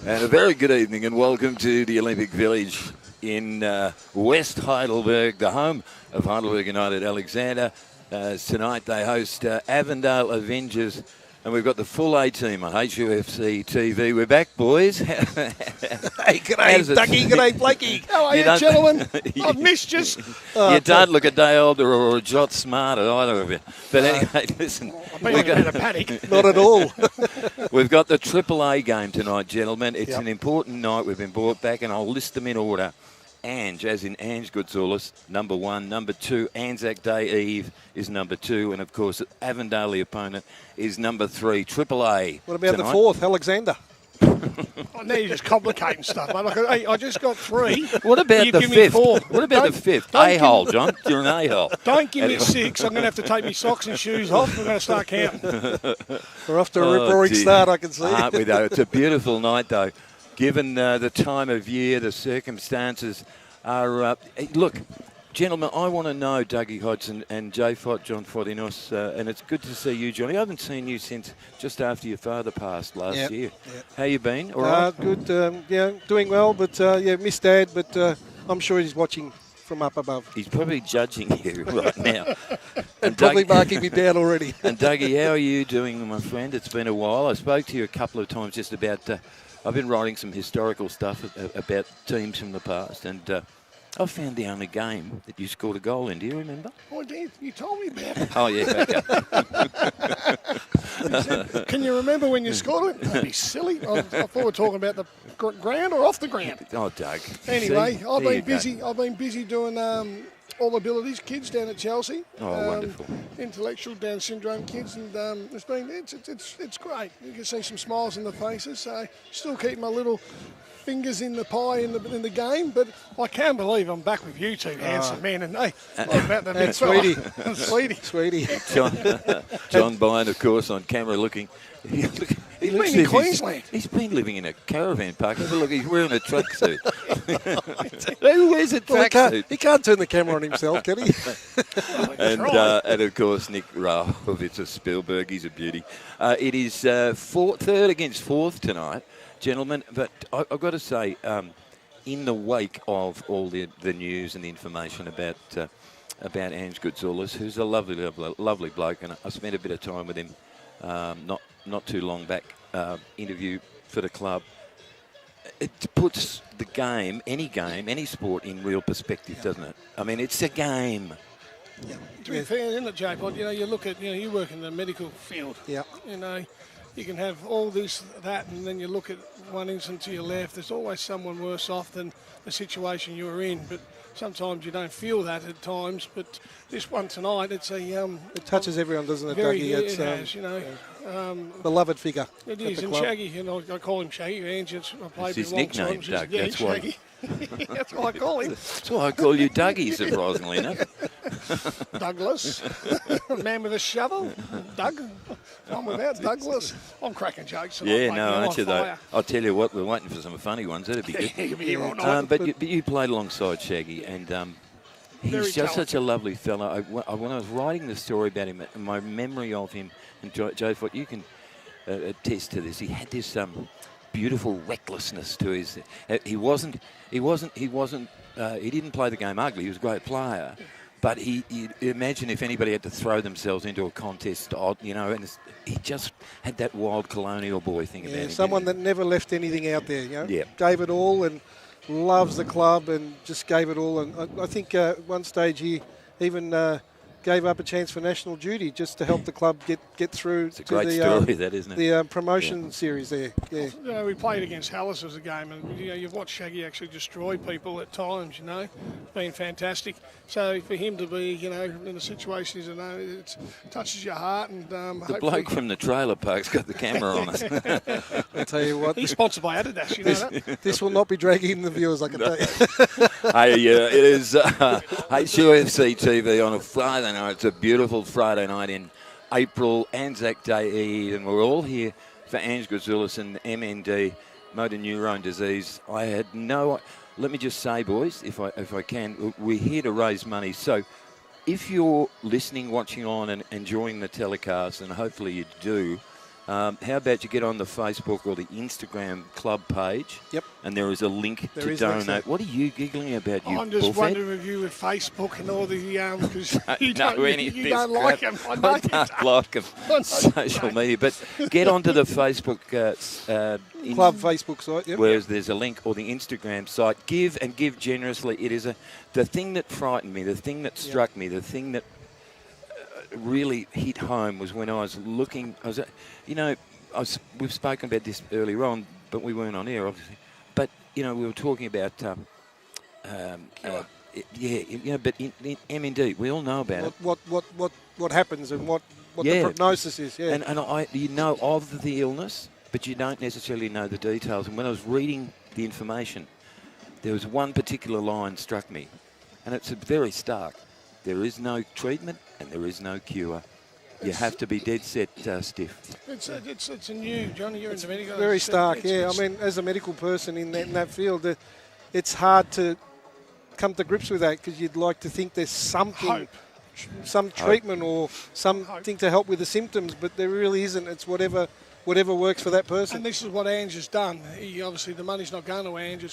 And a very good evening and welcome to the Olympic Village in West Heidelberg, the home of Heidelberg United Alexander. Tonight they host Avondale Avengers, and we've got the full A team on HUFC TV. We're back, boys. Hey, g'day, Ducky. G'day, Blakey. How are you, gentlemen? I've missed you. You don't look a day older or a jot smarter, either of you. But anyway, listen. I've been in a panic. Not at all. We've got the Triple A game tonight, gentlemen. It's an important night. We've been brought back, and I'll list them in order. Ange, as in Ange Goodsoulis, number 1. Number 2, Anzac Day Eve is number 2. And, of course, Avondale, the opponent, is number 3. Triple A. What about tonight. the 4th, Alexander? Oh, now you're just complicating stuff, mate. Hey, I just got 3. What about you the give 5th? Me 4. What about the 5th? A-hole, John. You're an A-hole. Don't give me 6. I'm going to have to take my socks and shoes off. I'm going to start counting. We're off to a rip-roaring start, I can see. Aren't we, though? It's a beautiful night, though. Given the time of year, the circumstances are... look, gentlemen, I want to know Dougie Hodgson and J. Fott, John Fottinos, and it's good to see you, Johnny. I haven't seen you since just after your father passed last year. Yep. How you been? All right? Good. Doing well, but missed Dad, but I'm sure he's watching from up above. He's probably judging you right now. and probably marking me down already. And Dougie, how are you doing, my friend? It's been a while. I spoke to you a couple of times just about... I've been writing some historical stuff about teams from the past, and I found the only game that you scored a goal in. Do you remember? Oh, Dave, you told me about it. Oh, yeah, okay. Can you remember when you scored it? That'd be silly. I thought we were talking about the ground or off the ground. Oh, Doug. Anyway, See? I've been busy. I've been busy doing all abilities kids down at Chelsea. Oh, wonderful. Intellectual Down syndrome kids, and it's great. You can see some smiles on the faces. So still keep my little fingers in the pie in the game, but I can't believe I'm back with you two handsome men. And hey, what about the big Sweetie, Sweetie. John Byrne, of course, on camera looking. He's been in Queensland. He's been living in a caravan park. Have a look, he's wearing a tracksuit. Who wears a tracksuit? He can't turn the camera on himself, can he? And of course, Nick Rahovitz of Spielberg. He's a beauty. It is third against fourth tonight, gentlemen. But I've got to say, in the wake of all the news and the information about Ange Goodsoulis, who's a lovely bloke, and I spent a bit of time with him not too long back, interview for the club. It puts the game, any sport, in real perspective, doesn't it? I mean, it's a game. Yeah. To be fair, isn't it, J-Pod? You look at, you work in the medical field. Yeah. You can have all this, that, and then you look at one instant to your left. There's always someone worse off than the situation you're in. But sometimes you don't feel that at times. But this one tonight, it's it touches everyone, doesn't it, Dougie? It's, it has, beloved figure. It is, and club. Shaggy, I call him Shaggy. Ange, I played his with him nickname, times. Doug. Yeah, that's Shaggy. why. That's what I call him. That's why I call you Dougie, surprisingly enough. Douglas, man with a shovel. Doug, I'm without Douglas. I'm cracking jokes. Yeah, no, aren't you though? I'll tell you what, we're waiting for some funny ones. That'd be good. You'll be here all night. But you played alongside Shaggy, and he's just such a lovely fella. When I was writing the story about him, my memory of him, and Joe Fott, you can attest to this. He had this beautiful recklessness to his. He didn't play the game ugly. He was a great player, but he imagine if anybody had to throw themselves into a contest, and he just had that wild colonial boy thing about him. Someone that never left anything out there. Yeah. Gave it all and loves the club and just gave it all. And I think at one stage he even gave up a chance for national duty just to help the club get through it's a great story, that, isn't it? The promotion series there. Yeah. We played against Hallis as a game, and you've watched Shaggy actually destroy people at times. It's been fantastic. So for him to be, in the situation he's in, it touches your heart. And the bloke from the trailer park's got the camera on us. I tell you what, he's sponsored by Adidas. You know that. This will not be dragging in the viewers, I can tell you. Hey, it is HUFC TV on a Friday night. It's a beautiful Friday night in April, Anzac Day Eve, and we're all here for Ange Goodsoulis and MND, motor neurone disease. Let me just say, boys, if I can, we're here to raise money. So if you're listening, watching on and enjoying the telecast, and hopefully you do, How about you get on the Facebook or the Instagram club page? Yep. And there is a link There to is donate. links What are you giggling about, you I'm just bullfed? wondering if you with Facebook and all the because you know don't, any of you this don't like crap. them. I know I you don't don't. like of I know you social don't. media, but get onto the Facebook Club Facebook site. Yep. where there's a link, or the Instagram site. Give and give generously. It is the thing that frightened me, the thing that struck me, the thing that really hit home was when I was looking. We've spoken about this earlier on, but we weren't on air, obviously. But we were talking about. But in MND, we all know about it. What happens and what the prognosis is. Yeah. And you know of the illness, but you don't necessarily know the details. And when I was reading the information, there was one particular line struck me, and it's very stark. There is no treatment and there is no cure. You have to be dead set stiff. It's a new, Johnny. You're in the medical. Very stark. I mean, as a medical person in that field, it's hard to come to grips with that because you'd like to think there's something. Hope. Some treatment or something to help with the symptoms, but there really isn't. It's whatever works for that person. And this is what Ange has done. Obviously, the money's not going to Ange.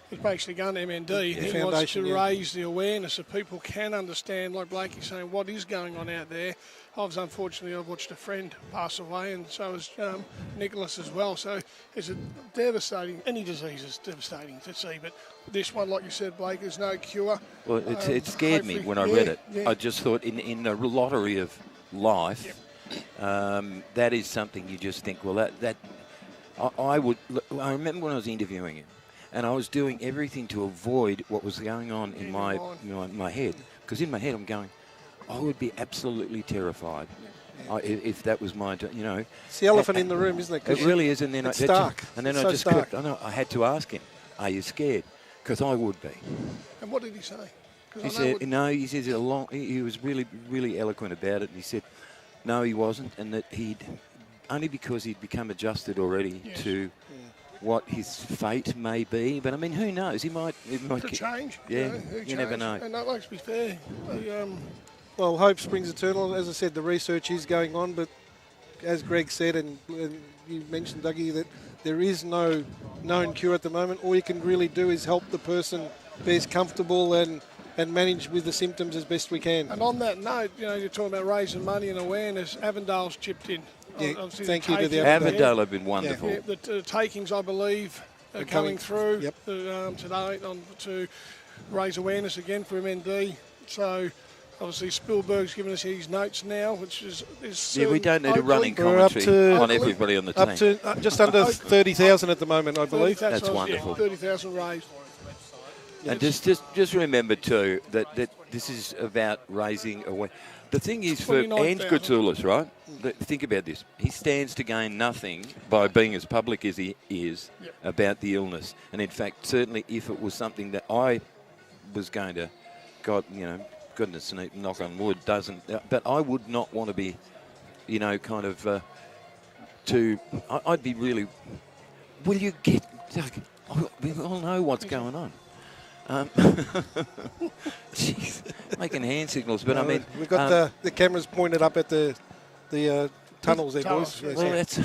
It's basically going to MND. He wants to raise the awareness so people can understand, like Blakey's saying, what is going on out there. Unfortunately, I've watched a friend pass away, and so has Nicholas as well. So it's a devastating. Any disease is devastating to see, but this one, like you said, Blake, there's no cure. Well, it scared me when I read it. Yeah. I just thought in the lottery of life, that is something you just think, well, I remember when I was interviewing him, and I was doing everything to avoid what was going on in my head. Because in my head I'm going, I would be absolutely terrified if that was my, It's the elephant in the room, isn't it? It really is. And then it's dark. And then I had to ask him, are you scared? Because I would be. And what did he say? He said, no, he says he was really, really eloquent about it. And he said, no, he wasn't. And that only because he'd become adjusted already to what his fate may be. But I mean, who knows? He might change. Yeah, you never know. And that likes to be fair. Well, hope springs eternal. As I said, the research is going on, but as Greg said, and you mentioned, Dougie, that there is no known cure at the moment. All you can really do is help the person be as comfortable and manage with the symptoms as best we can. And on that note, you're talking about raising money and awareness. Avondale's chipped in. Yeah, thank you to the Avondale have been wonderful. Yeah, the takings, I believe, are coming through today to raise awareness again for MND. So obviously Spielberg's given us his notes now, which is we don't need a running commentary on everybody on the team. Up to just under 30,000 at the moment, I believe. That's wonderful. 30,000 raised. And just remember too that this is about raising awareness. The thing is, for Ange Gratulis, right? Think about this. He stands to gain nothing by being as public as he is about the illness. And in fact, certainly if it was something that I was going to, goodness, knock on wood, but I would not want to be, I'd be really, will you get, we all know what's going on. Jeez, making hand signals, but I mean, we've got the cameras pointed up at the tunnels there, boys. Well, that's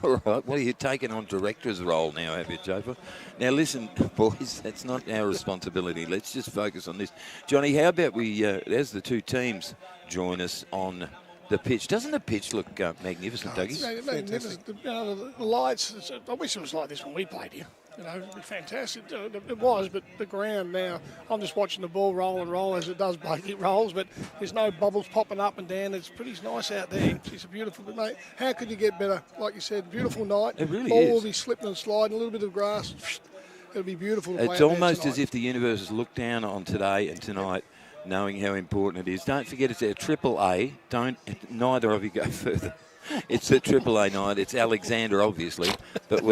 all right. Well, you're taking on director's role now, have you, Jofa? Now, listen, boys, that's not our responsibility. Let's just focus on this. Johnny, how about we, as the two teams join us on the pitch? Doesn't the pitch look magnificent, Dougie? Magnificent. The lights. I wish it was like this when we played here. It'd be fantastic. It was, but the ground now, I'm just watching the ball roll and roll as it does, Blake. It rolls, but there's no bubbles popping up and down. It's pretty nice out there. It's a beautiful, but mate, how could you get better? Like you said, beautiful night. It really ball is. will be slipping and sliding, a little bit of grass. It'll be beautiful to play. It's almost as if the universe has looked down on today and tonight, knowing how important it is. Don't forget it's a AAA. Neither of you go further. It's a AAA night. It's Alexander, obviously, but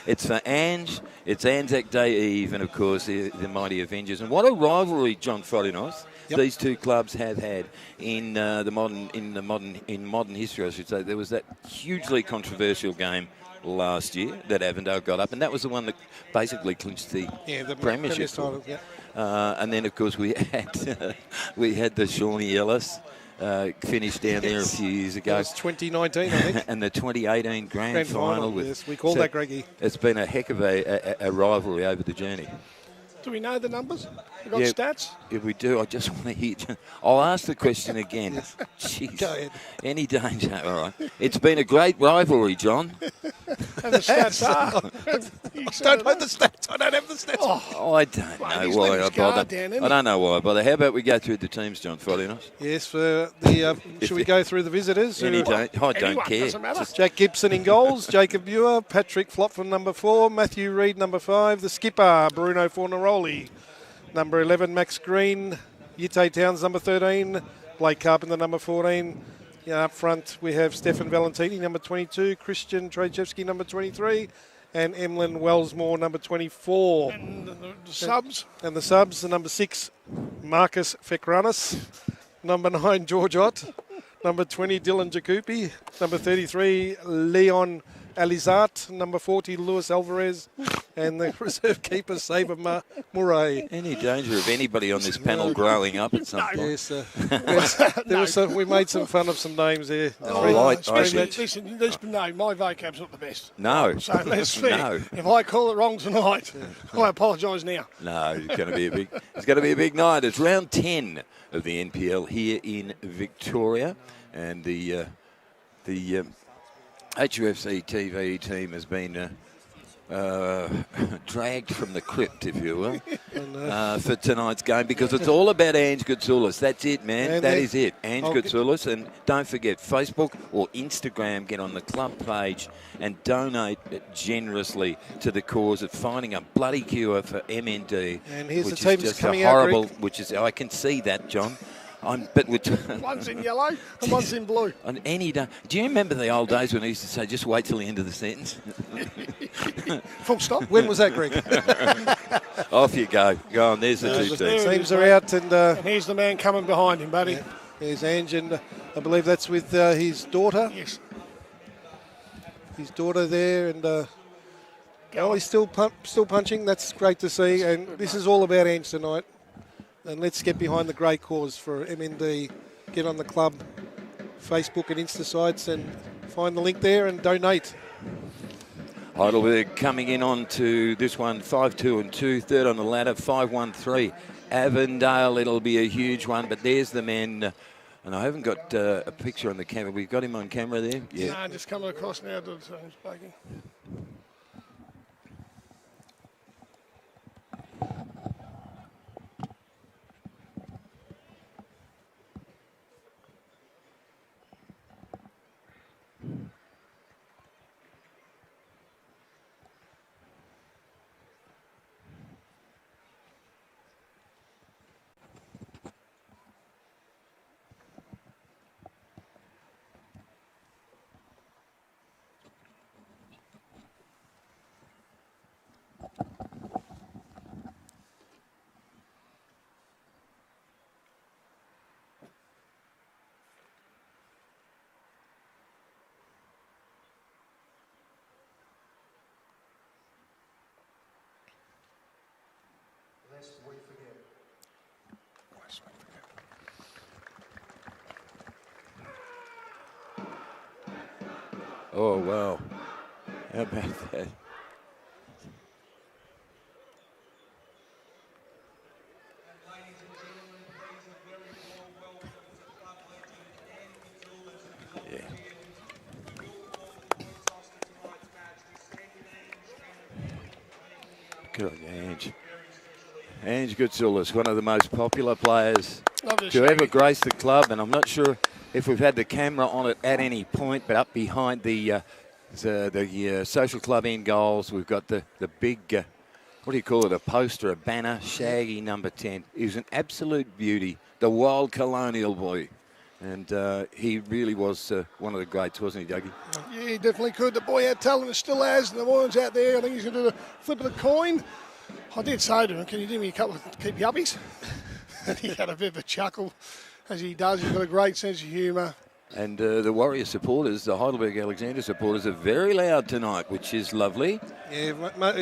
it's for Ange. It's Anzac Day Eve, and of course the mighty Avengers. And what a rivalry, John Friday nights. These two clubs have had in modern history, I should say. There was that hugely controversial game last year that Avondale got up, and that was the one that basically clinched the premiership. Title, and then, of course, we had the Shawnee Ellis finished down there a few years ago. That was 2019, I think. And the 2018 grand final. Yes, we call that, Greggy. It's been a heck of a rivalry over the journey. Do we know the numbers? We got stats? If we do, I just want to hear. I'll ask the question again. Yes. Jeez. Go ahead. Any danger? All right. It's been a great rivalry, John. And the stats are. I don't know the stats. I don't have the stats. Oh, I don't know why I bother. I don't know why I bother. How about we go through the teams, John Fodinos? Yes, should we go through the visitors? I don't care. Jack Gibson in goals, Jacob Muir, Patrick Flopford number 4, Matthew Reid number 5, the skipper Bruno Fornaroli number 11, Max Green, Yite Towns number 13, Blake Carpenter number 14. Up front we have Stefan Valentini number 22, Christian Trajewski number 23, and Emlyn Wellsmore number 24. And the subs? And the subs, the number 6, Marcus Fekranis, number 9, George Ott, number 20, Dylan Jacoupy, number 33, Leon Alizart, number 40, Luis Alvarez, and the reserve keeper, Saber Murray. Any danger of anybody on this panel growing up at some point? Yes, we made some fun of some names there. Listen, my vocab's not the best. No. So let's see. If I call it wrong tonight, I apologise now. No, it's going to be a big night. It's round 10 of the NPL here in Victoria, and the HUFC TV team has been dragged from the crypt, if you will, for tonight's game, because it's all about Ange Goutsoulis. That's it, man. That is it. Ange Goutsoulis. And don't forget, Facebook or Instagram, get on the club page and donate generously to the cause of finding a bloody cure for MND. And here's which the team is just coming horrible, out, which is, I can see that, John. One's in yellow and one's in blue. On any day. Do you remember the old days when I used to say, just wait till the end of the sentence? Full stop. When was that, Greg? Off you go. Go on, there's the two teams. Teams are out. And here's the man coming behind him, buddy. Yeah, there's Ange, and I believe that's with his daughter. Yes. His daughter there, and he's still punching. That's great to see. And this is all about Ange tonight. And let's get behind the great cause for MND. Get on the club Facebook and Insta sites and find the link there and donate. Heidelberg coming in on to this one, 5-2 and 2. Third on the ladder, 5-1-3. Avondale, it'll be a huge one. But there's the man. And I haven't got a picture on the camera. We've got him on camera there. Yeah. No, just coming across now to the team speaking. Oh, wow. How about that? Yeah. Good on you, Ange. Ange Goutsoulis, one of the most popular players to ever grace the club, and I'm not sure if we've had the camera on it at any point, but up behind the social club end goals, we've got the big, what do you call it, a poster, a banner, Shaggy number 10. He was an absolute beauty, the wild colonial boy. And he really was one of the greats, wasn't he, Dougie? Yeah, he definitely could. The boy had talent and still has, and the one's out there. I think he's going to do the flip of the coin. I did say to him, can you do me a couple of keep yuppies? And he had a bit of a chuckle, as he does. He's got a great sense of humour. And the Warrior supporters, the Heidelberg Alexander supporters, are very loud tonight, which is lovely. Yeah,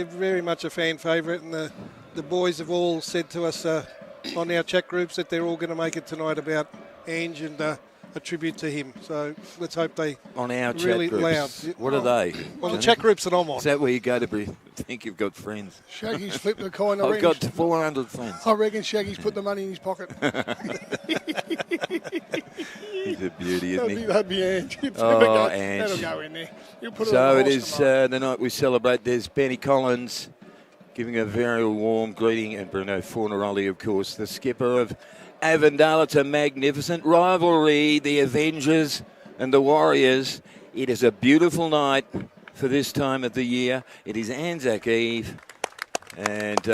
very much a fan favourite, and the boys have all said to us on our chat groups that they're all going to make it tonight about Ange, and a tribute to him. So let's hope they On our really chat groups. loud. What are they? Well, the chat groups that I'm on. Is that where you go to think you've got friends? Shaggy's flipped the coin. I've got 400 friends. I reckon Shaggy's put the money in his pocket. He's a beauty, isn't he? That'd be Ange. Oh, That'll Ange. go in there. You'll put So it it is the night we celebrate. There's Benny Collins giving a very warm greeting, and Bruno Fornaroli, of course, the skipper of Avondale. It's a magnificent rivalry, the Avengers and the Warriors. It is a beautiful night for this time of the year. It is Anzac Eve, and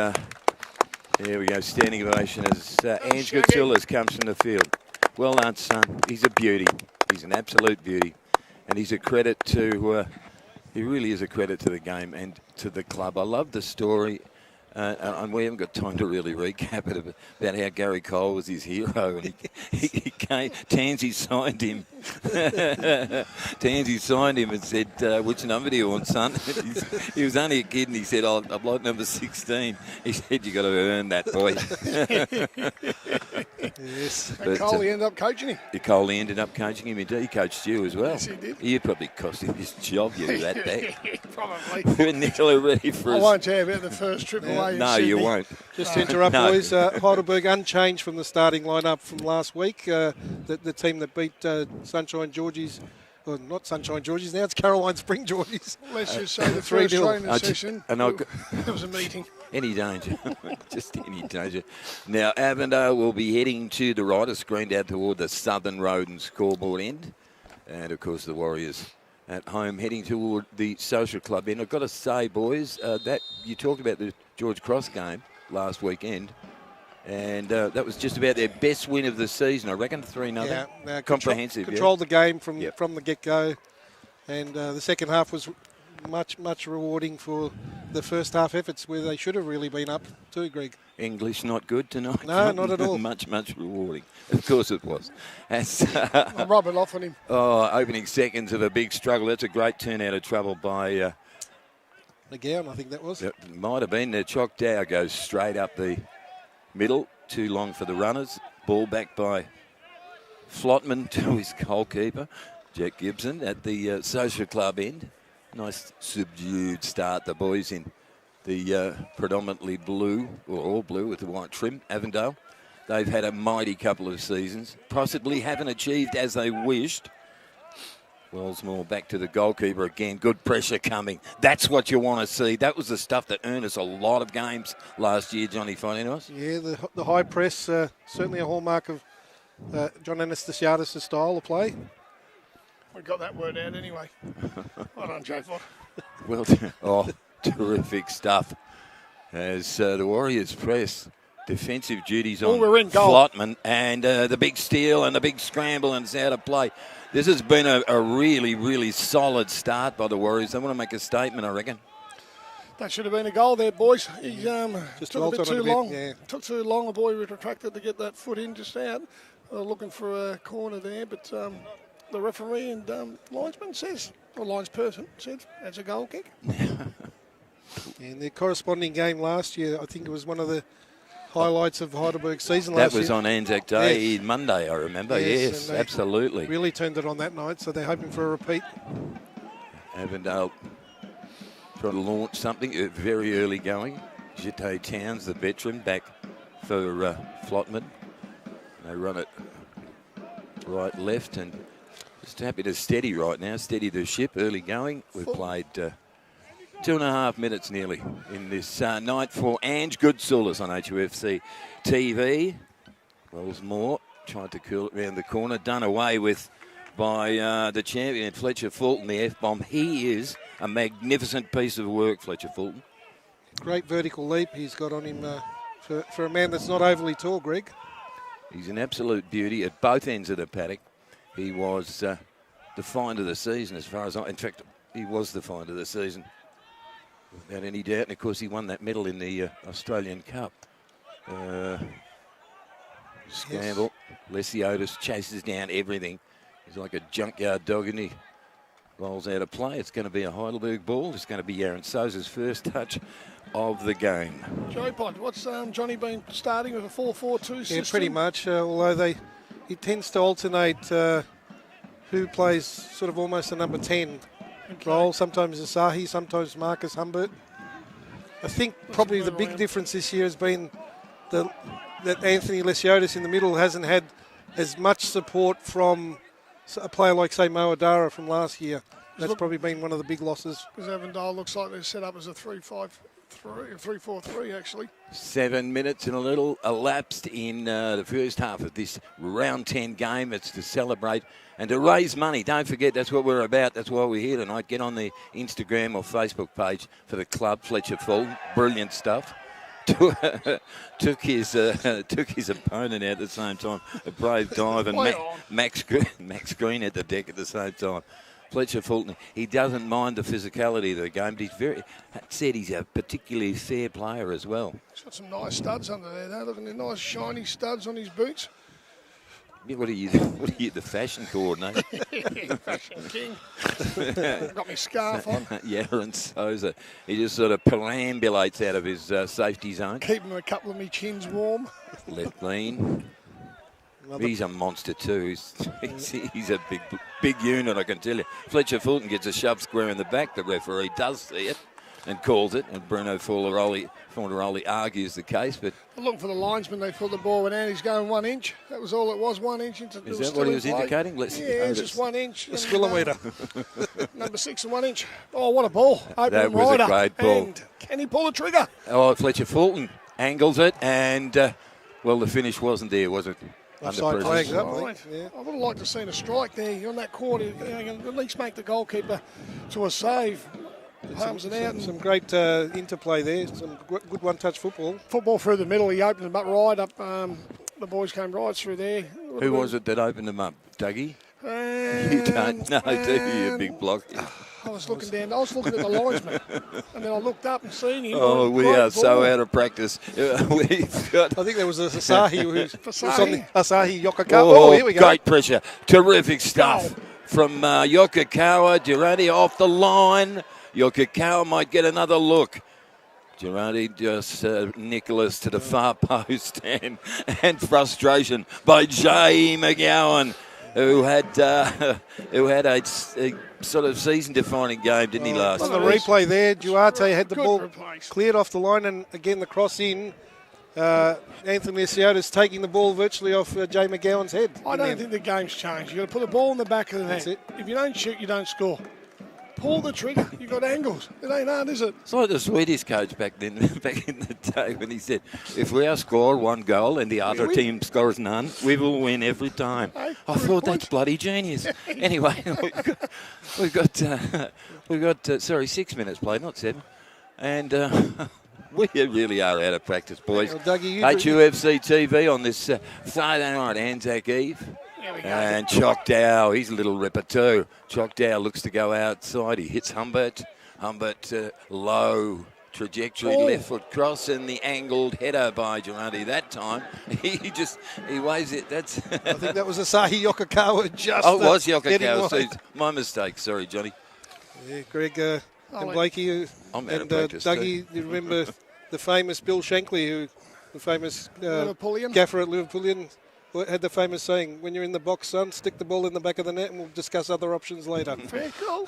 here we go, standing ovation as Ange Gutsulas comes from the field. Well done, son. He's a beauty. He's an absolute beauty, and he's a credit to. He really is a credit to the game and to the club. I love the story, and we haven't got time to really recap it, about how Gary Cole was his hero. And he came, Tansy signed him. Tansy signed him and said, which number do you want, son? He was only a kid, and he said, I'd like number 16. He said, you got to earn that, boy. Yes. And Coley ended up coaching him. Coley ended up coaching him. He coached you as well. Yes, he did. You probably cost him his job, you that bag. Probably. We're nearly ready for I won't tell you about the first trip away in No, Sydney. you won't. Just to interrupt, No. boys, Heidelberg unchanged from the starting lineup from last week. The team that beat Sunshine Georgies, well, not Sunshine Georgies, now it's Caroline Spring Georgies. Let's just say the first 3-0. training session, there was a meeting. Any danger. Just any danger. Now, Avondale will be heading to the right, a screen down toward the Southern Road and scoreboard end. And, of course, the Warriors at home heading toward the social club end. I've got to say, boys, that you talked about the George Cross game last weekend. And that was just about their best win of the season, I reckon, 3-0. Yeah, Comprehensive. Controlled the game from Yep. the get-go. And the second half was much rewarding for the first half efforts, where they should have really been up too, Greg. English not good tonight? No, not at all. Much rewarding. Of course it was. I'll rub it off on him. Opening seconds of a big struggle. That's a great turn out of trouble by... McGowan, I think that was. It might have been. Chock Dow goes straight up the middle. Too long for the runners. Ball back by Flotman to his goalkeeper, Jack Gibson, at the social club end. Nice subdued start. The boys in the predominantly blue, or all blue with the white trim, Avondale. They've had a mighty couple of seasons. Possibly haven't achieved as they wished. Wellsmore back to the goalkeeper again. Good pressure coming. That's what you want to see. That was the stuff that earned us a lot of games last year, Johnny Finenos. Yeah, the high press, certainly a hallmark of John Anastasiadis' style of play. We got that word out anyway. Well done, Joe Ford. Well, terrific stuff. As the Warriors press, defensive duties on we're in goal. Flotman, and the big steal and the big scramble, and it's out of play. This has been a really solid start by the Warriors. They want to make a statement, I reckon. That should have been a goal there, boys. He Just took a bit too dwelt on it a bit, long. yeah. Took too long. The boy retracted to get that foot in just out. Looking for a corner there, but the referee and linesman says, or linesperson said, that's a goal kick. In their corresponding game last year, I think it was one of the highlights of Heidelberg's season last year. That was on Anzac Day, Yes. Monday, I remember. Yes, and they absolutely. Really turned it on that night, so they're hoping for a repeat. Avondale trying to launch something very early going. Jete Towns, the veteran, back for Flotman. They run it right, left, and just happy to steady right now. Steady the ship, early going. We've played 2.5 minutes nearly in this night for Ange Gutsulas on HUFC TV. Wellsmore tried to curl it round the corner, done away with by the champion, Fletcher Fulton, the F-bomb. He is a magnificent piece of work, Fletcher Fulton. Great vertical leap he's got on him for a man that's not overly tall, Greg. He's an absolute beauty at both ends of the paddock. He was the find of the season as far as in fact, he was the find of the season. Without any doubt, and of course he won that medal in the Australian Cup. Scramble, yes. Lesiotis chases down everything. He's like a junkyard dog, and he rolls out of play. It's going to be a Heidelberg ball. It's going to be Aaron Souza's first touch of the game. Joe Pod, what's Johnny been starting with a 4-4-2 system? Yeah, pretty much, although he tends to alternate who plays sort of almost a number 10 role. Sometimes Asahi, sometimes Marcus Humbert. I think probably the big difference this year has been that Anthony Lesiotis in the middle hasn't had as much support from a player like, say, Mo Adara from last year. That's probably been one of the big losses. Because Avondale looks like they're set up as a 3-4-3 actually. 7 minutes and a little elapsed in the first half of this round 10 game. It's to celebrate and to raise money. Don't forget, that's what we're about. That's why we're here tonight. Get on the Instagram or Facebook page for the club. Fletcher Fulton, brilliant stuff. took his opponent out at the same time. A brave dive, and Max Green at the deck at the same time. Fletcher Fulton, he doesn't mind the physicality of the game, but he's a particularly fair player as well. He's got some nice studs under there, though. Look at the nice shiny studs on his boots. Yeah, what are you, the fashion coordinator? Fashion king. Got my scarf on. Aaron Souza. He just sort of perambulates out of his safety zone. Keeping a couple of me chins warm. Left lean. He's a monster too. He's a big unit, I can tell you. Fletcher Fulton gets a shove square in the back. The referee does see it and calls it, and Bruno Fornaroli argues the case. But looking for the linesman, they thought the ball went out. He's going 1 inch. That was all it was, 1 inch. Is that what he was indicating? It's just 1 inch. A squillometer. Number 6 and 1 inch. Oh, what a ball. That was a great ball. And can he pull the trigger? Oh, Fletcher Fulton angles it, and, the finish wasn't there, was it? Offside flags up, right. Yeah. I would have liked to have seen a strike there on that corner. At least make the goalkeeper to a save. Palms it out. Some great interplay there. Some good one-touch football. Football through the middle. He opened them up right up. The boys came right through there. Who was it that opened them up? Dougie? You don't know, do you, you big block? I was looking down. I was looking at the linesman, and then I looked up and seen him. Oh, we are so out of practice. We've got. I think there was a Asahi who's on the Asahi Yokokawa. Oh, here we go. Great pressure. Terrific stuff from Yokokawa. Durante off the line. Yokokawa might get another look. Durante just Nicholas to the far post, and frustration by Jay McGowan, who had a sort of season-defining game, didn't he, last week? On the replay there, Duarte had the ball cleared off the line, and again the cross in. Anthony Lesiotis taking the ball virtually off Jay McGowan's head. I don't think the game's changed. You've got to put the ball in the back of the net. That's it. If you don't shoot, you don't score. Pull the trigger. You've got angles. It ain't hard, is it? It's like the Swedish coach back in the day when he said, if we score 1 goal and the other team scores none, we will win every time. Hey, I thought that's bloody genius. Anyway, we've got 6 minutes played, not 7. And we really are out of practice, boys. Well, Dougie, HUFC TV on this Friday night, Anzac Eve. And Choctaw, he's a little ripper too. Choctaw looks to go outside. He hits Humbert. Humbert, low trajectory, left foot cross, and the angled header by Durante that time. He waves it. I think that was Asahi Yokokawa just. Oh, it was Yokokawa. So my mistake. Sorry, Johnny. Yeah, Greg and Blakey. I'm out of practice Dougie, you remember the famous Bill Shankly, the famous gaffer at Liverpoolian, had the famous saying, when you're in the box, son, stick the ball in the back of the net and we'll discuss other options later. Fair call.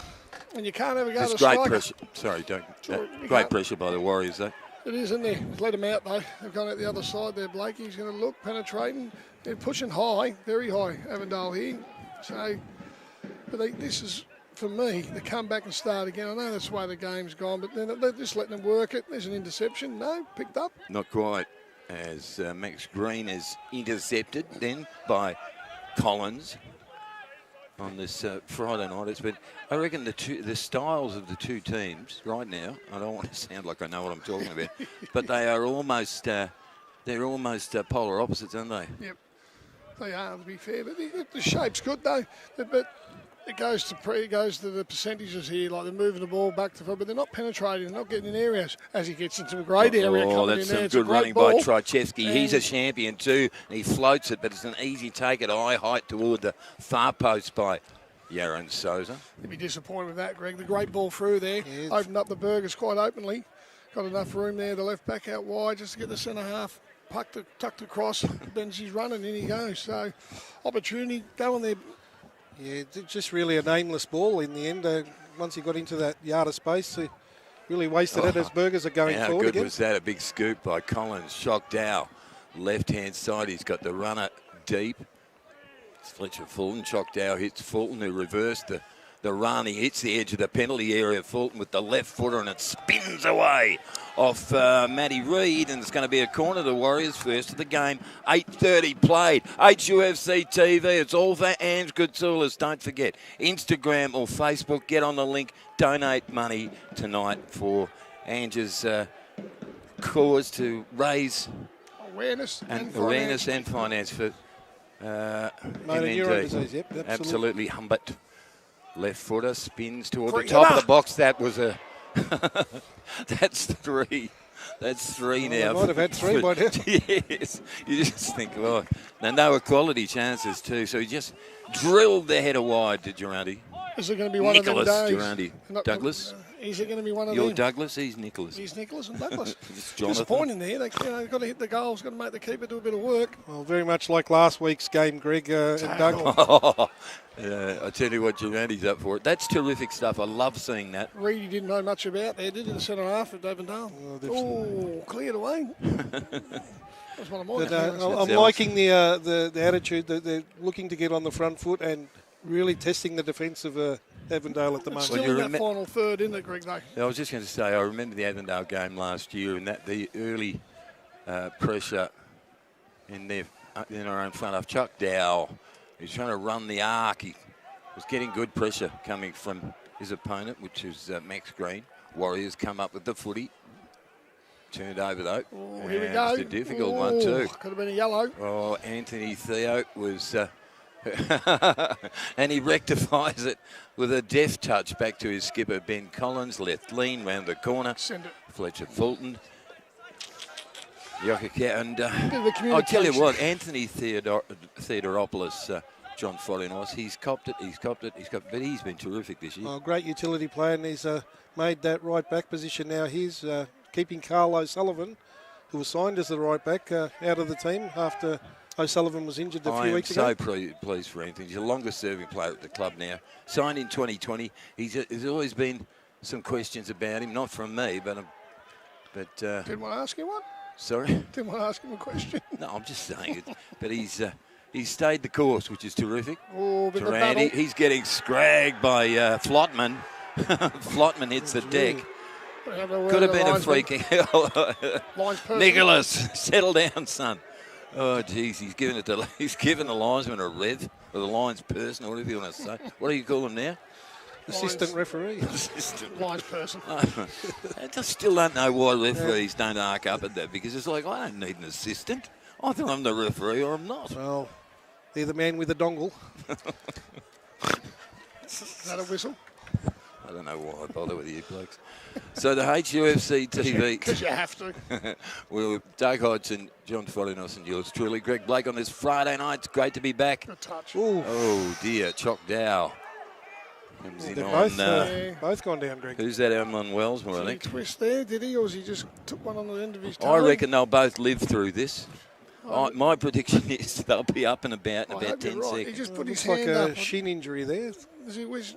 And you can't ever go It's to great striker. pressure. Sorry, great pressure by the Warriors, though. It is, isn't there? Let them out, though. They've gone out the other side there, Blakey. He's going to look, penetrating. They're pushing high, very high, Avondale here. So, but this is, for me, they come back and start again. I know that's the way the game's gone, but then they're just letting them work it. There's an interception. No, picked up. Not quite. As Max Green is intercepted then by Collins on this Friday night. I reckon the styles of the two teams right now, I don't want to sound like I know what I'm talking about, but they are almost polar opposites, aren't they? Yep, they are, to be fair. But the shape's good, though. But it goes to the percentages here, like they're moving the ball back to front, but they're not penetrating, they're not getting in areas. As he gets into a great area, that's some good running by Trychevsky. He's a champion too, and he floats it, but it's an easy take at eye height toward the far post by Yaron Souza. You'd be disappointed with that, Greg. The great ball through there, opened up the burgers quite openly. Got enough room there, the left back out wide, just to get the centre half tucked across. Benji's running, in he goes. So, opportunity, go on there. Yeah, it's just really an aimless ball in the end. Once he got into that yard of space, he really wasted it as Burgers are going How forward good again. was that? A big scoop by Collins. Shock Dow. Left-hand side, he's got the runner deep. It's Fletcher Fulton. Shock Dow hits Fulton, who reversed the run. He hits the edge of the penalty area. Fulton with the left footer, and it spins away off Matty Reid, and it's going to be a corner. The Warriors first of the game. 8:30 played. HUFC TV. It's all for Ange Goutsoulis. Don't forget, Instagram or Facebook. Get on the link. Donate money tonight for Ange's cause to raise awareness and finance for Motor neuron disease, yep, absolutely. Humbert, left footer, spins toward Bring the top it of up. the box. That was a... That's three. That's three now. They might have had three by now. Yes. You just think, oh, and they were quality chances too. So he just drilled the header wide to Durante. Is it going to be one Nicholas of them days? Durante. Not- Douglas? Is it going to be one of You're them? Douglas, he's Nicholas. He's Nicholas and Douglas. It's Jonathan. Disappointing there. They've got to hit the goals, got to make the keeper do a bit of work. Well, very much like last week's game, Greg and Doug. I tell you what, Durante's up for it. That's terrific stuff. I love seeing that. Reedy didn't know much about there, did he? The centre half at Avondale. Cleared away. That was one of my But, comments. I'm liking the attitude that they're looking to get on the front foot and really testing the defence of Avondale at the moment. Still in that final third, isn't it, Greg? Though? I was just going to say, I remember the Avondale game last year, and that the early pressure in our own front of Chuck Dow. He's trying to run the arc. He was getting good pressure coming from his opponent, which is Max Green. Warriors come up with the footy. Turned over though. Oh, here we go. It's a difficult one too. Could have been a yellow. Oh, Anthony Theo was... and he rectifies it with a deft touch back to his skipper, Ben Collins. Left lean round the corner. Send it. Fletcher Fulton. And communication. I'll tell you what, Anthony Theodoropoulos, John Forinos, he's copped it, but he's been terrific this year. Oh, great utility player, and he's made that right back position now. He's keeping Carl O'Sullivan, who was signed as the right back, out of the team after O'Sullivan was injured a few weeks ago. I am so pleased for Anthony. He's the longest serving player at the club now. Signed in 2020. There's always been some questions about him, not from me, but Didn't want to ask you one? sorry. Didn't want to ask him a question. No, I'm just saying it. But he's stayed the course, which is terrific. Oh, bit of Durante, battle. he's getting scragged by Flotman. Flotman hits the deck. Could have been a free kick. Nicholas, settle down, son. Oh, geez, he's given the linesman a rev, or the lines person, or whatever you want to say. What do you call him now? Assistant referee. Lines person. I just still don't know why referees don't arc up at that, because it's like, I don't need an assistant. Either I'm the referee or I'm not. Well, they're the man with the dongle. Is that a whistle? I don't know why I bother with you blokes. So the HUFC TV. Because you have to. We're Doug Hodgson, John Forinos, and yours truly, Greg Blake, on this Friday night. It's great to be back. Good touch. Ooh. Oh, dear. Chock Dow comes in They're on... both gone down, Greg. Who's that? Emlyn Wellsmore, I Did he think. twist there, did he? Or was he just took one on the end of his toe? I reckon they'll both live through this. My prediction is they'll be up and about in I about hope you're 10 right. He seconds. just put his Looks like hand a up. shin injury there. Does he wish?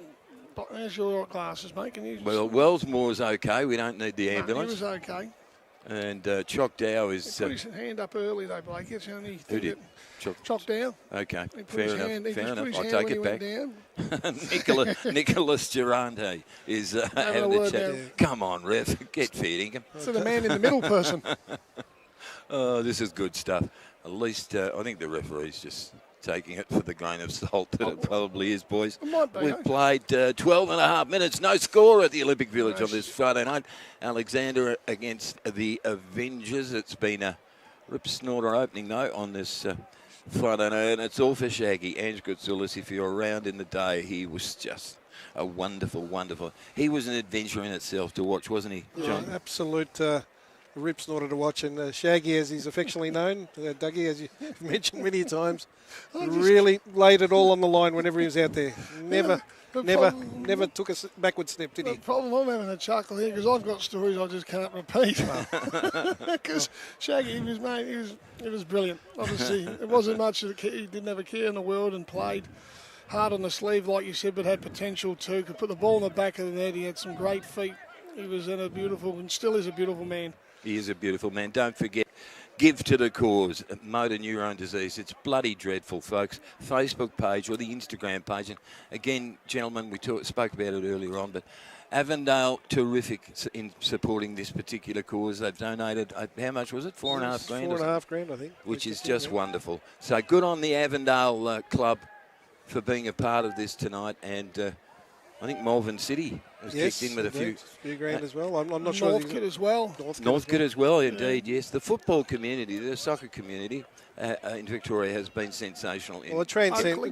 There's your glasses, mate. Can you just... Well, Wellsmore's okay. We don't need the No, ambulance. he was okay. And Chock Dow He is... put his hand up early, though, Blake. It's only... who did? Chopped down. Okay, He put fair his enough. hand, he Fair just enough. put his I'll hand take when it he back. went down. Nicholas Durante is a having the word chat. now. Come on, ref, get feeding him. So the man in the middle person. Oh, this is good stuff. At least I think the referee's just taking it for the grain of salt that it probably is, boys. It might be, We've played 12 and a half minutes. No score at the Olympic Village on this Friday night. Alexander against the Avengers. It's been a rip snorter opening, though, on this Friday night. And it's all for Shaggy. Ange Goutsoulis, if you're around in the day, he was just a wonderful, wonderful... He was an adventure in itself to watch, wasn't he, John? Yeah, absolute rip snorter to watch. And Shaggy, as he's affectionately known, Dougie, as you've mentioned many times, really laid it all on the line whenever he was out there. Never took a backward step, did he? The problem, I'm having a chuckle here because I've got stories I just can't repeat. Because Shaggy, it was brilliant. Obviously, it wasn't much that he didn't have a care in the world and played hard on the sleeve, like you said, but had potential too. Could put the ball in the back of the net. He had some great feet. He was in a beautiful, and still is a beautiful man. He is a beautiful man. Don't forget, give to the cause, motor neurone disease. It's bloody dreadful, folks. Facebook page or the Instagram page. And again, gentlemen, we spoke about it earlier on, but Avondale, terrific in supporting this particular cause. They've donated, how much was it? $4.5 grand? $4.5 grand, I think. Which is just wonderful. So good on the Avondale club for being a part of this tonight. And I think Malvern City has kicked in with a few grand as well. I'm not sure. Northcote as well. Northcote as well, indeed, yes. The football community, the soccer community in Victoria has been sensational. Well, it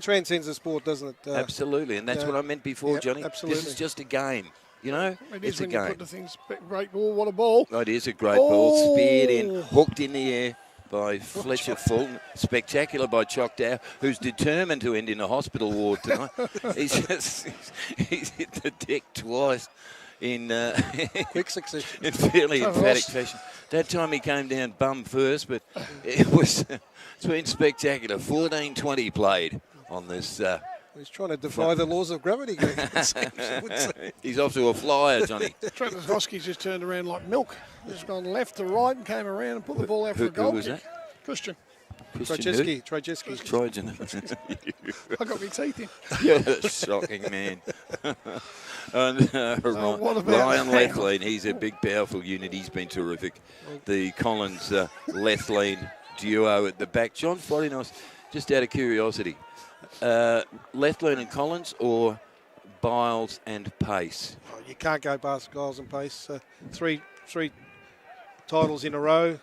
transcends the sport, doesn't it? Absolutely, and that's what I meant before, Johnny. Absolutely. This is just a game. You know, it's a when game. You put the things, great ball, what a ball. It is a great ball, speared in, hooked in the air by Fletcher Fulton. Spectacular by Choctaw, who's determined to end in a hospital ward tonight. he's hit the deck twice in quick succession. In fairly emphatic fashion. That time he came down bum first, but it's been spectacular. 14-20 played on this. He's trying to defy the laws of gravity. He's off to a flyer, Johnny. Travis Hosky's just turned around like milk. He's gone left to right and came around and put the ball out for a goal. Who was kick. that? Christian. Trojan. I got my teeth in. You're a shocking man. And Ryan Lethlean, he's a big, powerful unit. He's been terrific. The Collins Lethlean duo at the back. John Florinos, just out of curiosity, Lethlean and Collins or Biles and Pace? Oh, you can't go past Giles and Pace. Three titles in a row.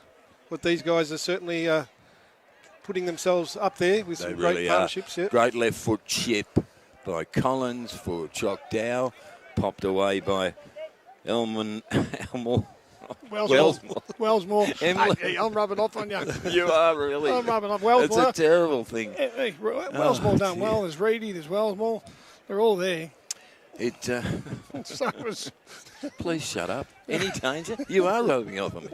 But these guys are certainly putting themselves up there with some great partnerships. Yeah. Great left foot chip by Collins for Choctaw, popped away by Elmore. Wellsmore. Hey, I'm rubbing off on you. You are really. I'm rubbing off. Wellsmore. It's a terrible thing. Hey, Wellsmore done well. There's Reedy, there's Wellsmore. They're all there. Please shut up. Any danger? You are rubbing off on me.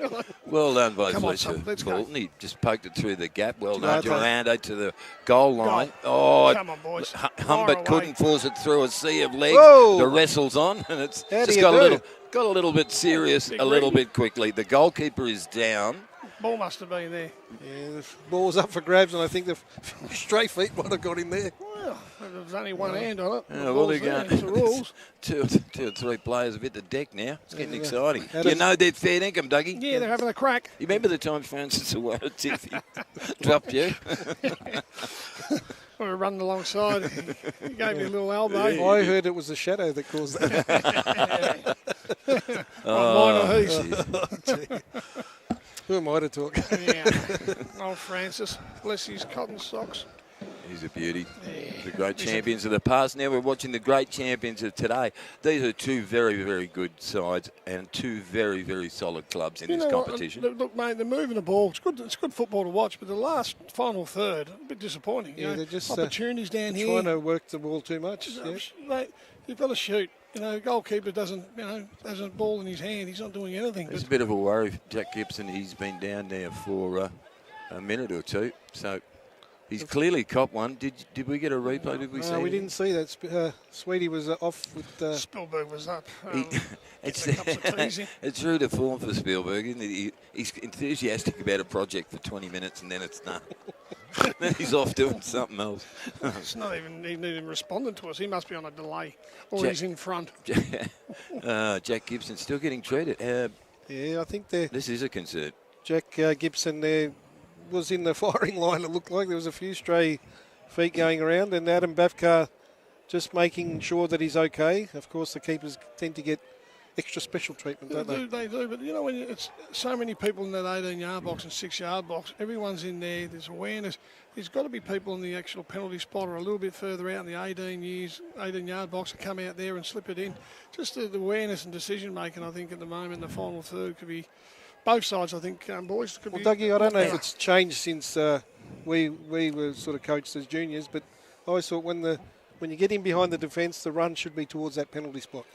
Well done by Fletcher Fulton. He just poked it through the gap. Well done, Durando to the goal line. Oh, come on, boys. Humbert couldn't force it through a sea of legs. Whoa. The wrestle's on, and it's just got a little bit serious a little bit quickly. The goalkeeper is down. Ball must have been there. Yeah, the ball's up for grabs, and I think the stray feet might have got in there. Well, there's only one hand on it. Yeah, well, it's the rules. two or three players have hit the deck now. It's getting exciting. You know they're fair dinkum, Dougie. Yeah, they're having a crack. You remember the time Francis Awara dropped you? We were running alongside. He gave me a little elbow. Yeah, I heard it was the shadow that caused that. Who am I to talk? Yeah. Old Francis, bless his cotton socks. He's a beauty. The great champions of the past. Now we're watching the great champions of today. These are two very, very good sides and two very, very solid clubs in this competition. Look, mate, they're moving the ball. It's good football to watch, but the last final third, a bit disappointing. They're just opportunities down here. Trying to work the ball too much. Mate, you've got to shoot. Goalkeeper doesn't, has a ball in his hand. He's not doing anything. It's a bit of a worry for Jack Gibson. He's been down there for a minute or two, so he's clearly copped one. Did we get a replay? Did we see? We didn't see that. Sweetie was off with. Spielberg was up. It's true to form for Spielberg, isn't it? He's enthusiastic about a project for 20 minutes and then it's done. Then he's off doing something else. It's not even responding to us. He must be on a delay, or he's in front. Jack Gibson still getting treated. Yeah, I think this is a concern. Jack Gibson there was in the firing line. It looked like there was a few stray feet going around, and Adam Bafkar just making sure that he's okay. Of course, the keepers tend to get extra special treatment, don't they? They do, but when it's so many people in that 18-yard box and 6-yard box, everyone's in there, there's awareness. There's got to be people in the actual penalty spot or a little bit further out in the 18-yard box to come out there and slip it in. Just the awareness and decision-making, I think, at the moment, the final third could be both sides, I think, boys. Could be. Dougie, I don't know if it's changed since we were sort of coached as juniors, but I always thought when you get in behind the defence, the run should be towards that penalty spot.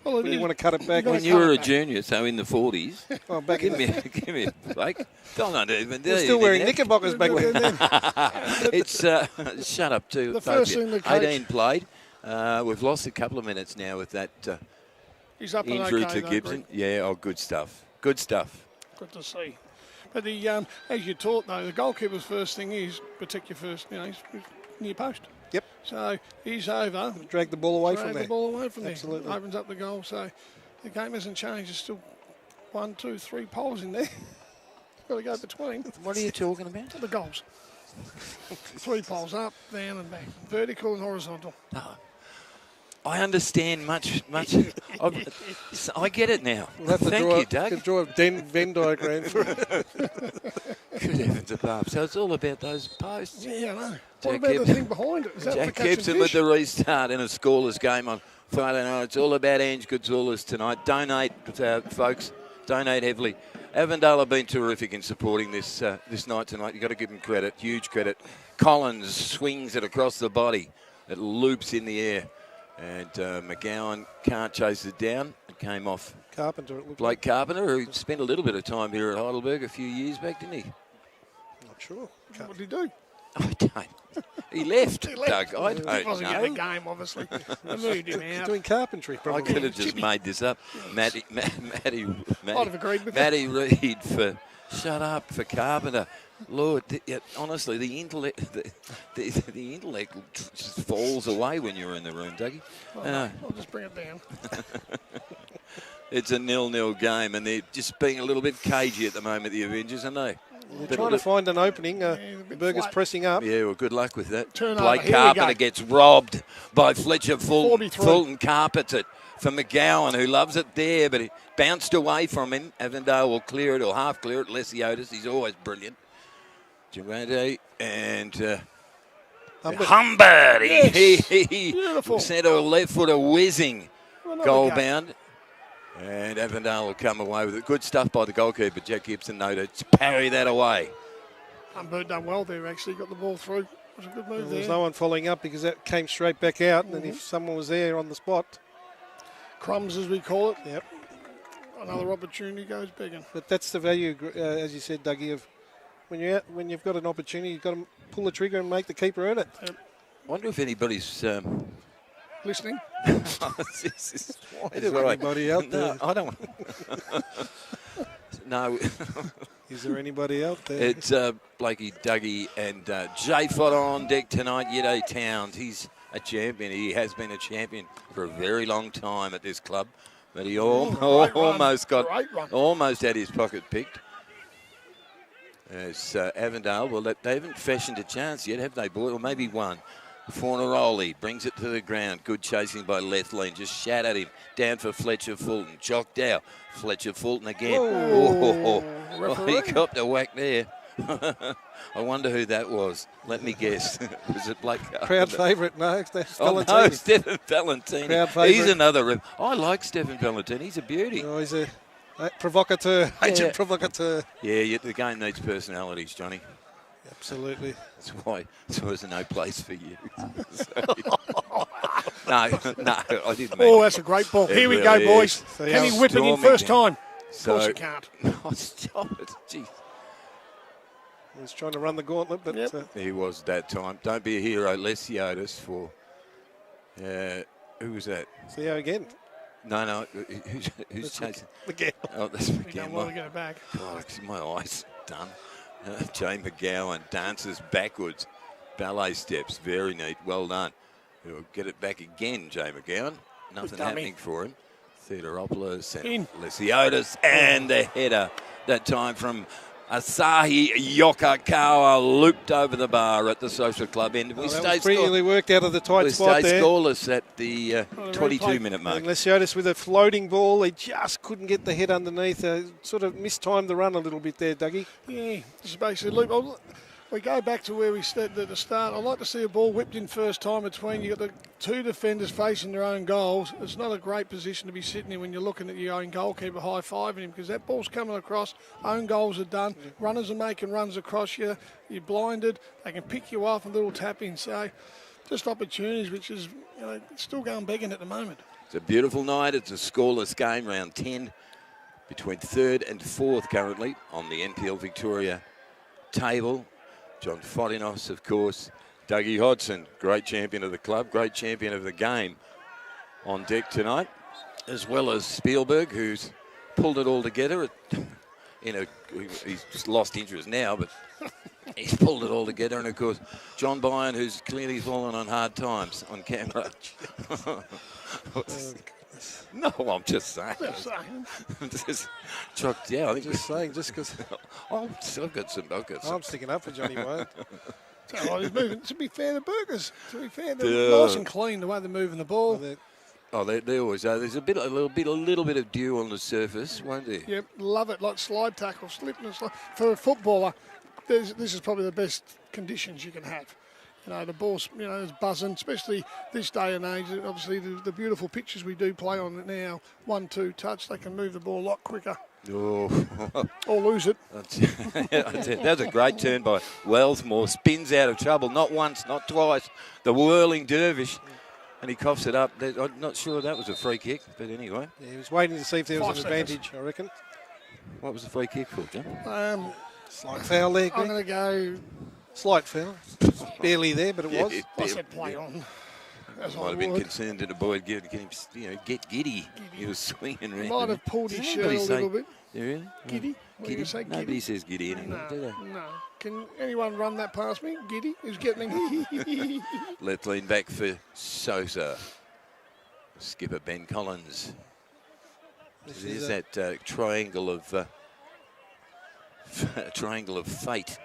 Well, when you want to cut it back. gotta When you were a junior, so in the 40s, Oh, back in give me a break. Don't even do we're still wearing anything knickerbockers back And then. now. It's shut up too. The first thing the coach- 18 played. We've lost a couple of minutes now with that he's up and injury okay, to though, Gibson. Greg. Yeah, oh, good stuff. Good stuff. Good to see. But the as you taught though, the goalkeeper's first thing is protect your first, he's near post. Yep. So he's over. Drag the ball away from Drag there. the ball away from Absolutely. there. Opens up the goal. So the game hasn't changed. There's still 1, 2, 3 poles in there. Got to go between What are you talking about? the goals. 3 poles up, down, and back. Vertical and horizontal. I understand much. I get it now. We'll have to Thank draw, you, Doug. draw a Venn diagram for it. Good heavens above. So it's all about those posts. Yeah, I know. Jack What about the Gibson. thing behind it? Is that for Jack catching Gibson with fish? the restart in a scoreless game on Friday night. It's all about Ange Goudzoulis tonight. Donate, folks. Donate heavily. Avondale have been terrific in supporting this night tonight. You've got to give them credit, huge credit. Collins swings it across the body. It loops in the air. And McGowan can't chase it down. It came off Carpenter, it looked Blake Carpenter, who spent a little bit of time here at Heidelberg a few years back, didn't he? Not sure. What did he do? I don't. He left, He left. Doug. I He don't wasn't getting the know. game, obviously. They moved him He's out. doing carpentry, I probably. could have just made this up. Matty I'd have agreed with Matty Reid for shut up for Carpenter. Lord, honestly, the intellect, the intellect just falls away when you're in the room, Dougie. I'll just bring it down. It's a 0-0 game, and they're just being a little bit cagey at the moment, the Avengers, aren't they? They're trying to find an opening. a bit Berger's flat. pressing up. Yeah, well, good luck with that. Turnover. Blake Here we Carpenter go. gets robbed by Fletcher Fulton. 43. Fulton carpets it for McGowan, who loves it there, but it bounced away from him. Avondale will clear it or half clear it. Lesiotis, he's always brilliant. Durante and Humbert. Yes. He Beautiful. sent a left footer whizzing. Another Goal go. bound. And Avondale will come away with it. Good stuff by the goalkeeper, Jack Gibson, though, to parry that away. Humbert done well there, actually. Got the ball through. It was a good move There was there. no one following up because that came straight back out. And if someone was there on the spot, Crumbs, as we call it. yep. Another opportunity goes begging. But that's the value, as you said, Dougie, of when you've got an opportunity, you've got to pull the trigger and make the keeper earn it. I wonder if anybody's... Listening. Is there anybody out there? No, I don't. No, Is there anybody out there? it's Blakey, Dougie, and Jay Fodder on deck tonight. Yeddo Towns, he's a champion. He has been a champion for a very long time at this club, but he almost had his pocket picked. As Avondale, well, they haven't fashioned a chance yet, have they, boy? Or maybe one. Fornaroli brings it to the ground. Good chasing by Lethlean. Just shat at him. Down for Fletcher Fulton. Jocked out. Fletcher Fulton again. Oh, he copped a whack there. I wonder who that was. Let me guess. Was it Blake Carpenter? Crowd favourite, no, that's Oh, no, Valentini. Stephen Valentini. Crowd favourite. He's another rip. I like Stephen Valentini. He's a beauty. Oh, he's a provocateur, agent Yeah. provocateur. Yeah, the game needs personalities, Johnny. Absolutely. That's why there's no place for you. No, I didn't mean Oh, that's a great ball. It Here we really go, boys. is. Can he How whip it in storming first then. time? Of course So- he can't. Oh, stop it. Gee. He was trying to run the gauntlet, but Yep. He was that time. Don't be a hero. Lesiotis for... who was that? Theo again. No. Who's chasing? Again. Oh, that's He done well to McGowan. get it back. God, my eyes done. Jay McGowan dances backwards. Ballet steps. Very neat. Well done. He'll get it back again, Jay McGowan. Nothing dummy. happening for him. Theodoropoulos and In. Lesiotis and the header. That time from Asahi Yokokawa looped over the bar at the social club end. Well, that was brilliantly worked out of the tight We spot stayed there. scoreless at the Well, 22-minute mark. And Lesiotis with a floating ball, he just couldn't get the head underneath. Sort of mistimed the run a little bit there, Dougie. Yeah, this is basically loop. We go back to where we said at the start. I'd like to see a ball whipped in first time between. You've got the two defenders facing their own goals. It's not a great position to be sitting in when you're looking at your own goalkeeper high-fiving him, because that ball's coming across. Own goals are done. Runners are making runs across you. You're blinded. They can pick you off a little tap in. So just opportunities, which is still going begging at the moment. It's a beautiful night. It's a scoreless game, round 10, between 3rd and 4th currently on the NPL Victoria table. John Fodinos, of course. Dougie Hodson, great champion of the club, great champion of the game on deck tonight, as well as Spielberg, who's pulled it all together. He's just lost interest now, but he's pulled it all together. And, of course, John Byrne, who's clearly fallen on hard times on camera. No, I'm just saying. I'm just chucked out. Just saying, just because. I've got some. I'm sticking up for Johnny Wayne. He's moving. To be fair, the Burgers. To be fair, they're nice and clean the way they're moving the ball. They always are. There's a little bit of dew on the surface, won't there? Yep, love it. Like slide tackle, slip and slide. For a footballer, this is probably the best conditions you can have. You know, the ball's, is buzzing, especially this day and age. Obviously, the beautiful pitches we do play on it now, 1-2 touch, they can move the ball a lot quicker. Oh. Or lose it. That's a great turn by Wellsmore. Spins out of trouble, not once, not twice. The whirling dervish. And he coughs it up. I'm not sure that was a free kick, but anyway. Yeah, he was waiting to see if there was an advantage, I reckon. What was the free kick for, John? Slight foul there, I'm going to go... Slight foul. Barely there, but it was. I said play on. Might have been concerned that the boy get giddy. He was swinging around. He might have pulled his shirt a little bit. Really? Giddy? What do you say, Nobody giddy? says giddy anymore, do they? No. Can anyone run that past me? Giddy? Who's getting Left lean back for Sosa. Skipper Ben Collins. This is that triangle of fate.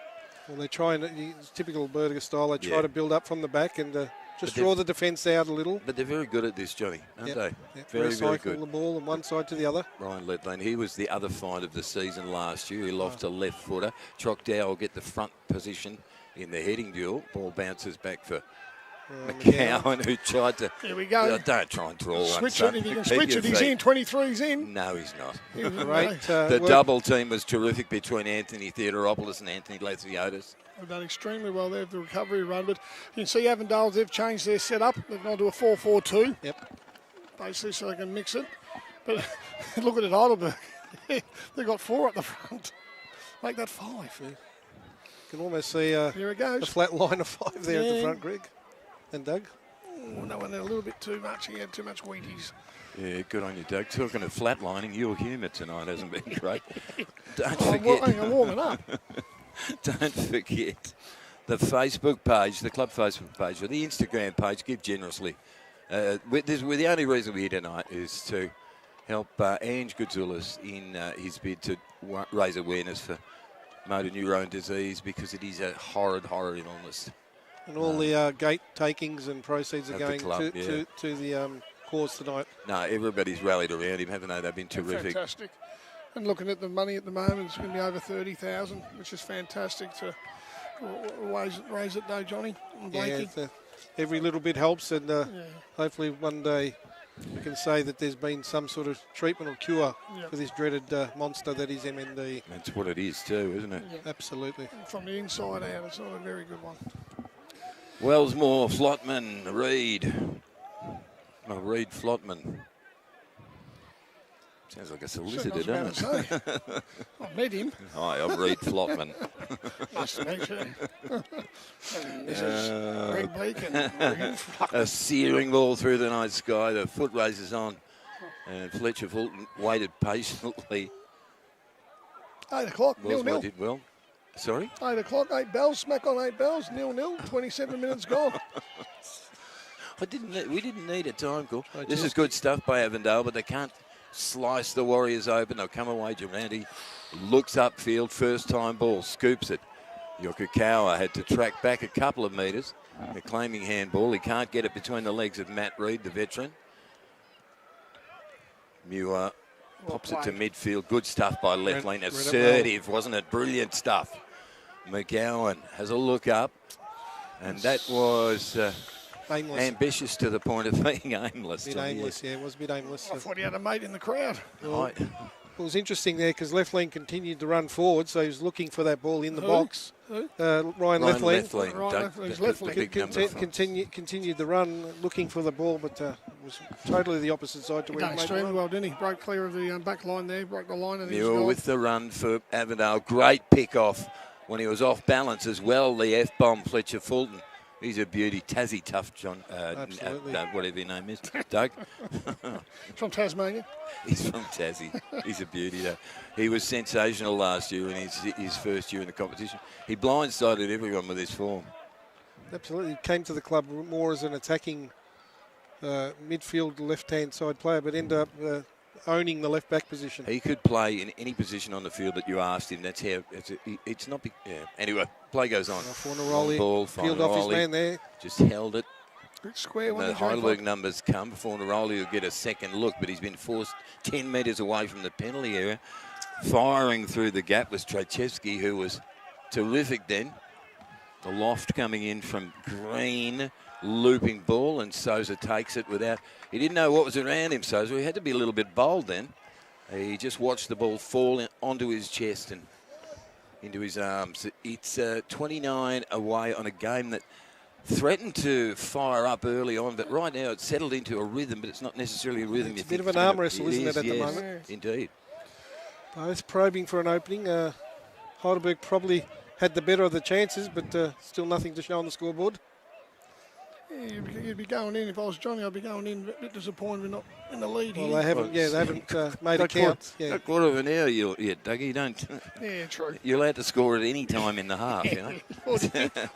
Well, they try and, it's typical Burger style, they try to build up from the back and just draw the defence out a little. But they're very good at this, Johnny, aren't they? Yep. Very good. the ball from one side to the other. Ryan Letlane, he was the other find of the season last year. He lost a left footer. Choctaw will get the front position in the heading duel. Ball bounces back for McCowan, who tried to... Here we go. Don't try and draw switch one. If you can switch it, he's in. 23's in. No, he's not. The double team was terrific between Anthony Theodoropoulos and Anthony Lathiotis. They've done extremely well there, the recovery run. But you can see Avondale, they've changed their setup. They've gone to a 4-4-2. Yep. Basically, so they can mix it. But look at it, Heidelberg. They've got 4 at the front. Make that 5. Yeah. You can almost see Here it goes. a flat line of 5 there at the front, Greg. And Doug? Oh, that went a little bit too much. He had too much Wheaties. Yeah, good on you, Doug. Talking of flatlining, your humour tonight hasn't been great. Don't forget. I'm warming up. Don't forget the Facebook page, the club Facebook page, or the Instagram page. Give generously. The only reason we're here tonight is to help Ange Goudzoulis in his bid to raise awareness for motor neurone disease, because it is a horrid illness. And all the gate takings and proceeds are going club, to the cause tonight. No, everybody's rallied around him, haven't they? They've been terrific. Fantastic. And looking at the money at the moment, it's going to be over 30,000, which is fantastic to raise it, though, Johnny and Blakey. Yeah, every little bit helps, and hopefully one day we can say that there's been some sort of treatment or cure for this dreaded monster that is MND. That's what it is too, isn't it? Yeah. Absolutely. And from the inside out, it's not a very good one. Wellsmore, Flotman, Reed. Oh, Reed Flotman. Sounds like a solicitor, doesn't it? I met him. Hi, I'm Reed Flotman. Nice to meet you. This is Greg Beacon. A searing ball through the night sky. The foot races on. And Fletcher Fulton waited patiently. 8 o'clock, Wellsmore 0-0. did well. Sorry? 8 o'clock, 8 bells, smack on 8 bells, 0-0, 27 minutes gone. We didn't need a time call. This is good stuff by Avondale, but they can't slice the Warriors open. They'll come away. Durante looks upfield, first time ball, scoops it. Yokokawa had to track back a couple of metres. The claiming handball. He can't get it between the legs of Matt Reed, the veteran. Muir pops it to midfield. Good stuff by left lane. Assertive, wasn't it? Brilliant stuff. McGowan has a look up. And that was ambitious to the point of being aimless. It was a bit aimless. I thought he had a mate in the crowd. It was interesting there because Lethlean continued to run forward, so he was looking for that ball in the box. Who? Ryan Lethlean. Ryan Lethling's Lethlean. Continued the run, looking for the ball, but was totally the opposite side to He where done he made the extremely run. well, didn't he? Broke clear of the back line there, broke the line, and he's Muir gone. with the run for Avondale. Great pick off when he was off balance as well. The F-bomb, Fletcher Fulton. He's a beauty. Tassie Tough, John. Absolutely. Whatever your name is. Doug. From Tasmania. He's from Tassie. He's a beauty, though. He was sensational last year in his first year in the competition. He blindsided everyone with his form. Absolutely. Came to the club more as an attacking midfield left-hand side player, but ended up owning the left-back position. He could play in any position on the field that you asked him. That's how it's not big. Yeah. Anyway, play goes on. Fornaroli Ball, peeled off his man there. Just held it. Bit square one. The Heidelberg numbers come. Fornaroli will get a second look, but he's been forced 10 metres away from the penalty area. Firing through the gap was Trachevsky, who was terrific then. The loft coming in from Green, looping ball, and Sousa takes it without... He didn't know what was around him, Sousa. He had to be a little bit bold then. He just watched the ball fall onto his chest and into his arms. It's 29 away on a game that threatened to fire up early on, but right now it's settled into a rhythm, but it's not necessarily a rhythm. It's a bit of an arm wrestle, isn't it, at the moment? Yes, indeed. Both probing for an opening. Heidelberg probably had the better of the chances, but still nothing to show on the scoreboard. Yeah, you'd be going in. If I was Johnny, I'd be going in a bit disappointed we're not in the lead Well, here. they haven't made a count. Yeah. A quarter of an hour yet, Dougie. You don't. Yeah, true. You're allowed to score at any time in the half, you know.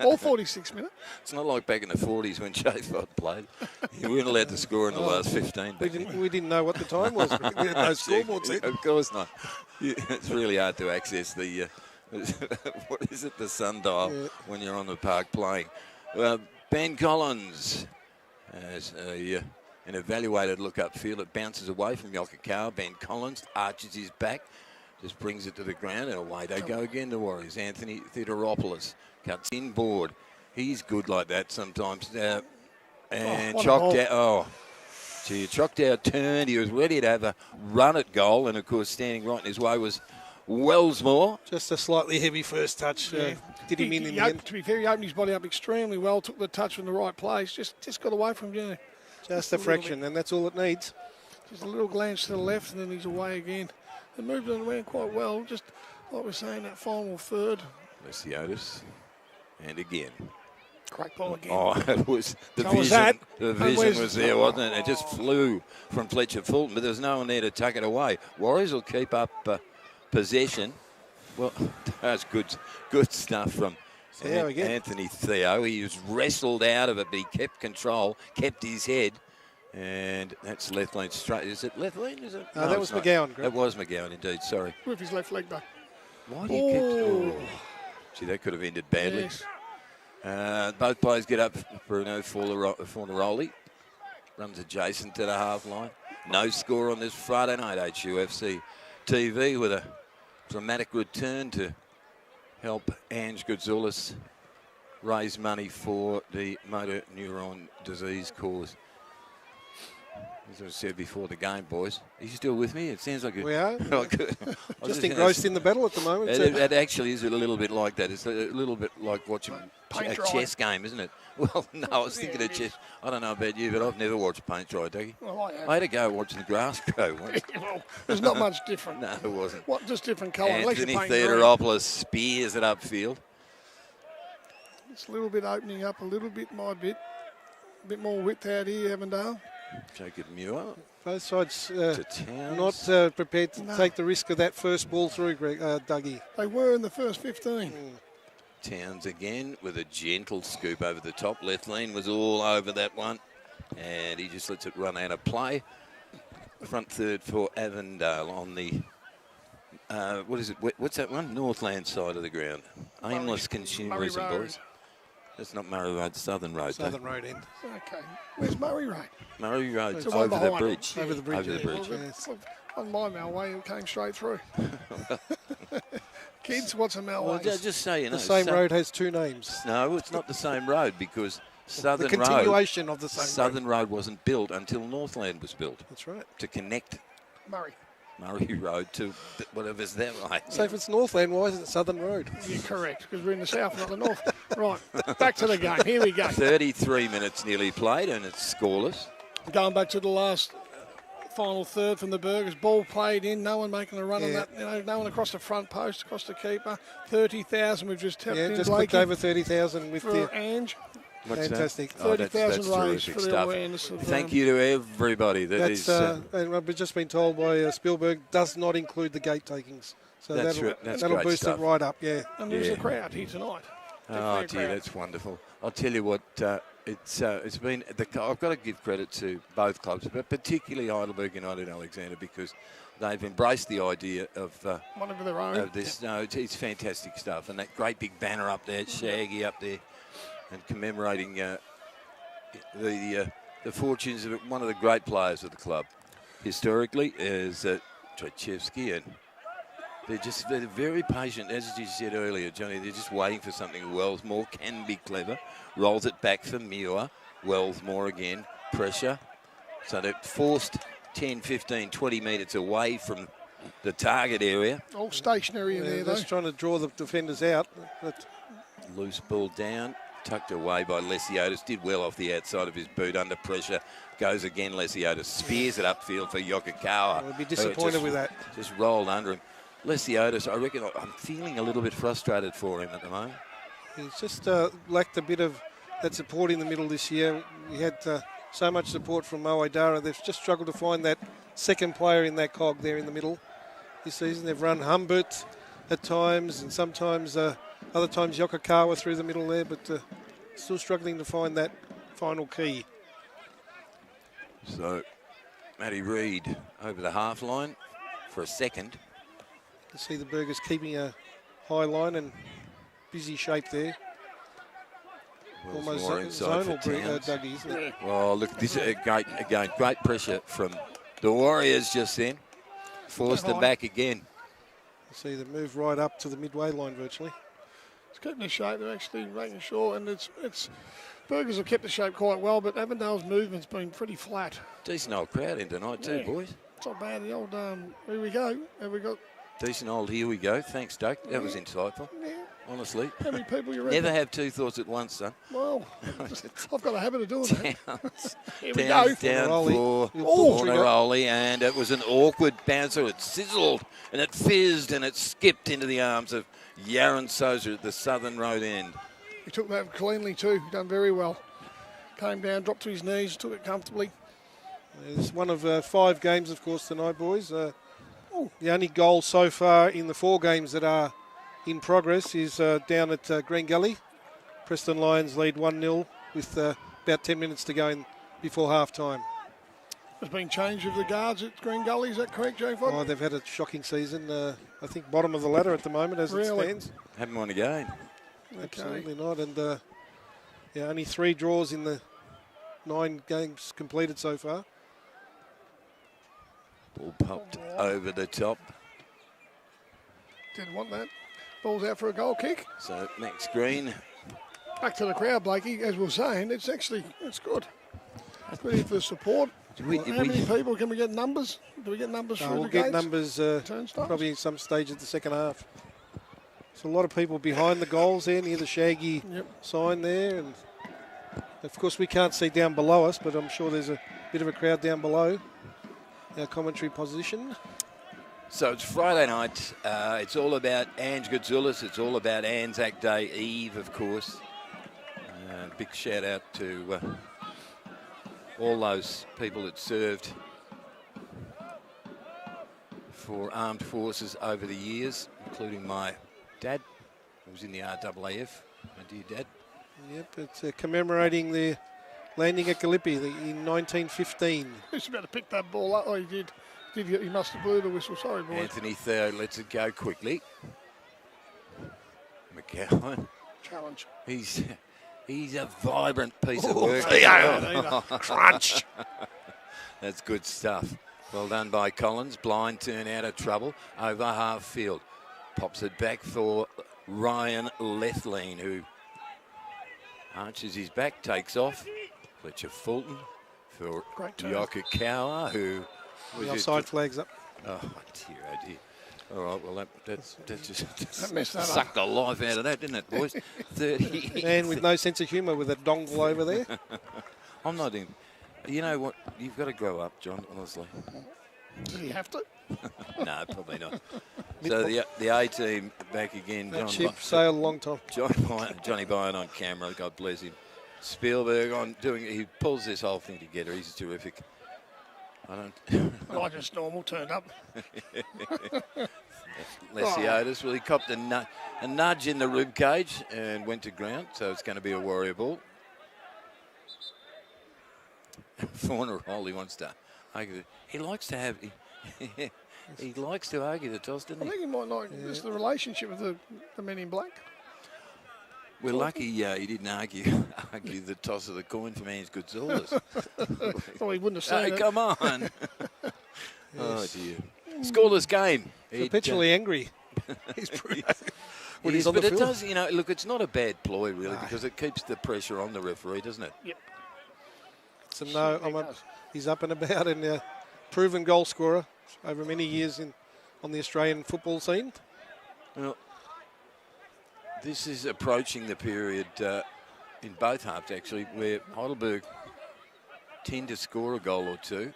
All 46 minutes. It's not like back in the 40s when Shayford played. You weren't allowed to score in the last 15. We didn't know what the time was. We had no scoreboards then. Of course not. It's really hard to access the, what is it, the sundial when you're on the park playing. Ben Collins has an evaluated look upfield. It bounces away from Yokakawa. Ben Collins arches his back, just brings it to the ground, and away they go again, the Warriors. Anthony Theodoropoulos cuts inboard. He's good like that sometimes. And Choctaw turned. He was ready to have a run at goal, and of course standing right in his way was Wellsmore. Just a slightly heavy first touch. Did him in the end. To be fair, he opened his body up extremely well, took the touch in the right place, just got away from him. Just a fraction, and that's all it needs. Just a little glance to the left, and then he's away again. They moved on around quite well, just like we're saying, that final third. Lesiotis, and again. Great ball again. Oh, it was the So vision. was that. The vision was there, wasn't it? It just flew from Fletcher Fulton, but there was no one there to tuck it away. Warriors will keep up possession. Well, that's good stuff from Anthony Theo. He was wrestled out of it, but he kept control, kept his head, and that's Lethlean straight. Is it Lethlean? Is it? No, that was McGowan. That was McGowan, indeed. Sorry. With his left leg back. Why do you keep? Oh. Gee, that could have ended badly. Yes. Both players get up. Bruno Fornaroli runs adjacent to the half line. No score on this Friday night. HUFC TV with a dramatic return to help Ange Goudzoulis raise money for the motor neuron disease cause. As I said before the game, boys. Are you still with me? It sounds like we are. Just engrossed in the battle at the moment. It actually is a little bit like that. It's a little bit like watching a chess game, isn't it? Well, no, I was thinking of chess. I don't know about you, but I've never watched paint dry, Dougie. Well, I had to go watching the grass grow once. Well, there's not much different. No, it wasn't. What, just different colour. Anthony Theodoropoulos spears it upfield. It's a little bit opening up a little bit, my bit. A bit more width out here, Avondale. Jacob Muir. Both sides not prepared to take the risk of that first ball through, Dougie. They were in the first 15. Towns again with a gentle scoop over the top. Lethlean was all over that one, and he just lets it run out of play. Front third for Avondale on the, what is it? What's that one? Northland side of the ground. Aimless consumerism, boys. That's not Murray Road, Southern Road. Southern Road end. Okay. Where's Murray Road? Murray Road, it's over the bridge. Over the bridge. Over the bridge. Yes. On my Malway, it came straight through. Kids, what's a Malway? Well, just so you know. The same road has two names. No, it's not the same road because Southern the continuation of the same Southern Road wasn't built until Northland was built. That's right. To connect. Murray. Murray Road to whatever's that way. So if it's Northland, why isn't it Southern Road? You're correct, because we're in the south, not the north. Right, back to the game. Here we go. 33 minutes nearly played, and it's scoreless. Going back to the last final third from the Burgers. Ball played in, no one making a run on that. No one across the front post, across the keeper. 30,000 we've just tapped in. Just Blakey, clicked over 30,000 with the Ange. fantastic. 30,000 that's raised for the stuff. awareness of Thank you to everybody. And I've just been told by Spielberg does not include the gate takings. So That's that'll great boost stuff. it right up, yeah. And there's a crowd here tonight. Oh, dear, that's wonderful. I'll tell you what, it's been. I've got to give credit to both clubs, but particularly Heidelberg United Alexander, because they've embraced the idea of one of their own. Of this. No, it's fantastic stuff, and that great big banner up there, Shaggy up there, and commemorating the fortunes of one of the great players of the club historically is Trachevsky, and they're very patient, as you said earlier, Johnny. They're just waiting for something. Wellsmore can be clever. Rolls it back for Muir. Wellsmore again. Pressure. So they're forced 10, 15, 20 metres away from the target area. All stationary in there, though. Just trying to draw the defenders out. Loose ball down. Tucked away by Lesiotis. Did well off the outside of his boot under pressure. Goes again, Lesiotis. Spears it upfield for Yokokawa. I'll be disappointed with that. Just rolled under him. Lesiotis, I reckon I'm feeling a little bit frustrated for him at the moment. He's just lacked a bit of that support in the middle this year. We had so much support from Moe Dara. They've just struggled to find that second player in that cog there in the middle this season. They've run Humbert at times, and sometimes other times Yokokawa through the middle there, but still struggling to find that final key. So, Matty Reid over the half line for a second. You see the Burgers keeping a high line and busy shape there. Almost zonal, Dougie, isn't it? Well, look, this is great pressure from the Warriors just then. Forced them back again. You see them move right up to the midway line virtually. It's keeping the shape. They're actually making sure, and it's Burgers have kept the shape quite well, but Avondale's movement's been pretty flat. Decent old crowd in tonight too, boys. It's not bad. The old here we go. Have we got decent old here we go. Thanks, Doug. That was insightful. Yeah. Honestly. How many people you reckon? Never have two thoughts at once, son. Well, I've got a habit of doing that. Here we Down go. for Fornaroli, and it was an awkward bouncer. It sizzled, and it fizzed, and it skipped into the arms of Yaron Sosa at the southern road end. He took that cleanly too. Done very well. Came down, dropped to his knees, took it comfortably. It's one of 5 games, of course, tonight, boys. The only goal so far in the 4 games that are in progress is down at Green Gully. Preston Lions lead 1-0 with about 10 minutes to go before half-time. There's been change of the guards at Green Gully, is that correct, Joe Fod? Oh, they've had a shocking season. I think bottom of the ladder at the moment as it stands. Haven't won a game. Absolutely not. And only 3 draws in the 9 games completed so far. Ball popped over the top. Didn't want that. Ball's out for a goal kick. So Max Green. Back to the crowd, Blakey. As we were saying, it's good. It's good here for support. How many people? Can we get numbers? Do we get numbers through the gates? We'll get numbers probably at some stage of the second half. So a lot of people behind the goals there, near the Shaggy sign there. And of course, we can't see down below us, but I'm sure there's a bit of a crowd down below our commentary position. So it's Friday night. It's all about Ange Goudzoulis. It's all about Anzac Day Eve, of course. Big shout out to all those people that served for armed forces over the years, including my dad, who was in the RAAF, my dear dad. Yep, it's commemorating the landing at Gallipoli in 1915. He's about to pick that ball up. Oh, he did. He must have blew the whistle. Sorry, boys. Anthony Third lets it go quickly. McGowan. Challenge. He's a vibrant piece of work. Crunch. That's good stuff. Well done by Collins. Blind turn out of trouble. Over half field. Pops it back for Ryan Lethlean, who arches his back, takes off. Fletcher Fulton for Yokokawa, who... The offside flag's up. Oh, dear, oh, dear. All right, well, that just messed that up. sucked the life out of that, didn't it, boys? 30. Man with no sense of humour with a dongle over there. I'm not in. You know what? You've got to grow up, John, honestly. Did he have to? No, probably not. So the A team back again. That ship sailed a long time. Johnny Byrne on camera, God bless him. Spielberg he pulls this whole thing together. He's terrific. I just normal turned up. Lesiotis, well, he copped a nudge in the rib cage and went to ground, so it's going to be a warrior ball. Forner, he wants to argue. He likes to have. He likes to argue the toss, doesn't I he? think he might like just the relationship with the men in black. We're lucky he didn't argue the toss of the coin for man's good sauce. Oh, he wouldn't have said it. Come on. Oh, dear. Scoreless game. Perpetually angry. He's pretty. When It he's is, on but the it field. does, look, it's not a bad ploy, really, because it keeps the pressure on the referee, doesn't it? Yep. So he's up and about and a proven goal scorer over many years on the Australian football scene. Well, this is approaching the period in both halves, actually, where Heidelberg tend to score a goal or two.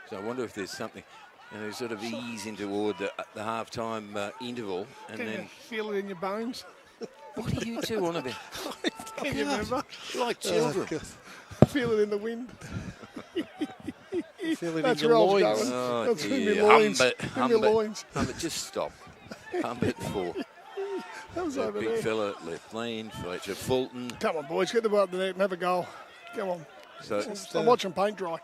So I wonder if there's something, sort of ease in toward the half-time interval. And Can then, you feel it in your bones? what are you two on about? Can you remember? You're like children. Feel it in the wind. Feel it That's in where I your was loins. going. Oh, That's in dear. my loins. Humbert, In my loins. just stop. Humbert for That was the over big there. fella, left lane, Fletcher Fulton. Come on, boys, get the ball up the net and have a goal. Come on. So I'm watching paint dry.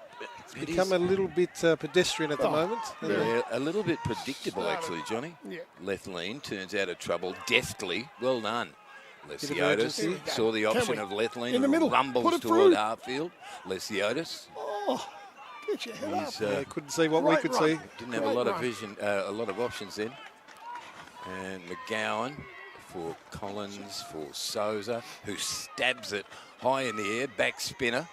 it Become a little bit pedestrian at the moment. yeah, a little bit predictable, actually, Johnny. Yeah. Left lean turns out of trouble deftly. Well done. Lesiotis emergency. saw the option we? of left lean In the and middle. Put rumbles it toward through. half-field. Lesiotis, Oh, get your head up. he's Couldn't see what we Great could run. see. didn't have a Great lot of run. vision, a lot of options then. And McGowan for Collins, for Souza, who stabs it high in the air, back spinner.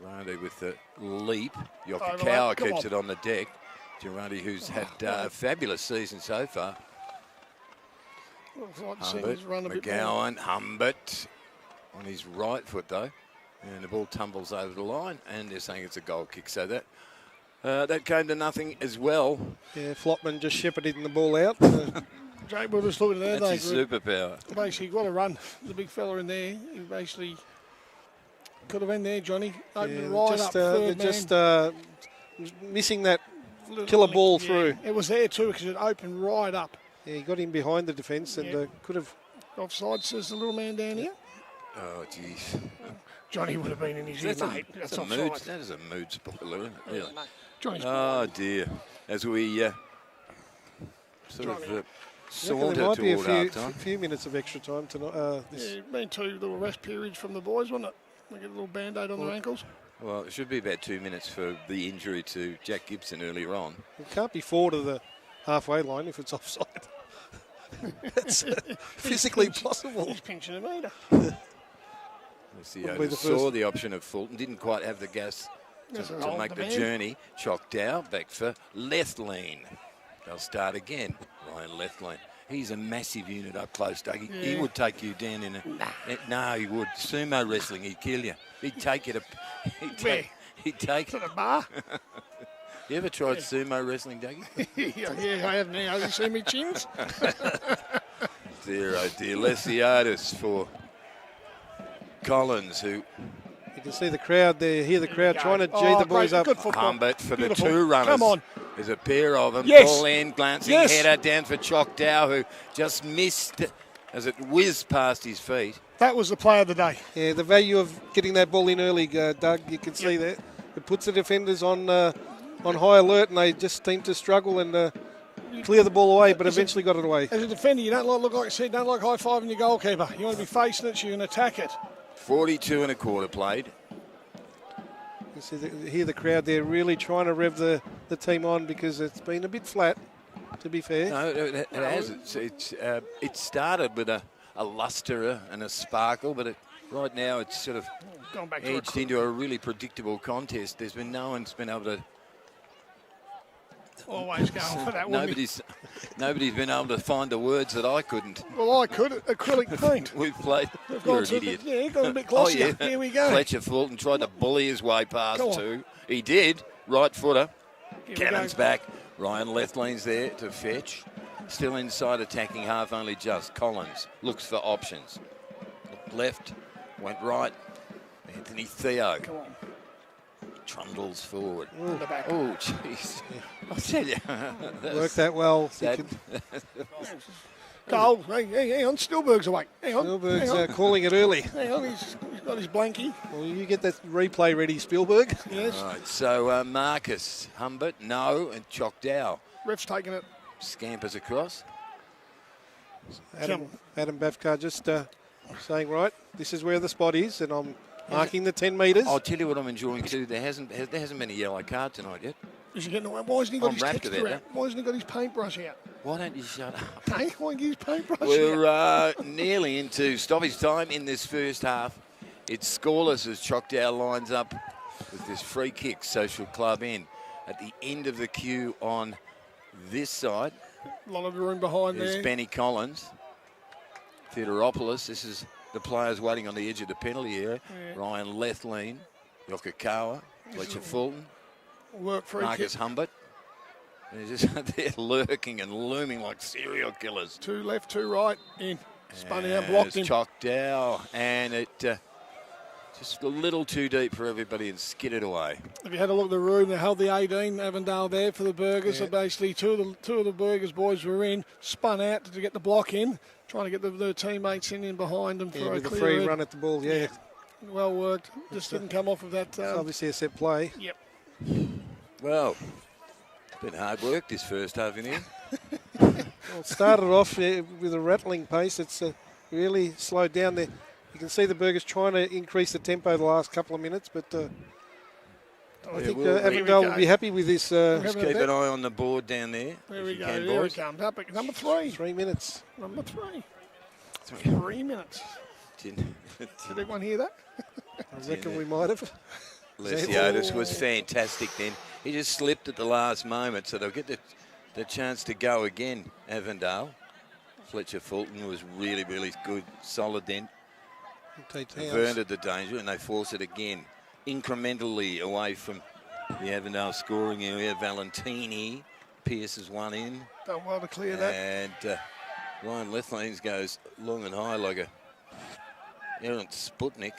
Durante with the leap. Yokokawa Come keeps on. it on the deck. Durante, who's had a fabulous season so far. I'd like to see Humbert, his run a bit more. McGowan, Humbert on his right foot though, and the ball tumbles over the line, and they're saying it's a goal kick. So that came to nothing as well. Yeah, Flopman just shepherding the ball out. Jake, we'll just look at there. That's his superpower. Basically, got to run. The big fella in there, he basically could have been there, Johnny. Open right just, up, third man. just missing that killer ball through. It was there too because it opened right up. Yeah, he got in behind the defence and Yeah. could have. Offside, says the little man down here. Oh, jeez. Johnny would have been in his ear, mate. That's offside. That is a mood spoiler, isn't it? Really? Johnny's Oh, dear. As we sort of There saunter might be a toward half time. few minutes of extra time tonight. yeah, been 2 little rest periods from the boys, wasn't it? They get a little band-aid on their ankles. Well, it should be about 2 minutes for the injury to Jack Gibson earlier on. It can't be forward of the halfway line if it's offside. It's physically possible. He's pinching a metre. Probably the Saw first- the option of Fulton, didn't quite have the gas That's to an old make the man. journey. Chocked out, back for left lane. They'll start again. Ryan left lane. He's a massive unit up close, Doug. He Yeah. would take you down in a... No, he would. Sumo wrestling, he'd kill you. He'd take you to... He'd take... To the bar. You ever tried sumo wrestling, Dougie? yeah, I have now. You see me chins? Dear, oh dear. Lesiotis for Collins, who... You can see the crowd there, hear the crowd trying to G Oh, the boys great. up. Good football. Humbert for Beautiful. the two runners. Come on. There's a pair of them. Yes. Ball in, glancing Yes. header down for Choctaw, who just missed as it whizzed past his feet. That was the play of the day. Yeah, the value of getting that ball in early, Doug, you can see that. It puts the defenders on high alert and they just seem to struggle and clear the ball away, but eventually got it away. As a defender, you don't look like I said, don't like high-fiving your goalkeeper. You want to be facing it so you can attack it. 42 and a quarter played. You see hear the crowd there really trying to rev the team on because it's been a bit flat, to be fair. No, it has. It started with a luster and a sparkle, but right now it's sort of Gone back to edged into a really predictable contest. No one's been able to Always going for that one. Nobody's been able to find the words that I couldn't. Well, I could. Acrylic paint. We've played. We've You're gone an idiot. Yeah, got a bit glossier. Oh, yeah. Here we go. Fletcher Fulton tried to bully his way past Come on. two. He did. Right footer. Here we Cannon's go. back. Ryan Lethlean's there to fetch. Still inside attacking half, only just. Collins looks for options. Looked left, went right. Anthony Theo. Come on. Trundles forward. In the back. Oh, jeez. I tell you. Worked that well. That, Cole, hang on. Stillberg's awake. Hang on. Spielberg's calling it early. Hang on. He's got his blankie. Well, you get that replay ready, Spielberg. Yes. right, so Marcus Humbert, no, and Choctaw Ref's taking it. scampers across. Adam Bafkar just saying, right, this is where the spot is, and I'm marking the 10 metres. I'll tell you what I'm enjoying too. There hasn't been a yellow card tonight yet. Is he getting away? Why hasn't he got I'm his wrapped texture about out? Why hasn't he got his paintbrush out? Why don't you shut up? Hey, why don't you use paintbrush out? We're nearly into stoppage time in this first half. It's scoreless as Choctaw lines up with this free kick. Social Club in at the end of the queue on this side. A lot of room behind There's there. Benny Collins, Theodoropoulos. This is the players waiting on the edge of the penalty area. Yeah. Ryan Lethlean, Yokokawa, Fletcher Fulton, Work free Marcus kick. Humbert. They're just they're lurking and looming like serial killers. Two left, two right. In. Spun out, blocked him. Choctaw, and it just a little too deep for everybody and skidded away. If you had a look at the room, they held the 18, Avondale there for the Burgers. Yeah. So basically two of the Burgers boys were in, spun out to get the block in, trying to get the teammates in behind them Yeah, for a with a clear free head. run at the ball, yeah. Well worked. Just didn't come off of that. It's obviously a set play. Yep. Well, it's been hard work this first half in here. Well, it started off with a rattling pace. It's really slowed down there. You can see the Burgers trying to increase the tempo the last couple of minutes, but I think well, Avondale will be happy with this. Just keep an eye on the board down there. There if we you go. can, There boys. it comes. Up at number 3. 3 minutes. Number 3. 3 minutes. Did anyone hear that? I reckon we might have. Lesiotis was fantastic then. He just slipped at the last moment, so they'll get the chance to go again, Avondale. Fletcher Fulton was really, really good, solid then. Averted the danger, and they force it again. Incrementally away from the Avondale scoring area. Valentini pierces one in. Done well to clear that. And Ryan Lethleans goes long and high like a errant Sputnik.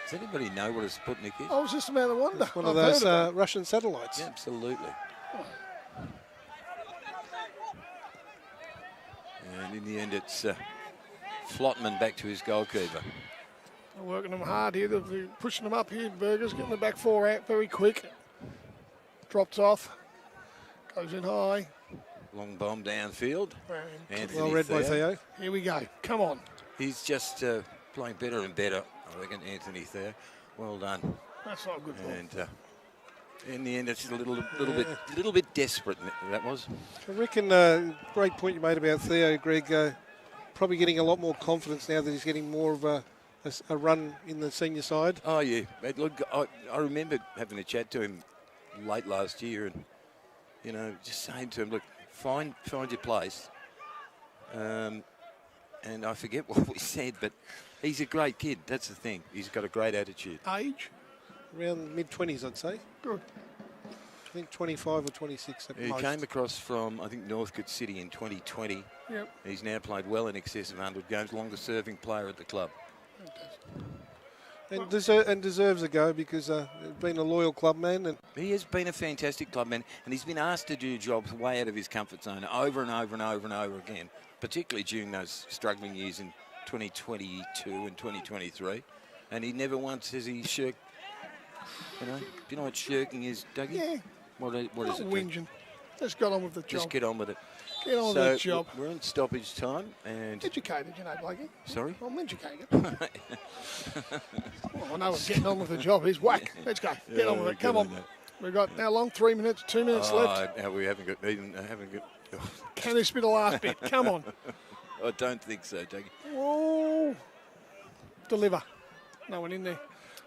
Does anybody know what a Sputnik is? I was just about to wonder. One of I've those heard of Russian satellites. Yeah, absolutely. And in the end, it's Flotman back to his goalkeeper. They're working them hard here. They're pushing them up here. Burgers getting the back 4 out very quick. Drops off. Goes in high. Long bomb downfield. Anthony Well read by Theo. Here we go. Come on. He's just playing better and better, I reckon, Anthony Theo. Well done. That's not a good ball. And in the end, it's a little bit desperate. That was. I reckon great point you made about Theo, Greg. Probably getting a lot more confidence now that he's getting more of a run in the senior side. Oh yeah, but look, I remember having a chat to him late last year, and just saying to him, look, find your place. And I forget what we said, but he's a great kid. That's the thing. He's got a great attitude. Age? Around mid-20s, I'd say. Good. I think 25 or 26 at He most. came across from, I think, Northcote City in 2020. Yep. He's now played well in excess of 100 games, longest serving player at the club. And deserves a go because he's been a loyal clubman. And He has been a fantastic clubman, and he's been asked to do jobs way out of his comfort zone over and over and over and over again, particularly during those struggling years in 2022 and 2023. And he never once has he shirked. Do you know what shirking is, Dougie? Yeah. What is Not it? whinging. Just got on with the job. Just get on with it. Get on with So the job. we're in stoppage time, and Educated, Blakey. sorry. I'm educated. Well, I know what getting on with the job is. Whack. Let's go. Get on with it. Come on. We've got how long? 3 minutes, 2 minutes left. Now we haven't got even. Can this be the last bit? Come on. I don't think so, Dougie. Oh. Deliver. No one in there.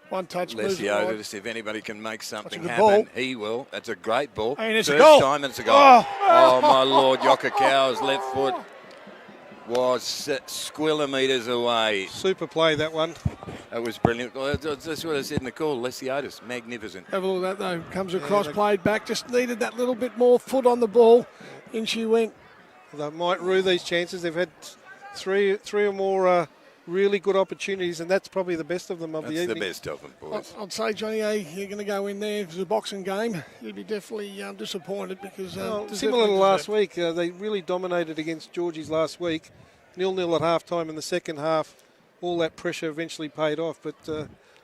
One touch moves it right. Lesiotis, if anybody can make something good happen, ball. he will. That's a great ball. And it's a First goal. time and it's a goal. Oh. My Lord, Yokokau's left foot was squillimeters away. Super play, that one. That was brilliant. Well, that's what I said in the call. Lesiotis, magnificent. Have a look at that, though. Comes across, played back. Just needed that little bit more foot on the ball. In she went. They might rue these chances. They've had three or more really good opportunities, and that's probably the best of them of the evening. That's the best of them, boys. I'd say, Johnny A, you're going to go in there. If it's a boxing game, you'd be definitely disappointed because... similar to last week, they really dominated against Georgie's last week. 0-0 at half-time in the second half. All that pressure eventually paid off, but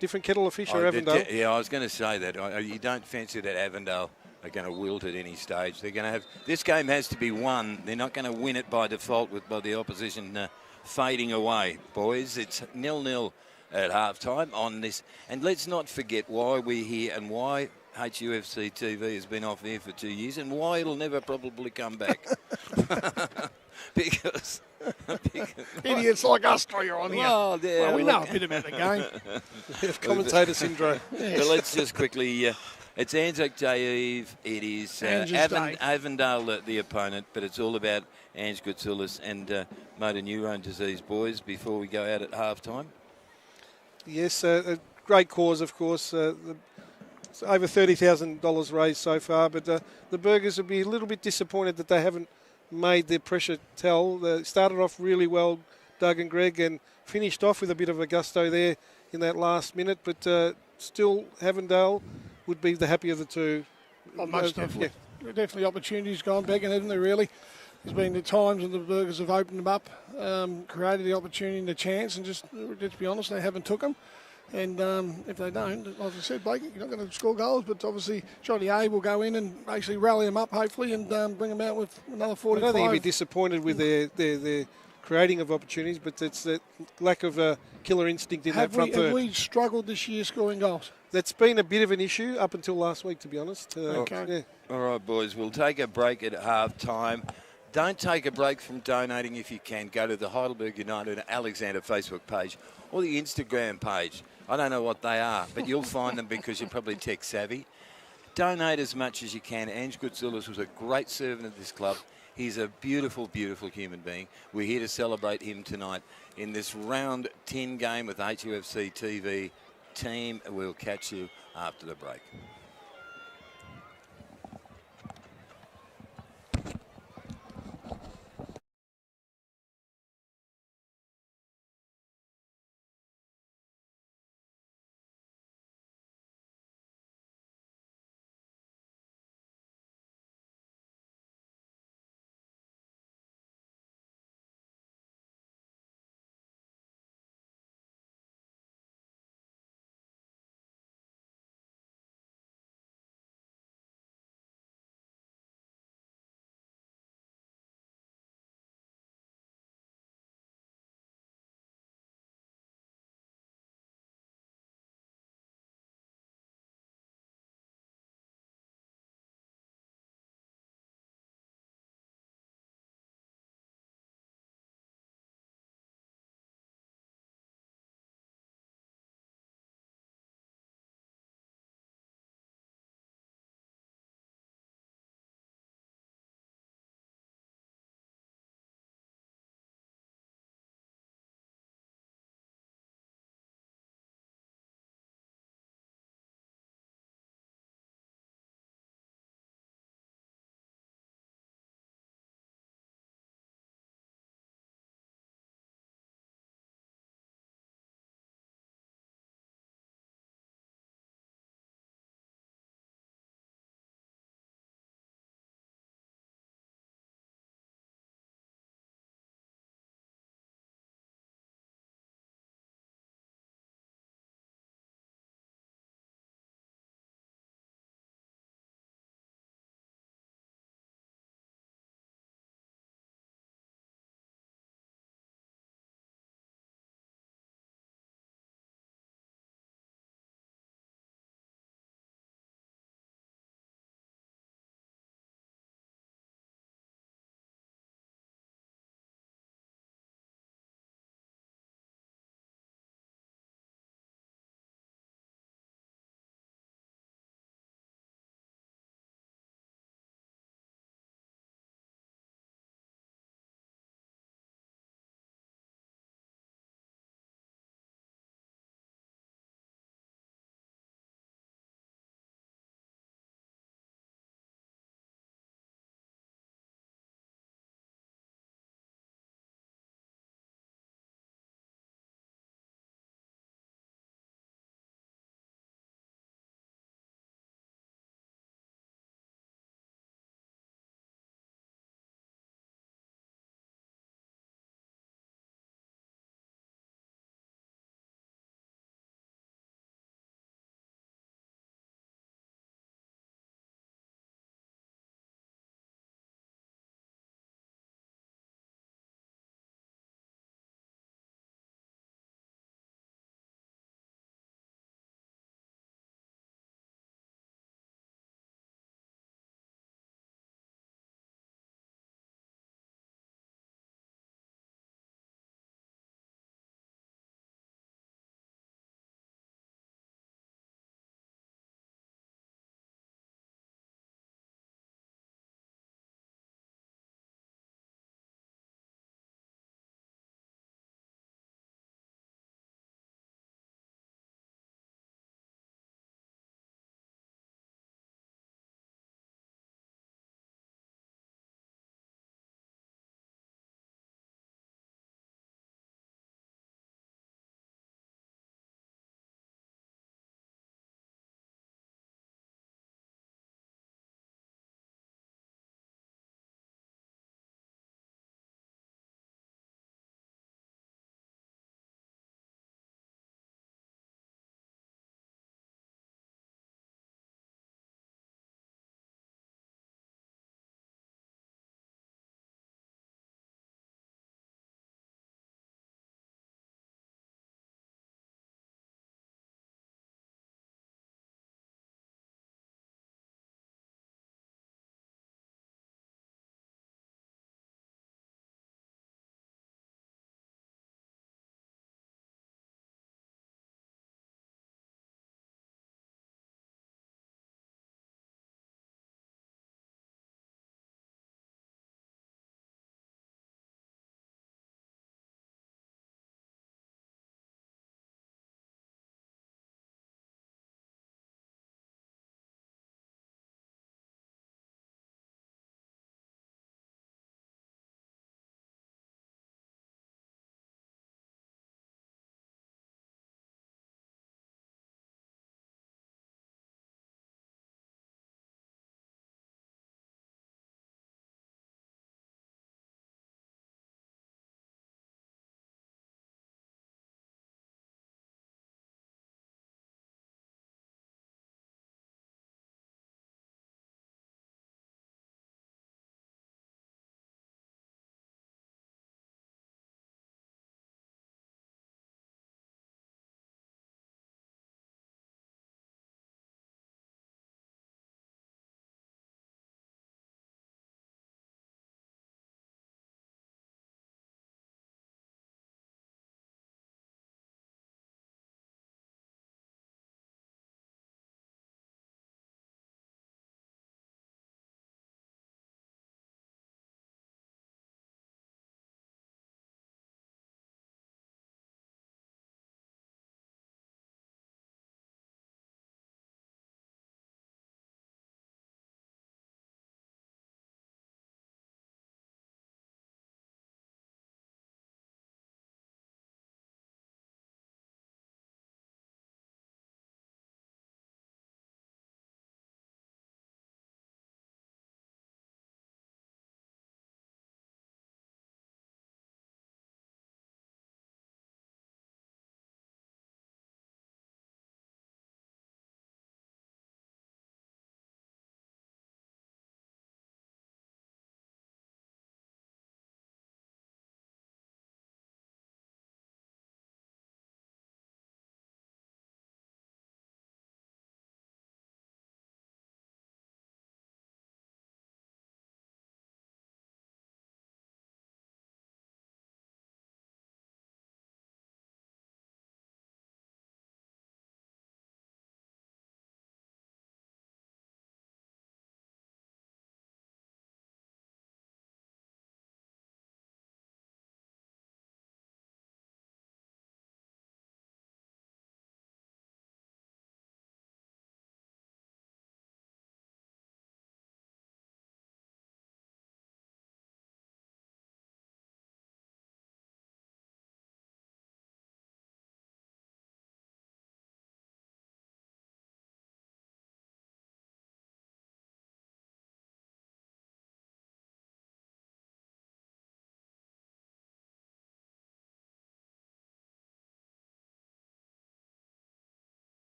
different kettle of fish are Avondale. Yeah, I was going to say that. You don't fancy that Avondale are going to wilt at any stage. They're going to have... This game has to be won. They're not going to win it by default by the opposition fading away, boys. It's 0-0 at halftime on this. And let's not forget why we're here and why HUFC TV has been off there for 2 years and why it'll never probably come back. because idiots like us three are on here. Well, we know a bit about the game. Commentator syndrome. Yes. But let's just quickly... it's Anzac Day Eve. It is Avondale, the opponent, but it's all about Ange Gutsulis and motor neurone disease, boys, before we go out at halftime. Yes, a great cause, of course. It's over $30,000 raised so far, but the Burgers will be a little bit disappointed that they haven't made their pressure tell. They started off really well, Doug and Greg, and finished off with a bit of a gusto there in that last minute, but still Avondale would be the happier of the two. Oh, most definitely. Yeah. Definitely opportunities gone begging, haven't they, really? There's been the times when the Burgers have opened them up, created the opportunity and the chance, and just, let's be honest, they haven't took them. And if they don't, like I said, Blake, you're not going to score goals, but obviously Johnny A will go in and actually rally them up, hopefully, and bring them out with another 45. I don't think he'd be disappointed with their creating of opportunities, but it's that lack of killer instinct in that front third. Have we struggled this year scoring goals? That's been a bit of an issue up until last week, to be honest. Okay. Yeah. All right, boys, we'll take a break at half-time. Don't take a break from donating if you can. Go to the Heidelberg United Alexander Facebook page or the Instagram page. I don't know what they are, but you'll find them because you're probably tech-savvy. Donate as much as you can. Ange Gutsulis was a great servant of this club. He's a beautiful, beautiful human being. We're here to celebrate him tonight in this round 10 game with HUFC TV team. We'll catch you after the break.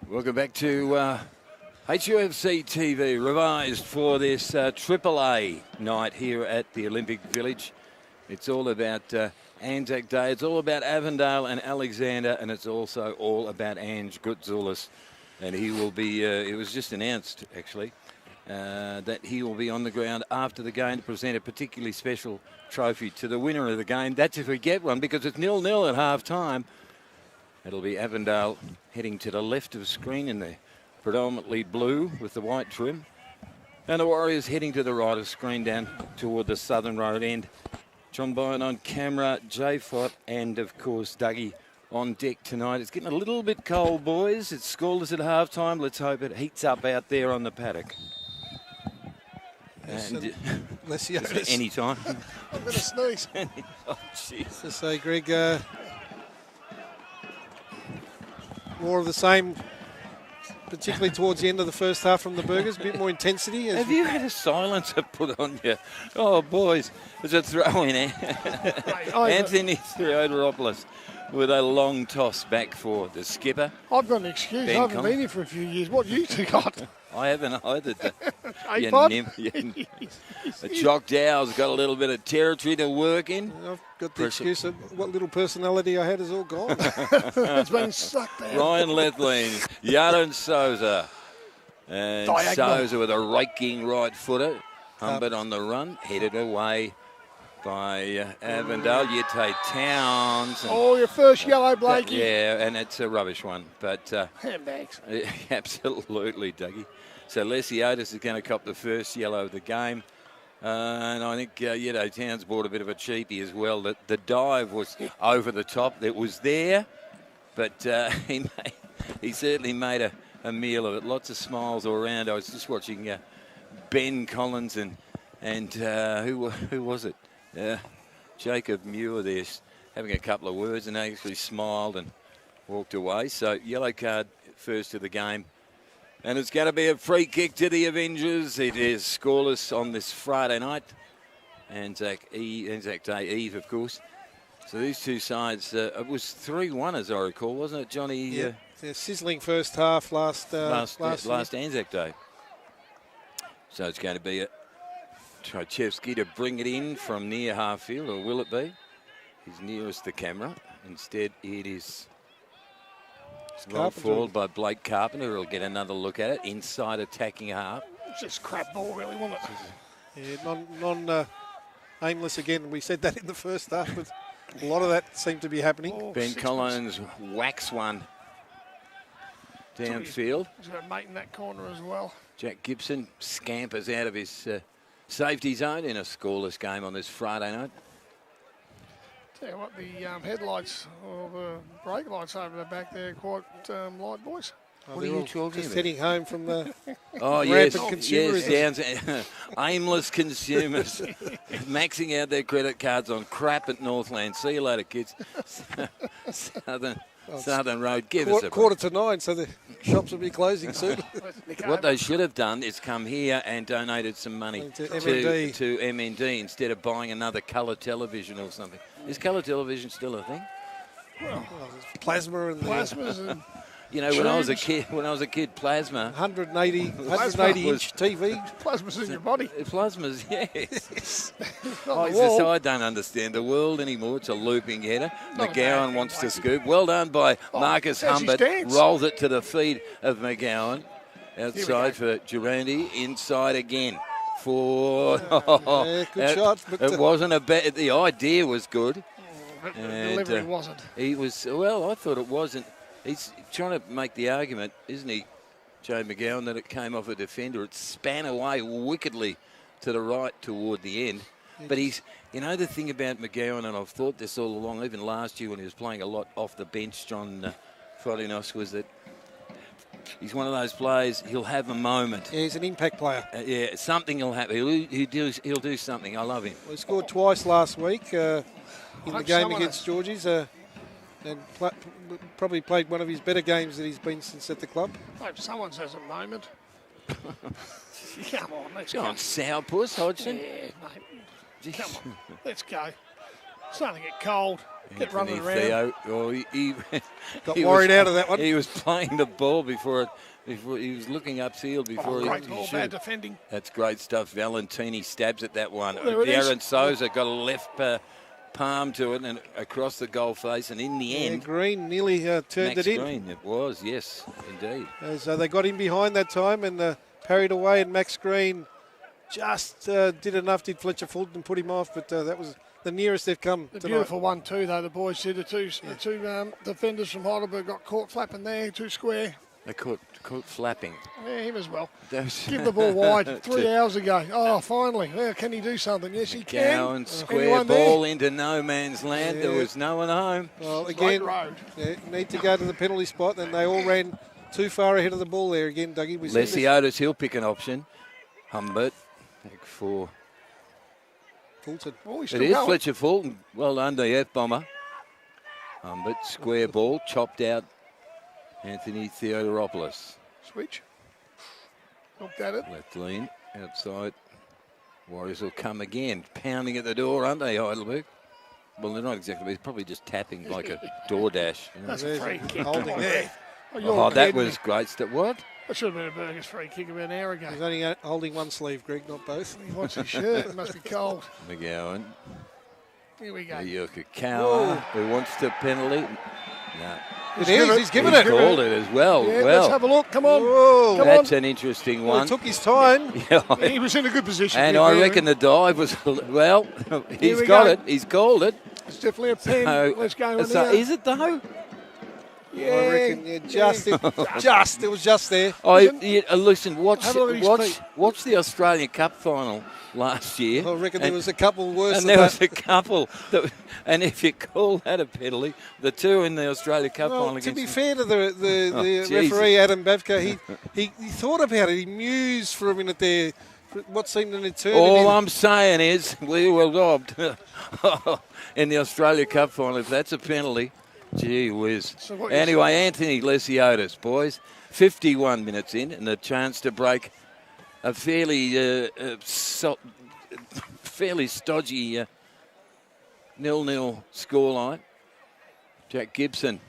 Welcome back to HUFC TV, revised for this AAA night here at the Olympic Village. It's all about Anzac Day. It's all about Avondale and Alexander, and it's also all about Ange Gutzoulis. And he will be, it was just announced, actually, that he will be on the ground after the game to present a particularly special trophy to the winner of the game. That's if we get one, because it's 0-0 at half-time. It'll be Avondale heading to the left of the screen in the predominantly blue with the white trim. And the Warriors heading to the right of screen down toward the southern road end. John Byrne on camera, Jay Fott, and of course Dougie on deck tonight. It's getting a little bit cold, boys. It's scoreless at half-time. Let's hope it heats up out there on the paddock. And any time. I'm going to sneeze. Oh, jeez. To say, Greg, more of the same, particularly towards the end of the first half from the Burgers. A bit more intensity. Have you had a silencer put on you? Oh, boys. There's a throw in Anthony Theodoropoulos with a long toss back for the skipper. I've got an excuse. I haven't been here for a few years. What you two got? I haven't either. Hey, The Jock Dow's got a little bit of territory to work in. I've got the excuse of what little personality I had is all gone. It's been sucked out. Ryan Lethlean, Yaron Souza. And Diagonal. Souza with a raking right footer. Humbert on the run, headed away by Avondale. Yete Towns. Oh, your first yellow, Blakey. Yeah, and it's a rubbish one. But Handbags. absolutely, Dougie. So Lesiotis is going to cop the first yellow of the game. And I think Yete Towns bought a bit of a cheapie as well. The dive was over the top. It was there, but he certainly made a meal of it. Lots of smiles all around. I was just watching Ben Collins and who was it? Jacob Muir there having a couple of words, and they actually smiled and walked away. So yellow card first of the game. And it's going to be a free kick to the Avengers. It is scoreless on this Friday night. Anzac Day Eve, of course. So these two sides, it was 3-1 as I recall, wasn't it, Johnny? Yeah, sizzling first half last Anzac Day. So it's going to be a Trojevski to bring it in from near half field, or will it be? He's nearest the camera. Instead, it is well forward by Blake Carpenter. Who'll get another look at it. Inside attacking half. It's just crap ball, really, wasn't it? Yeah, aimless again. We said that in the first half, but a lot of that seemed to be happening. Oh, Ben Collins whacks one downfield. He's got a mate in that corner as well. Jack Gibson scampers out of his safety zone in a scoreless game on this Friday night. Tell you what, the headlights or the brake lights over the back there are quite light, boys. What are you talking just about? heading home from the rampant consumerism. Aimless consumers maxing out their credit cards on crap at Northland. See you later, kids. Southern Road, give us a quarter to 9, so the shops will be closing soon. What they should have done is come here and donated some money to MND. to MND instead of buying another colour television or something. Is colour television still a thing? Well, Plasma and plasmas and You know, when I was a kid, plasma. 180 inch TV. plasmas in your body. Plasmas, yes. Not the wall. I don't understand the world anymore. It's a looping header. Not a McGowan bad wants to thing, scoop. Well done by Marcus there's his Humbert. dance. Rolls it to the feet of McGowan. Outside for Durandi. Inside again for... Good shots. But it wasn't a bad... The idea was good. But the delivery wasn't. He was... Well, I thought it wasn't. He's trying to make the argument, isn't he, Joe McGowan, that it came off a defender. It span away wickedly to the right toward the end. But he's, you know, the thing about McGowan, and I've thought this all along, even last year when he was playing a lot off the bench on Friday night, was that he's one of those players, he'll have a moment. Yeah, he's an impact player. Yeah, something will happen. He'll do something. I love him. Well, he scored twice last week in the game against Georgie's. And probably played one of his better games that he's been since at the club. Hope someone says a moment. Come on, let's Go go. on, sourpuss, Hodgson. Yeah, mate. Come on, let's go. It's starting to get cold. Get running around. Theo, well, he Got worried out of that one. He was playing the ball before he was looking upfield before Great he ball, should. bad defending. That's great stuff. Valentini stabs at that one. There it is. Darren Souza got a left palm to it and across the goal face, and in the end, Green nearly turned Max it in. Green, it was, yes, indeed. So they got him behind that time and parried away, and Max Green just did enough, did Fletcher Fulton put him off, but that was the nearest they've come The tonight. beautiful one too, though. The boys did the two defenders from Heidelberg got caught flapping there, too square. They caught flapping. Yeah, him as well. Those- Give the ball wide 3 hours ago. Oh, finally. Well, can he do something? Yes, he can. Gowan, square Anyone ball there? into no man's land. There Yeah. was no one home. Well, Straight again, road. need to go to the penalty spot, and they all ran too far ahead of the ball there again, Dougie. We said this. Lesiotis, he'll pick an option. Humbert, back for. Fulton. Oh, he's It still is going. Fletcher Fulton. Well done, the F-bomber. Humbert, square ball, chopped out. Anthony Theodoropoulos. Switch. Looked at it. Left lean, outside. Warriors will come again. Pounding at the door, aren't they, Heidelberg? Well, they're not exactly. They're probably just tapping like a door dash. You know? That's a There's free kick. holding Come on, there. Dave. You're Oh, that kidding me. was great stuff. What? That should have been a Burgers free kick about an hour ago. He's only holding one sleeve, Greg, not both. He wants his shirt. It must be cold. McGowan. Here we go. Yokokawa, who wants to penalty. No. It is, he's given He it. called it as well. Yeah, let's well, have a look. Come on. Whoa. Come that's on. an interesting Well, one. it took his time. Yeah, He was in a good position. and here, I there. reckon the dive was, well, he's we got go. it. He's called it. It's definitely a pen. So- Let's go in so here. is it though? Yeah. I reckon, it was just there. Listen, watch Have a look at his feet. watch the Australian Cup final last year. I reckon and, there was a couple worse and than there that. was a couple. And if you call that a penalty, the two in the Australia Cup Well, final to be against fair to the Jesus. referee, Adam Bavka, he thought about it. He mused for a minute there, for what seemed an eternity. all I'm saying is we were robbed in the Australia Cup final. If that's a penalty, gee whiz. So what you're Anyway, Anthony Lesiotis, boys, 51 minutes in and a chance to break a fairly stodgy 0-0 scoreline. Jack Gibson.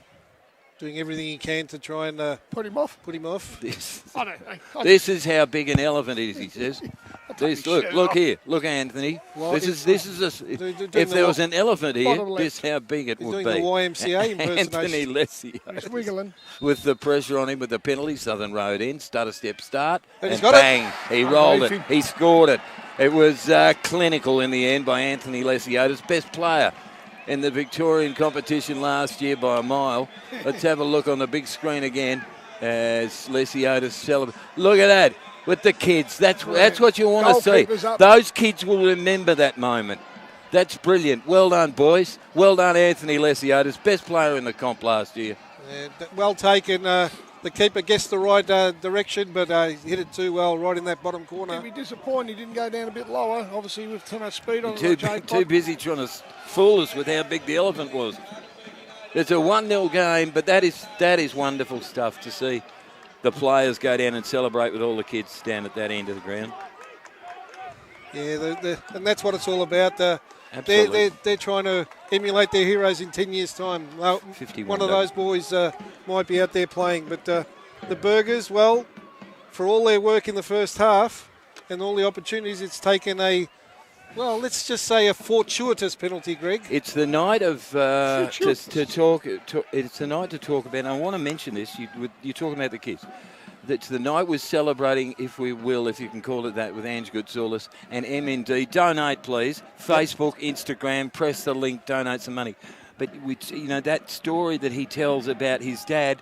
Doing everything he can to try and Put him off. put him off. This is how big an elephant is, he says. Look here. Look, Anthony. Well, This is doing if the there was an elephant here, bottom left. this is how big it He's would doing be. the YMCA impersonation. Anthony Lesiotis. He's wiggling. With the pressure on him with the penalty, Southern Road in, stutter step start, And he's and got it. bang, he rolled it, Amazing. he scored it. It was clinical in the end by Anthony Lesiotis, best player in the Victorian competition last year by a mile. Let's have a look on the big screen again as Lesiotis celebrates. Look at that with the kids. That's what you want to see. Goalkeepers up. Those kids will remember that moment. That's brilliant. Well done, boys. Well done, Anthony Lesiotis, best player in the comp last year. Well taken. The keeper guessed the right direction, but he hit it too well right in that bottom corner. He'd be disappointed he didn't go down a bit lower, obviously with too much speed on Too it. busy trying to fool us with how big the elephant was. It's a 1-0 game, but that is wonderful stuff to see the players go down and celebrate with all the kids down at that end of the ground. Yeah, and that's what it's all about. Absolutely. They're trying to emulate their heroes in 10 years' time. Well, 51 one of those boys might be out there playing. But the Burgers, well, for all their work in the first half and all the opportunities, it's taken let's just say a fortuitous penalty, Greg. It's the night of to talk. It's the night to talk about. And I want to mention this. You're talking about the kids. It's the night we're celebrating, if we will, if you can call it that, with Ange Goodsoulis and MND. Donate, please. Facebook, Instagram, press the link, donate some money. But that story that he tells about his dad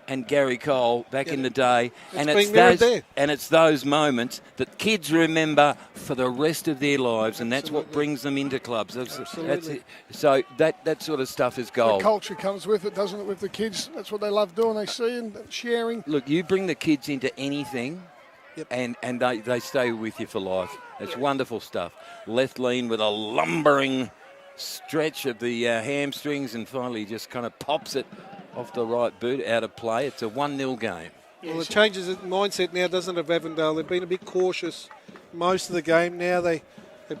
and Gary Cole back in the day, it's those moments that kids remember for the rest of their lives, and that's what brings them into clubs. That's it. So that sort of stuff is gold. The culture comes with it, doesn't it, with the kids? That's what they love doing. They see and sharing. Look, you bring the kids into anything, and they stay with you for life. It's wonderful stuff. Left lean with a lumbering stretch of the hamstrings, and finally just kind of pops it off the right boot, out of play. It's a 1-0 game. Well, it changes the mindset now, doesn't it, of Avondale? They've been a bit cautious most of the game. Now they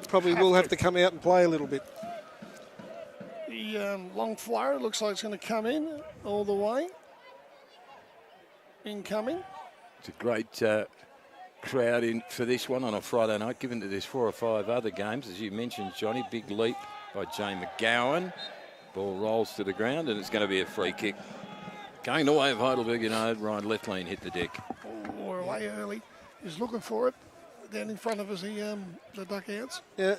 probably will have to come out and play a little bit. the long flyer. It looks like it's going to come in all the way. Incoming. It's a great crowd in for this one on a Friday night, given that there's 4 or 5 other games. As you mentioned, Johnny, big leap by Jay McGowan. Ball rolls to the ground, and it's going to be a free kick. Going the way of Heidelberg United, Ryan Lethlean hit the deck. Oh, we're away early. He's looking for it. Down in front of us, the duckouts. Yeah,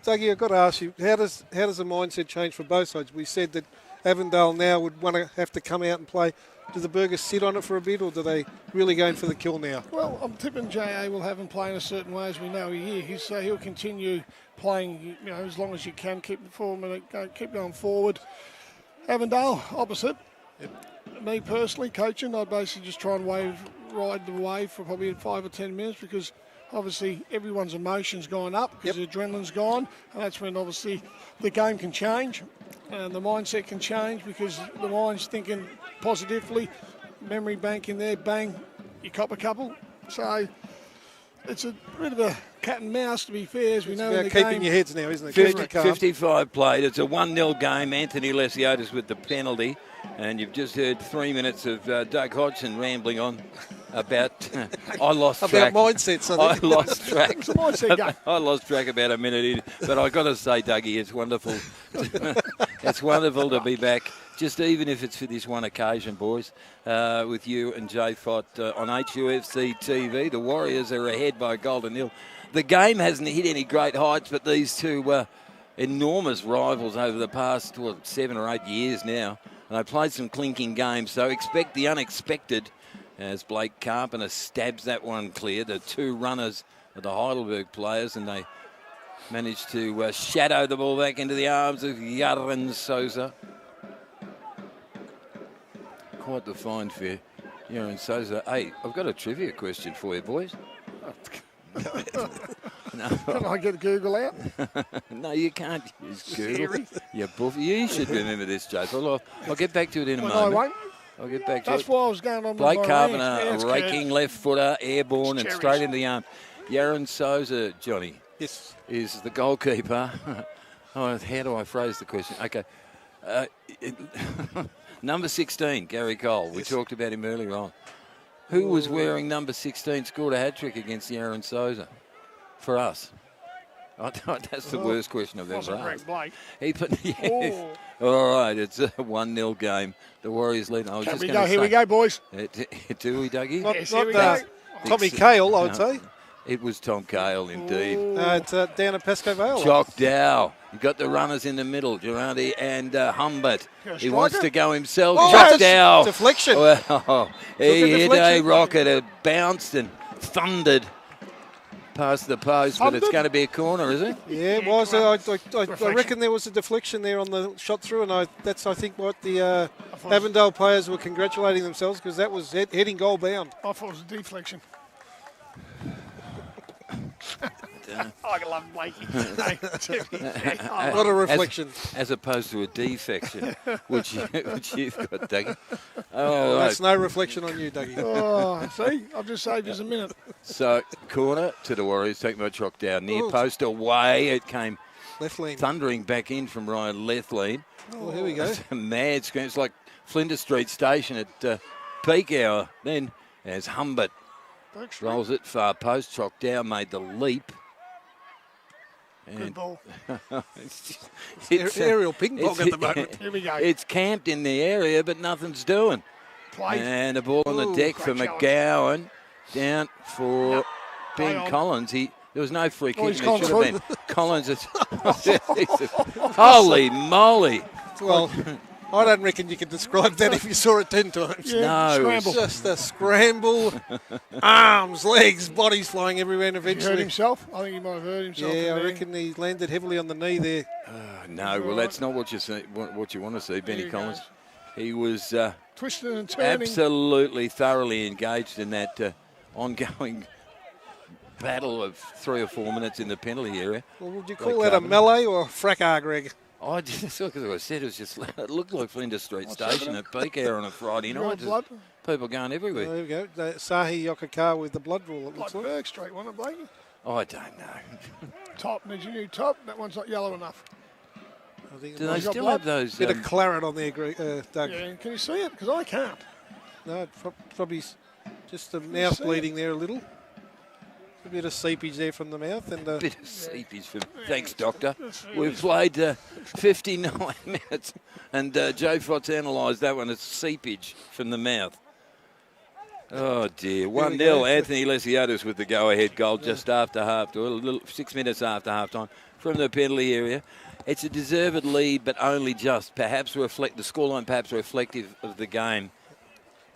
Dougie, I've got to ask you, how does the mindset change for both sides? We said that Avondale now would want to have to come out and play. Do the Burgers sit on it for a bit, or do they really go in for the kill now? Well, I'm tipping JA will have him playing a certain way, as we know he is. So he'll continue playing, as long as you can, keep the form and keep going forward. Avondale, opposite. Yep. Me personally, coaching, I'd basically just try and ride the wave for probably 5 or 10 minutes, because obviously everyone's emotions gone up because the adrenaline's gone, and that's when obviously the game can change and the mindset can change, because the mind's thinking positively, memory bank in there, bang, you cop a couple. So it's a bit of a cat and mouse, to be fair, as we know in the keeping game. your heads now, isn't it? 55 played. It's a 1-0 game. Anthony Lesiotis with the penalty. And you've just heard 3 minutes of Doug Hodgson rambling on about I lost track. About mindsets, I think. I lost track. It's a mindset game. I lost track about a minute in. But I got to say, Dougie, it's wonderful. It's wonderful to be back, just even if it's for this one occasion, boys, with you and Jay Fott on HUFC TV. The Warriors are ahead by a goal to nil. The game hasn't hit any great heights, but these two enormous rivals over the past 7 or 8 years now. And they played some clinking games, so expect the unexpected as Blake Carpenter stabs that one clear. The 2 runners are the Heidelberg players, and they managed to shadow the ball back into the arms of R10 Souza. Quite the find for R10 Souza. Hey, I've got a trivia question for you, boys. No. Can I get Google out? No, you can't use Google. You should remember this, Jay. I'll get back to it in a moment. I won't. I'll get back to it. That's why I was going on Blake with my Carpenter, range. a raking left footer, airborne and straight into the arm. R10 Souza, Johnny, is the goalkeeper. How do I phrase the question? Okay. Number 16, Gary Cole. We talked about him earlier on. Who was wearing number 16 scored a hat-trick against R10 Souza for us? That's the worst question I've ever asked. Blake. All right, it's a 1-0 game. The Warriors lead. Here we go, boys. Do we, Dougie? Not Tommy Cale, I would say. It was Tom Cale, indeed. It's down at Pascoe Vale. Chock Dow. You've got the runners in the middle, Durante and Humbert. He wants to go himself. Chock Dow. Deflection. Well, he hit a rocket. It bounced and thundered past the post, but it's going to be a corner, is it? Yeah, it was. I reckon there was a deflection there on the shot through, and that's, I think, what the Avondale players were congratulating themselves, because that was heading goal bound. I thought it was a deflection. I love Blakey. Not a reflection. As opposed to a defection, which you've got, Dougie. That's no reflection on you, Dougie. Oh, see? I've just saved us a minute. So, corner to the Warriors, taken by Chock Down. Near post away. It came Lethlean. Thundering back in from Ryan Lethlean. Oh, here we go. It's a mad scream. It's like Flinders Street Station at peak hour. Then, as Humbert rolls it far post, Chock Down made the leap. Good ball. It's aerial ping pong at the moment. Here we go. It's camped in the area, but nothing's doing. And a ball on the deck for McGowan. Down for Ben Collins. There was no free kick. It should have been. Collins is... Holy moly. Well, I don't reckon you can describe that if you saw it 10 times. Yeah, no, scramble. Just a scramble. Arms, legs, bodies flying everywhere, and eventually... He hurt himself? I think he might have hurt himself. Yeah, I reckon he landed heavily on the knee there. No, well, that's not what you see. What you want to see, Benny Collins. He was twisting and turning. Absolutely thoroughly engaged in that ongoing battle of 3 or 4 minutes in the penalty area. Well, would you call that a melee or a fracas, Greg? I just, because I said, it looked like Flinders Street Station at peak hour on a Friday night. People going everywhere. There we go. Sahi Yokaka with the blood rule, it looks like. Berg Street, wasn't it, Blakey? I don't know. Top, needs a new top. That one's not yellow enough. I think Do it they might- still have those? bit of claret on there, Doug. Yeah, can you see it? Because I can't. No, probably just the mouth see bleeding there a little. A bit of seepage there from the mouth, and Bit of seepage from. Thanks, Doctor. We've played 59 minutes, and Joe Fott's analysed that one as seepage from the mouth. Oh dear, 1-0. Anthony Lesiotis with the go-ahead goal just after half, a little 6 minutes after half-time from the penalty area. It's a deserved lead, but only just. Perhaps the scoreline, perhaps reflective of the game.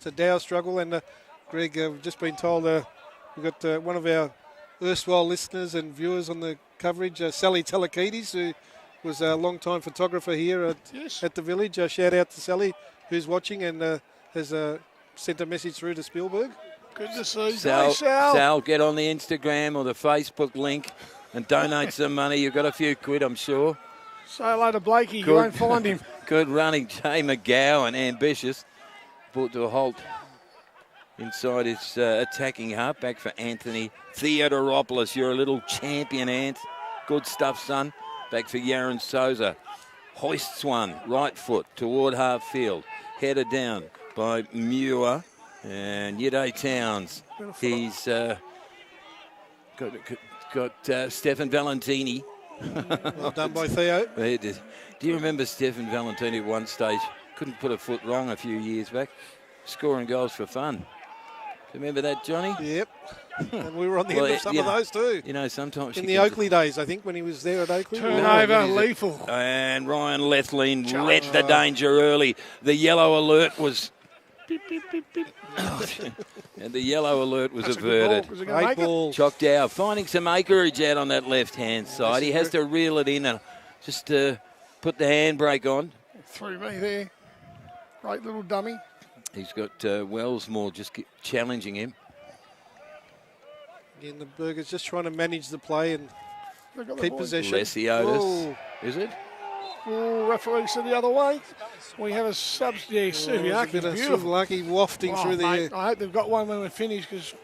it's a Dow struggle. And Greg, I've just been told we've got one of our erstwhile listeners and viewers on the coverage, Sally Telekides, who was a long-time photographer here at the village. Shout out to Sally, who's watching and has sent a message through to Spielberg. Good to see. Sal, Hey, Sal. Sal, get on the Instagram or the Facebook link and donate some money. You've got a few quid, I'm sure. Say hello to Blakey. Good. You won't find him. Good running, Jay McGowan, ambitious. Brought to a halt inside his attacking half. Back for Anthony Theodoropoulos. You're a little champion, Ant. Good stuff, son. Back for Yaron Souza. Hoists one, right foot toward half field. Headed down by Muir and Yide Towns. He's got Stefan Valentini. Well done by Theo. Do you remember Stefan Valentini at one stage? Couldn't put a foot wrong a few years back. Scoring goals for fun. Remember that, Johnny? Yep. And we were on the end of some of those too. You know, sometimes in the Oakley days, I think, when he was there at Oakley. Turnover, lethal. And Ryan Lethlean led the danger early. The yellow alert was... Beep, beep, beep, beep. And the yellow alert was averted. Great ball. Chock Dow finding some acreage out on that left-hand side. He has to reel it in and just put the handbrake on. Through me there. Great little dummy. He's got Wellsmore just challenging him. Again, the Burgers just trying to manage the play and keep possession. Lesiotis. Is it? Oh, referee said the other way. We have a substitute. There's a bit of Suvalaki wafting through the air. I hope they've got one when we're finished because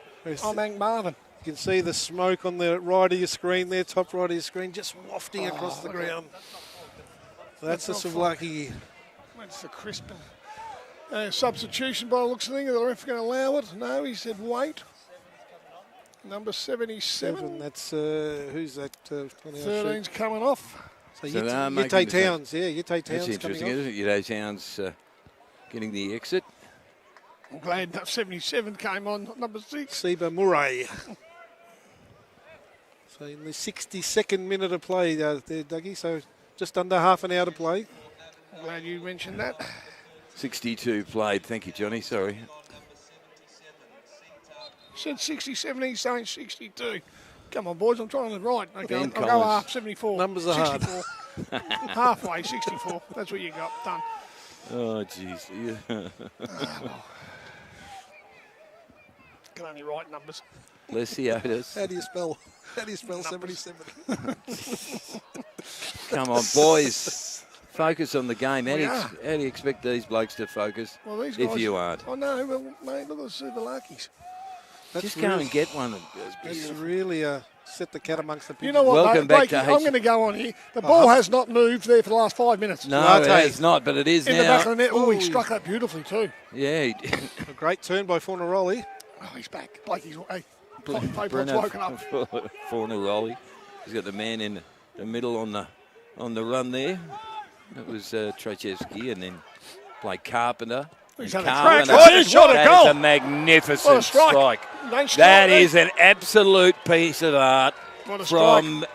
I'm Hank Marvin. You can see the smoke on the right of your screen there, top right of your screen, just wafting across the ground. So that's the Suvalaki. That's the Crispin. Substitution by the looks of things. Are the ref going to allow it? No, he said wait. Number 77. That's who's that? 13's coming off. So Yite Towns, Yite Towns. That's interesting, isn't it? Yite Towns getting the exit. I'm glad that 77 came on, number 6. Seba Murray. So in the 62nd minute of play there, Dougie, so just under half an hour to play. I'm glad you mentioned that. 62 played. Thank you, Johnny. Sorry. Said 67, he's saying 62. Come on, boys, I'm trying to write. Okay, I'll Ben go half, 74. Numbers are 64. Halfway, 64. That's what you got. Done. Oh, jeez. Yeah. Can only write numbers. Lesiotis. How do you spell 77? Come on, boys. Focus on the game. How We do you expect these blokes to focus Well, these if guys, you aren't? I know, well, mate, look at the Suvalakis. Just go and get one. That's really set the cat amongst the pigeons. You know what, Welcome mate, back Blakey, to I'm going to go on here. The ball has not moved there for the last 5 minutes. No, it has not, but it is In now. the back of the net. Oh, he struck that beautifully too. Yeah. A great turn by Fornaroli. Oh, he's back. Blakey's, hey, Paper's Brenner woken up. Fornaroli. He's got the man in the middle on the run there. That was Trachevsky, and then Blake Carpenter. He's had a Carpenter. crack. Oh, he's shot a That goal. is a magnificent What a strike. That is an absolute piece of art What a from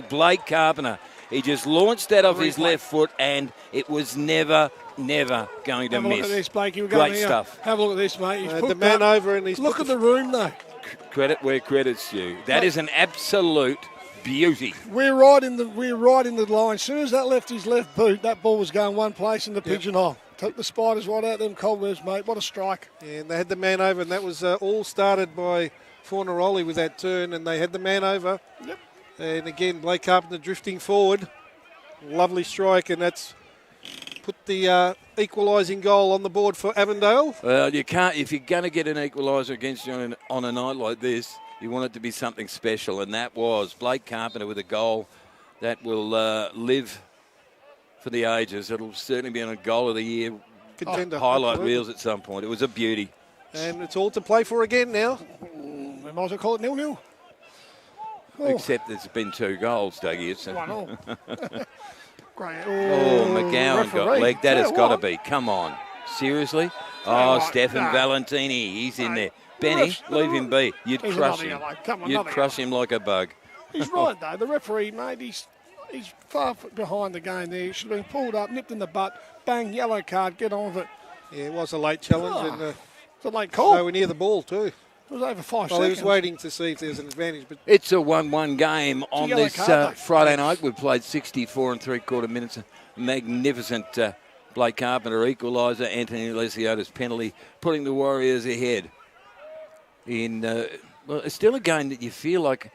Blake Carpenter. He just launched that off his left foot, and it was never going to Have a look miss. at this, Blakey. We're Great going here. stuff. Have a look at this, mate. He's put The man that. over and he's Look at the room, though. Credit where credit's due. That is an absolute beauty. We're right in the line. As soon as that left his left boot, that ball was going one place in the pigeonhole. Took the spiders right out them cobwebs, mate. What a strike. Yeah, and they had the man over, and that was all started by Fornaroli with that turn, and they had the man over. Yep. And again, Blake Carpenter drifting forward. Lovely strike, and that's put the equalising goal on the board for Avondale. Well, you can't, if you're going to get an equaliser against you on a night like this, you want it to be something special, and that was Blake Carpenter with a goal that will live for the ages. It'll certainly be on a goal of the year Contender. highlight Absolutely. reels at some point. It was a beauty. And it's all to play for again now. We might as well call it 0-0. Oh, Except there's been 2 goals, Dougie. It's 1-0. Great. Oh, McGowan got referee. legged. That Yeah, has got to what? be. Come on. Seriously? Oh, what? Stefan No. Valentini. He's in No. there. Benny, Refs- leave him be. You'd Here's crush another him. yellow. Come on, You'd another crush him like a bug. He's right, though. The referee, mate, he's far behind the game there. He should have been pulled up, nipped in the butt, bang, yellow card, get on with it. Yeah, it was a late challenge and It's a late call. nowhere near the ball too. It was over 5 Well, he seconds. was waiting to see if there was an advantage, but It's a 1-1 game on yellow this card, though. Friday night. We've played 64 3/4 minutes. A magnificent Blake Carpenter equaliser. Anthony Lesiota's penalty, putting the Warriors ahead. Well, it's still a game that you feel like.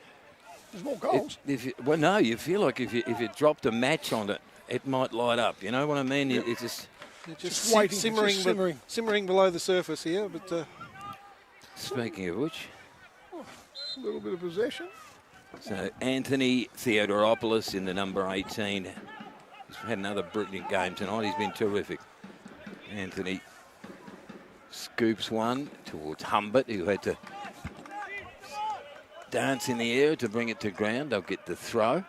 There's more goals. You feel like if you dropped a match on it, it might light up. You know what I mean? It's just. just waiting, simmering, just simmering. simmering below the surface here. But Speaking of which, A little bit of possession. so Anthony Theodoropoulos in the number 18. He's had another brilliant game tonight. He's been terrific. Anthony scoops one towards Humbert, who had to dance in the air to bring it to ground. They'll get the throw.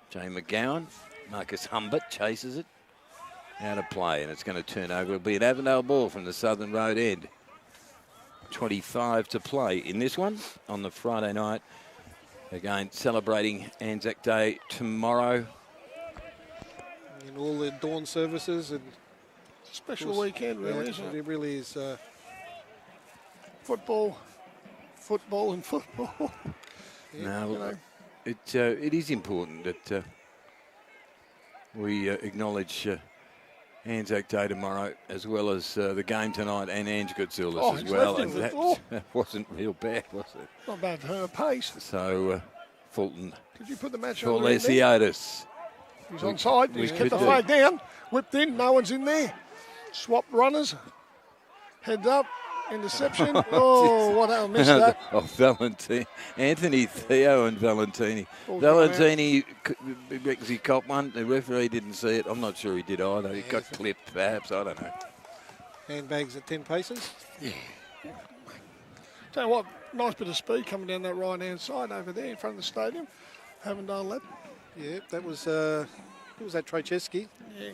Jay McGowan, Marcus Humbert chases it. Out of play, and it's going to turn over. It'll be an Avondale ball from the Southern Road end. 25 to play in this one on the Friday night. Again, celebrating Anzac Day tomorrow. in all the dawn services and Special weekend, really, isn't it? It really is. Football, and football. No, you know. it is important that we acknowledge Anzac Day tomorrow, as well as the game tonight, and Ange Goodsoulis Oh, as he's well. left him And for that, the ball. that wasn't real bad, was it? Not bad for her pace. So Fulton Could you put the match for on there? Lesiotis. He's onside. He's we kept the could flag down. Whipped in. No one's in there. Swapped runners. Heads up. Interception. Oh, what hell, missed that. Oh, Valentini. Anthony, Theo and Valentini. Ball's Valentini, because he copped one. The referee didn't see it. I'm not sure he did either. He got clipped, perhaps. I don't know. Handbags at 10 paces. Tell you what, nice bit of speed coming down that right-hand side over there in front of the stadium. Avondale lap. Yeah, that was that Trojewski. Yeah.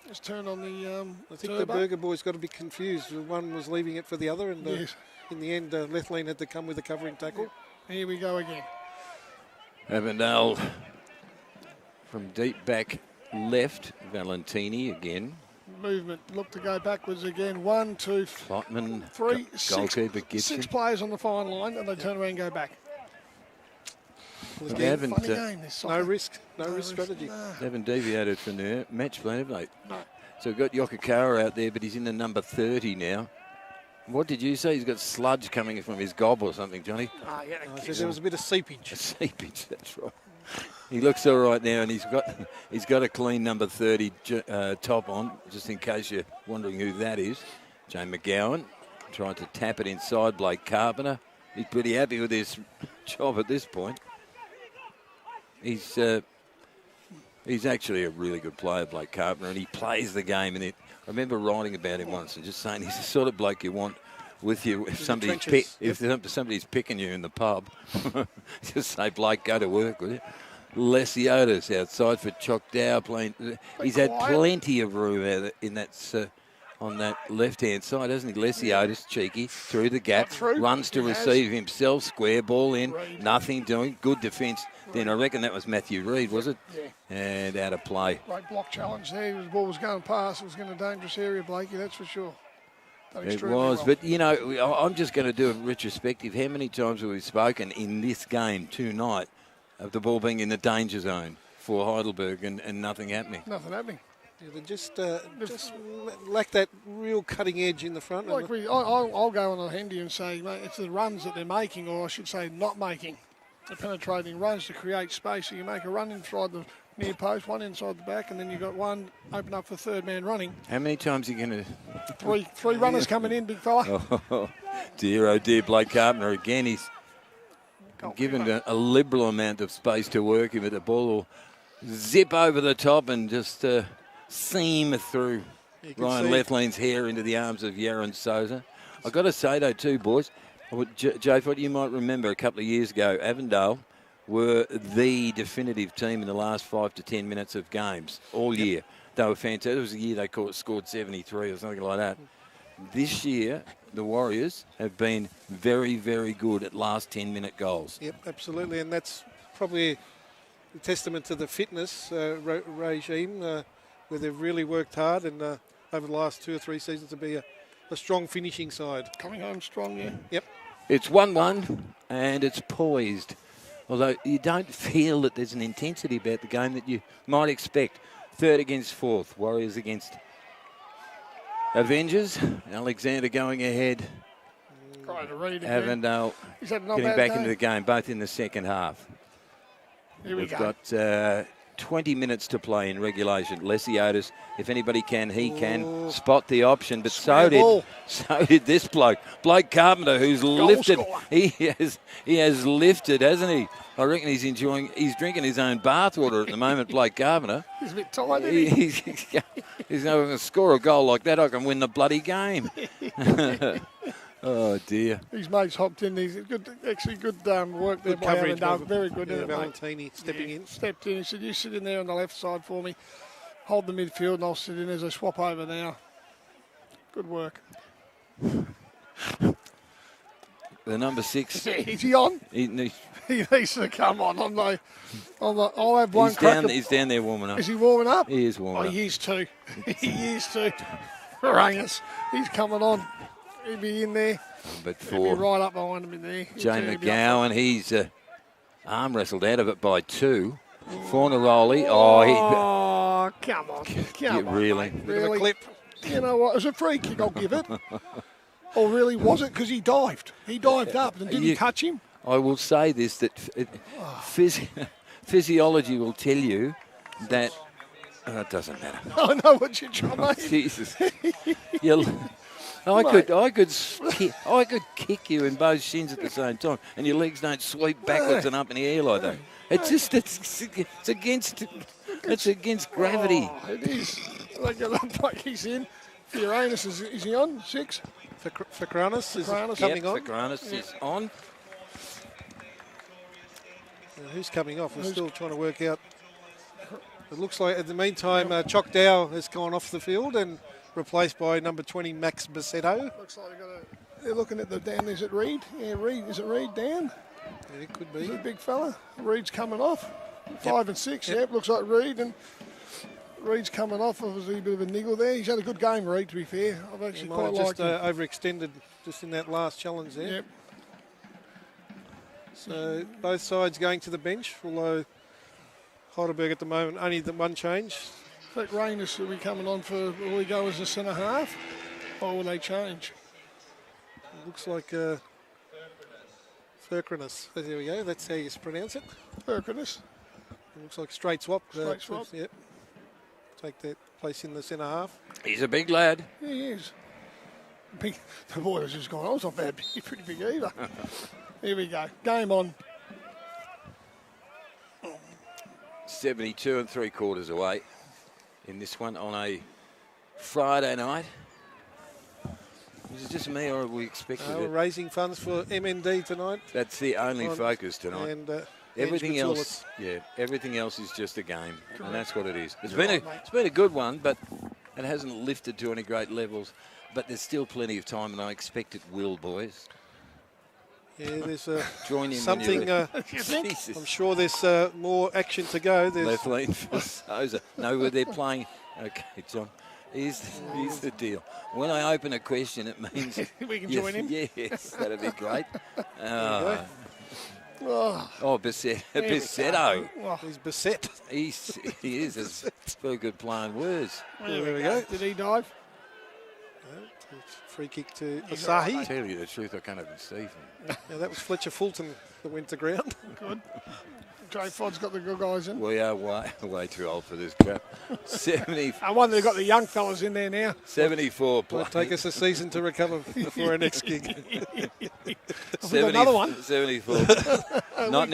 Just turned on the I think turbo. the Burger boys got a bit confused. One was leaving it for the other, and Yes. in the end, Lethlean had to come with a covering tackle. Here we go again. Avondale from deep back left. Valentini again. Movement. Look to go backwards again. 1, 2, Flotman, 3, goalkeeper 6. gets 6 it. players on the fine line, and they turn around and go back. They Funny haven't, game, this No soccer. risk, no risk strategy. Nah. they haven't deviated from their match plan, have they? No. So we've got Yokokara out there, but he's in the number 30 now. What did you say? He's got sludge coming from his gob or something, Johnny? Ah, yeah, I said there was a bit of seepage. A seepage, that's right. He looks all right now, and he's got a clean number 30 top on, just in case you're wondering who that is. Jay McGowan trying to tap it inside Blake Carpenter. He's pretty happy with his job at this point. He's actually a really good player, Blake Carpenter, and he plays the game. And I remember writing about him once and just saying he's the sort of bloke you want with you if somebody's trenches, if somebody's picking you in the pub. Just say, Blake, go to work with you. Lesiotis outside for Choctaw playing. He's had quiet. plenty of room out in that on that left-hand side, hasn't he? Lesiotis, cheeky, through the gap, Got through. runs to He has. receive himself, square ball in, Reid. nothing doing, good defence. Then I reckon that was Matthew Reid, was it? Yeah. And out of play. Great block challenge there. The ball was going past. It was in a dangerous area, Blakey, that's for sure. Done It extremely was, well. but you know, I'm just going to do a retrospective. How many times have we spoken in this game tonight of the ball being in the danger zone for Heidelberg and nothing happening? Nothing happening. Yeah, they just lack that real cutting edge in the front. Like I'll go on a handy and say, mate, it's the runs that they're making, or I should say not making. They're penetrating runs to create space. So you make a run inside the near post, one inside the back, and then you've got one open up for third man running. How many times are you going Three runners coming in, big fella. to... Oh dear, Blake Carpenter again. He's given a liberal amount of space to work him, but the ball will zip over the top and just seam through You can Ryan see- Lethleen's hair into the arms of Yaron Souza. I've got to say, though, too, boys, Jay, what you might remember a couple of years ago, Avondale were the definitive team in the last 5 to 10 minutes of games all year. They were fantastic. It was a year they scored 73 or something like that. This year, the Warriors have been very, very good at last 10-minute goals. Yep, absolutely, and that's probably a testament to the fitness regime where they've really worked hard and over the last 2 or 3 seasons to be a strong finishing side. Coming home strong, yeah. Yep. It's 1-1 and it's poised. Although you don't feel that there's an intensity about the game that you might expect. Third against fourth. Warriors against Avengers. Alexander going ahead. Trying to read again. Avondale He's had not getting bad back day. into the game, both in the second half. Here we We've go. got 20 minutes to play in regulation. Leslie if anybody can, he can spot the option, but Square ball. so did this bloke, Blake Carpenter, who's lifted. scorer. He has lifted, hasn't he? I reckon he's drinking his own bathwater at the moment, Blake Carpenter. He's a bit tired, isn't he? He's going to score a goal like that, I can win the bloody game. Oh, dear. His mate's hopped in. He's good work there Good by coverage. Avondale. by- Very good, yeah, isn't it, mate? Valentini stepping in. Stepped in. He said, you sit in there on the left side for me. Hold the midfield and I'll sit in as I swap over now. Good work. The number 6. Is he on? He, He needs to come on. I'll have one he's, crack. down, he's down there warming up. Is he warming up? He is Oh, warming up. he is too. He is too. Rangus. He's coming on. He'll be in there. But He'll be for right up behind him in there. Jane He'll be up McGowan, he's arm wrestled out of it by 2. Fornaroli, he Oh, come on. Come on, really? mate. Bit of a Really? clip. You know what? It was a free kick, I'll give it. Or really was it? Because he dived. He dived up and didn't You- touch him. I will say this, that physiology will tell you that it doesn't matter. I know what you're trying to make. Jesus. I could kick you in both shins at the same time, and your legs don't sweep backwards and up in the air like that. It's against gravity. Oh, it is. Look at that bloke he's in. Uranus, is he on? 6? Fakranis is Fakranis. coming on. Fakranis is on. Who's coming off? We're still trying to work out. It looks like, in the meantime, Choc Dow has gone off the field and replaced by number 20, Max Bassetto. Looks like they're looking at the Dan. Is it Reed? Yeah, Reed. Is it Reed Dan? Yeah, it could Is be. it a big fella? Reed's coming off. 5 and 6. Yep. Looks like Reed. And Reed's coming off. Obviously a bit of a niggle there. He's had a good game, Reed, to be fair. I've He actually might quite have just liked him. overextended just in that last challenge there. Yep. So both sides going to the bench, although Heidelberg at the moment only the one change. I think Rainus will be coming on for, will he go as a centre half? Or will they change? It looks like Fakranis. There we go. That's how you pronounce it. Perkinis. It looks like a straight swap. Straight swap. Yep. Take that place in the centre half. He's a big lad. Yeah, he is. Big, the water's just gone. Oh, it's not bad. Pretty big either. Here we go. Game on. 72 3/4 away in this one on a Friday night. Is it just me or are we expecting We're it? raising funds for MND tonight. That's the only on- focus tonight. And Everything Ange else, everything else is just a game, and that's what it is. It's You're been right, mate. it's been a good one, but it hasn't lifted to any great levels. But there's still plenty of time, and I expect it will, boys. Yeah, there's Join in something. when you're You think? Jesus. I'm sure there's more action to go. There's Left lane for Souza. No, where they're playing. Okay, John. Here's the deal. When I open a question, it means We can join in. Yes, that'd be great. go. Bassetto. he's beset. He is. It's very good playing words. There we go. Did he dive? Free kick to I Asahi. tell you the truth, I can't even see from. Yeah, that was Fletcher Fulton that went to ground. Good. Jay Fodd's got the good guys in. We are way too old for this crap. 70, I wonder they've got the young fellas in there now. 74 It'll players. take us a season to recover before our next gig. We've got another one. 74. No,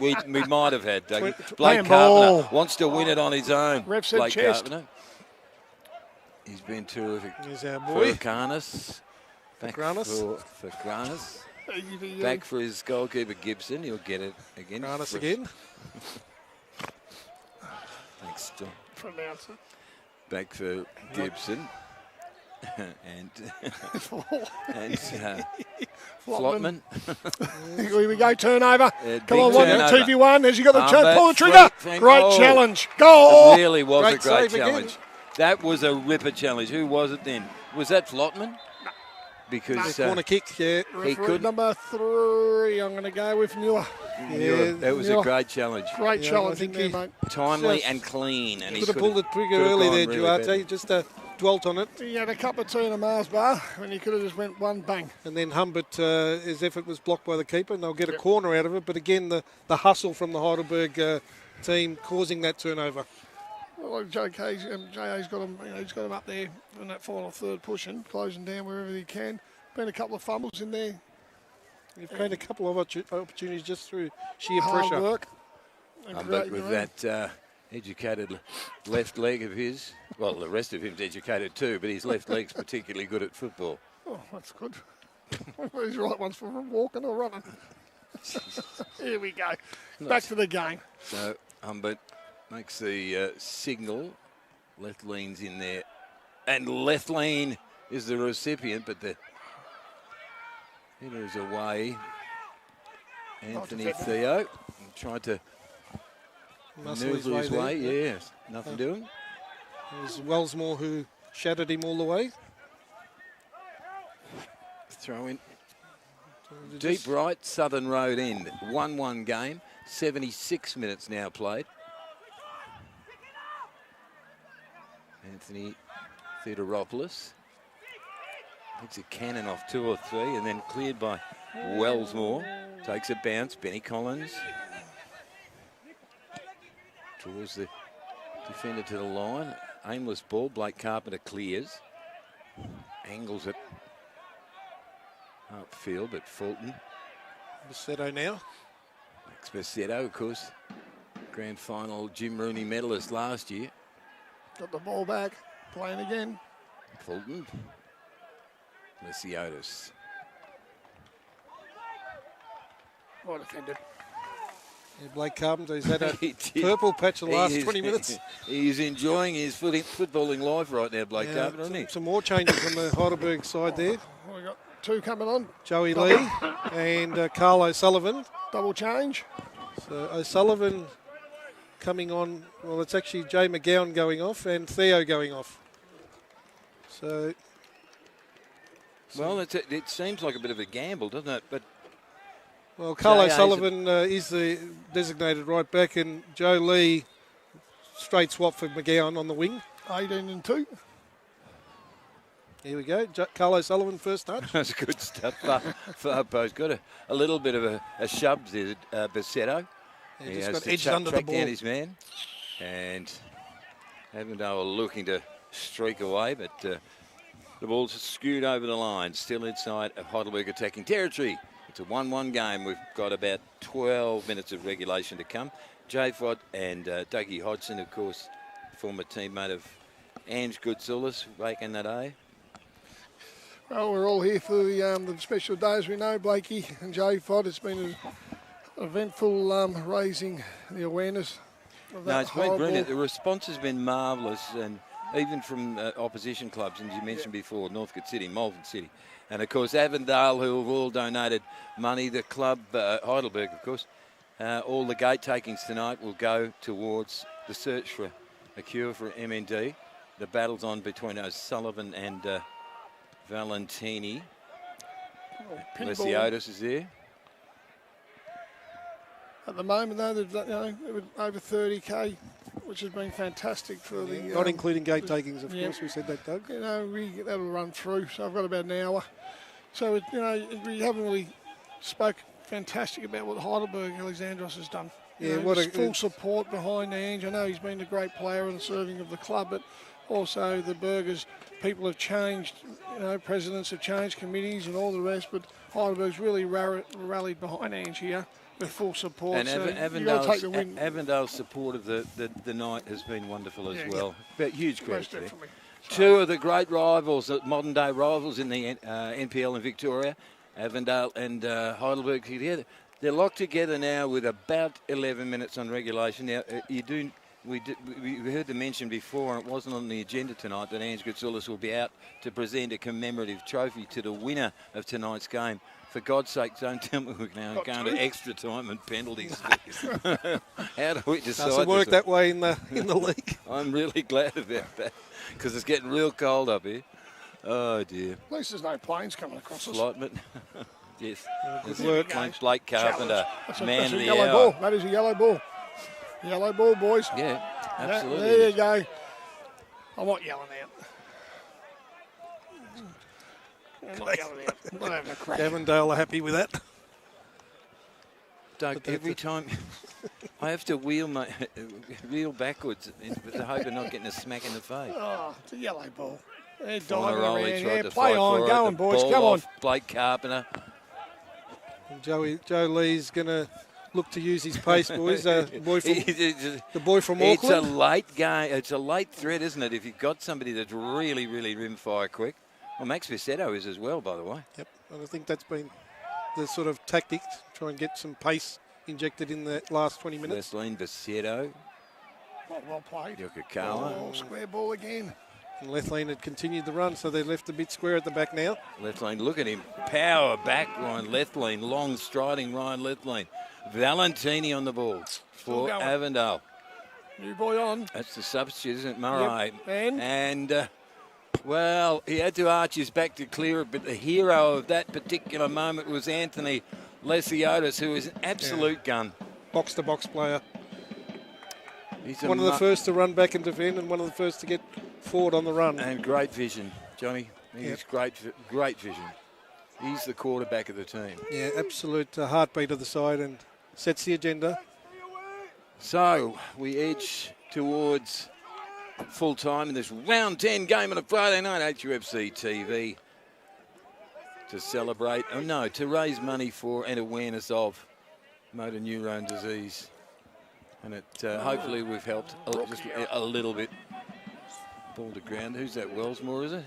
we might have had. Blake Playing Carpenter ball. wants to win it on his own. Ref said Blake chest. Carpenter. He's been terrific. Here's our boy. For Carnus. Back Granis. for Granis. Back for his goalkeeper Gibson. He'll get it again. Granis again. Thanks, John. Pronounce it. Back for Gibson. and Flotman. Here we go, turnover. Big Come on, turnover. 2v1. There's you got the But pull the trigger. Great challenge. Goal. It really was Great a great save again. challenge. That was a ripper challenge. Who was it then? Was that Flotman? Because Corner kick, yeah. he could. Number 3, I'm going to go with Muir. That was a great challenge. Great Yeah, challenge I in think there, mate. Timely Just and clean. And he Could have pulled the trigger early there, Duarte. Just dwelt on it. He had a cup of tea and a Mars bar, and he could have just went one bang. And then Humbert, his effort was blocked by the keeper, and they'll get a corner out of it. But again, the hustle from the Heidelberg team causing that turnover. Well, like JA's got him, he's got him up there in that final third, pushing, closing down wherever he can. Been a couple of fumbles in there. You've created a couple of opportunities just through sheer Hard pressure. work. But with that educated left leg of his, well, the rest of him's educated too, but his left leg's particularly good at football. Oh, that's good. These right ones for walking or running. Here we go. Back to the game. So Humbert makes the signal. Left lean's in there. And left lean is the recipient, but the header is away. Anthony Theo tried to Muscle manoeuvre his way. there. Yes, nothing doing. It was Wellsmore who shattered him all the way. Throw in. Deep right, Southern Road end. 1-1 game. 76 minutes now played. Anthony Theodoropoulos takes a cannon off 2 or 3 and then cleared by Wellsmore. Takes a bounce. Benny Collins draws the defender to the line. Aimless ball. Blake Carpenter clears. Angles it upfield, but Fulton. Bassetto now. Max Bassetto, of course, grand final Jim Rooney medalist last year. Got the ball back. Playing again. Fulton. Lesiotis. Well defended. Yeah, Blake Carpenter, he's had a He did. purple patch the last He is- 20 minutes. He's enjoying his footballing life right now, Blake Yeah, Carpenter, isn't he? some more changes on the Heidelberg side there. We got 2 coming on. Joey Lee and Carl O'Sullivan. Double change. So O'Sullivan coming on. Well, it's actually Jay McGowan going off and Theo going off. So Well, it seems like a bit of a gamble, doesn't it? But well, Carl Jay O'Sullivan is the designated right back, and Joe Lee straight swap for McGowan on the wing. 18 and 2. Here we go. Carl O'Sullivan first touch. that's good stuff. Far post. Got a little bit of a shove there, Bassetto. He He just has got to edged under the track down ball. his man. And Avondale looking to streak away, but the ball's skewed over the line. Still inside of Heidelberg attacking territory. It's a 1-1 game. We've got about 12 minutes of regulation to come. Jay Fod and Dougie Hodgson, of course, former teammate of Ange Goodsoulis back in that day. Well, we're all here for the special day, as we know, Blakey and Jay Fod. It's been an eventful raising the awareness of that No, it's been horrible- brilliant. The response has been marvellous, and even from opposition clubs, and you mentioned before, Northcote City, Malvern City, and of course Avondale, who have all donated money. The club, Heidelberg, of course. All the gate takings tonight will go towards the search for a cure for MND. The battle's on between O'Sullivan and Valentini. pinball. Lesiotis is there. At the moment, though, they've over 30k which has been fantastic for the... Not including gate takings, of yeah. course. We said that, Doug. You know, that'll run through. So I've got about an hour. So, you know, we haven't really spoke fantastic about what Heidelberg Alexandros has done. Yeah, what a full support behind Ange. I know he's been a great player and serving of the club, but also the Burgers, people have changed, you know, presidents have changed, committees and all the rest, but Heidelberg's really rallied behind Ange here with full support. And so Avondale's support of the night has been wonderful as well. But huge credit there. So, two of the great rivals, modern-day rivals in the NPL in Victoria, Avondale and Heidelberg together. They're locked together now with about 11 minutes on regulation. Now, we heard the mention before, and it wasn't on the agenda tonight, that Ange Goutsoulis will be out to present a commemorative trophy to the winner of tonight's game. For God's sake, don't tell me we're now going to extra time and penalties. How do we decide? Doesn't work that way in the league. I'm really glad about that because it's getting real cold up here. Oh, dear. at least there's no planes coming across us. Slightment. Yes. Good Good work. work. Blake Carpenter, man of the yellow hour. ball. That is a yellow ball. Yellow ball, boys. Yeah, absolutely. There you go. I'm not yelling out. I'm not yelling out. I'm not having a crack. Avondale are happy with that. Doug, every time I have to wheel backwards with the hope of not getting a smack in the face. Oh, it's a yellow ball. They're diving Fornaroli around. tried Yeah, to play fight on. for it. Go on, The boys. ball Come on. off Blake Carpenter. And Joe Lee's going to look to use his pace, boys. The boy from Auckland. It's a late game. It's a late threat, isn't it? If you've got somebody that's really, really rim-fire quick. Well, Max Visetto is as well, by the way. Yep, and I think that's been the sort of tactic, try and get some pace injected in the last 20 minutes. Lesline Visetto. Well played. Yokokawa. Oh, square ball again. And Lethlean had continued the run, so they left a bit square at the back now. Lethlean, look at him. Power back, Ryan Lethlean. Long striding Ryan Lethlean. Valentini on the ball for Avondale. New boy on. That's the substitute, isn't it? Murray. Yep. And well, he had to arch his back to clear it, but the hero of that particular moment was Anthony Lesiotis, who is an absolute gun. Box-to-box player. He's one of the first to run back and defend, and one of the first to get forward on the run. And great vision, Johnny. He's great vision. He's the quarterback of the team. Yeah, absolute heartbeat of the side and sets the agenda. So we edge towards full time in this round 10 game on a Friday night, HUFC TV, to celebrate, to raise money for and awareness of motor neurone disease. And hopefully we've helped just a little bit. Ball to ground. Who's that? Wellsmore, is it?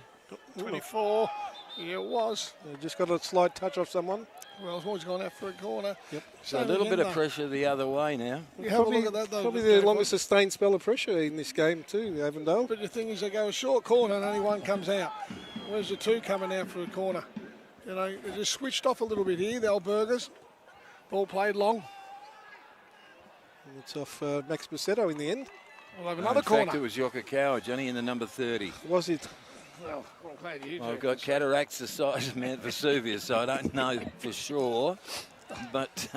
24. Yeah, it was. Just got a slight touch off someone. Wellsmore's gone out for a corner. Yep. So a little bit of pressure the other way now. You have a look at that, though. Probably the longest sustained spell of pressure in this game too, Avondale. But the thing is, they go a short corner and only one comes out. Where's the two coming out for a corner? You know, they just switched off a little bit here, the old Burgers. Ball played long. And it's off Max Bisetto in the end. We'll have another corner. In fact, it was Yokokawa, Johnny, in the number 30. Was it? Well, I'm glad you I've got cataracts the size of Mount Vesuvius, so I don't know for sure. But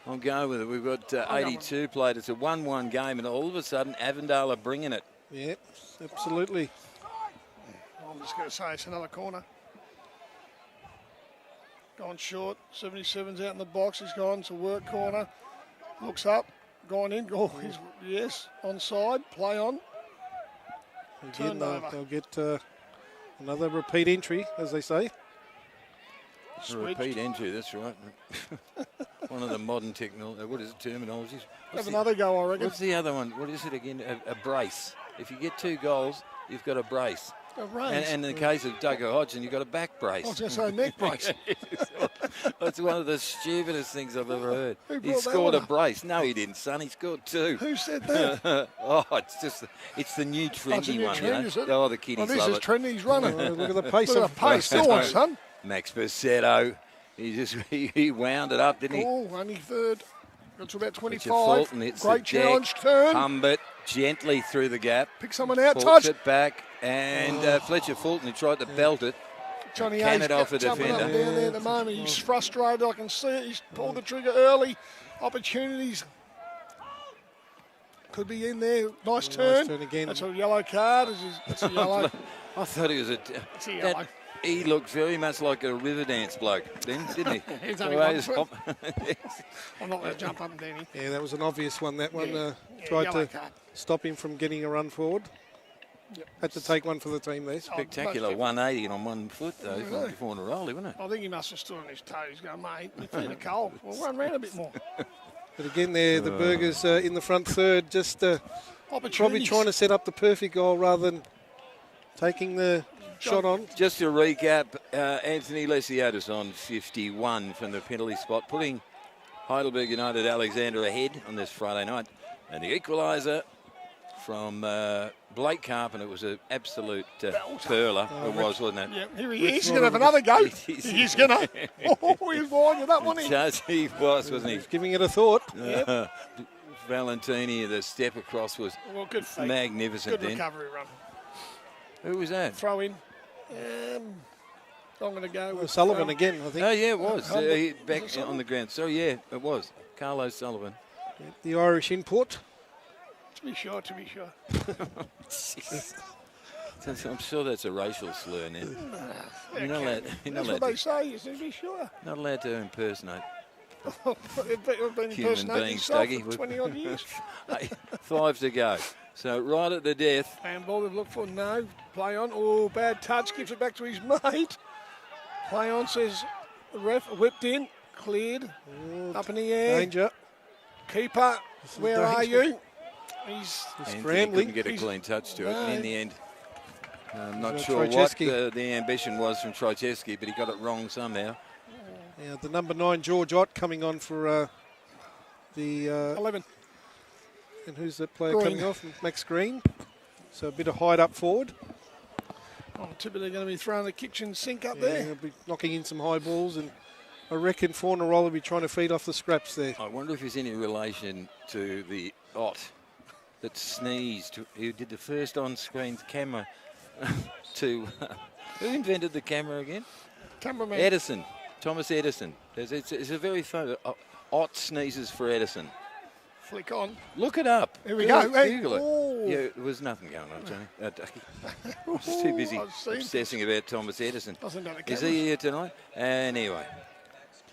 I'll go with it. We've got 82 played. It's a 1-1 game, and all of a sudden, Avondale are bringing it. Yeah, absolutely. I'm just going to say it's another corner. Gone short. 77's out in the box. He's gone. It's a work corner. Looks up. Gone in. Oh, yes. Onside. Play on. Again, they'll get another repeat entry, as they say. A repeat entry, that's right. One of the modern terminologies. Have another go, I reckon. What's the other one? What is it again? A brace. If you get 2 goals, you've got a brace. A brace. And in the case of Doug Hodgson, you've got a back brace. I was going to say a neck brace. That's one of the stupidest things I've ever heard. He brought scored that a one brace. No, he didn't, son. He scored 2. Who said that? It's the new trendy new one, trend, you is know. it? Oh, the kiddies this love is it. trendy. He's running. Look at the pace. Look at the pace. Go on, son. Max Bisetto. He wound it up, didn't he? Oh, only third. Got to about 25. Fulton hits Great the challenge deck. turn. Humbert gently through the gap. Pick someone out. Pulls Touch. it back. And Fletcher Fulton, who tried to belt it. Johnny Can Hayes it off a jumping up defender. and down there at the moment. He's frustrated. I can see it. He's pulled the trigger early. Opportunities. Could be in there. Nice Nice turn. turn again. That's a yellow card. That's a yellow. I thought he was It's a yellow. he looked very much like a river dance bloke then, didn't he? He's only The way one his foot. hop- I'm not going to jump up and down him. Yeah, that was an obvious one. That one Yellow tried to card. stop him from getting a run forward. Yep. Had to take one for the team there. Spectacular 180 on one foot though, before a rolly, wasn't it? I think he must have stood on his toes going, mate, you're feeling cold. We'll run round a bit more. But again there, the Burgers in the front third, just probably Opportunities. trying to set up the perfect goal rather than taking the shot on. Just to recap, Anthony Lesiotis on 51 from the penalty spot, putting Heidelberg United Alexander ahead on this Friday night. And the equaliser from Blake Carpenter was an absolute curler. It was, wasn't it? Yeah, here he is. He's going to have another go. He's going to. Oh, he's winding that one in. Yes, he was, wasn't he? Giving it a thought. Valentini, the step across was Well, good feet. magnificent Good then. recovery run. Who was that? Throw in. I'm going to go with Sullivan again, I think. Oh, yeah, it was. Humble. Back Was it on the ground. So, yeah, it was. Carlos Sullivan. The Irish import. To be sure. I'm sure that's a racial slur now. You're not allowed, That's what they say, you see, be sure. not allowed to impersonate We've been human impersonating beings, yourself Dougie. for 20 odd years. Hey, 5 to go. So right at the death. Handball we've looked for, no. Play on, oh, bad touch, gives it back to his mate. Play on, says the ref, whipped in, cleared, up in the air. Danger. Keeper, where are danger. you? He's Anthony scrambling. couldn't get a clean touch to it. And in the end, I'm not Is it sure what Trojewski? the ambition was from Trojewski, but he got it wrong somehow. Yeah, the number 9, George Ott, coming on for the... 11. and who's that player Green. coming off? Max Green. So a bit of hide up forward. Oh, typically going to be throwing the kitchen sink up Yeah, there. he'll be knocking in some high balls, and I reckon Fornarola will be trying to feed off the scraps there. I wonder if there's any relation to the Ott that sneezed, who did the first on-screen camera to... who invented the camera again? Cameraman. Edison. Thomas Edison. It's a very famous... Ott sneezes for Edison. Flick on. Look it up. Here we go. Hey. Google it. Oh. Yeah, there was nothing going on, Johnny. Ducky. I was too busy I've seen obsessing about Thomas Edison. Doesn't know the Is camera. he here tonight? Anyway.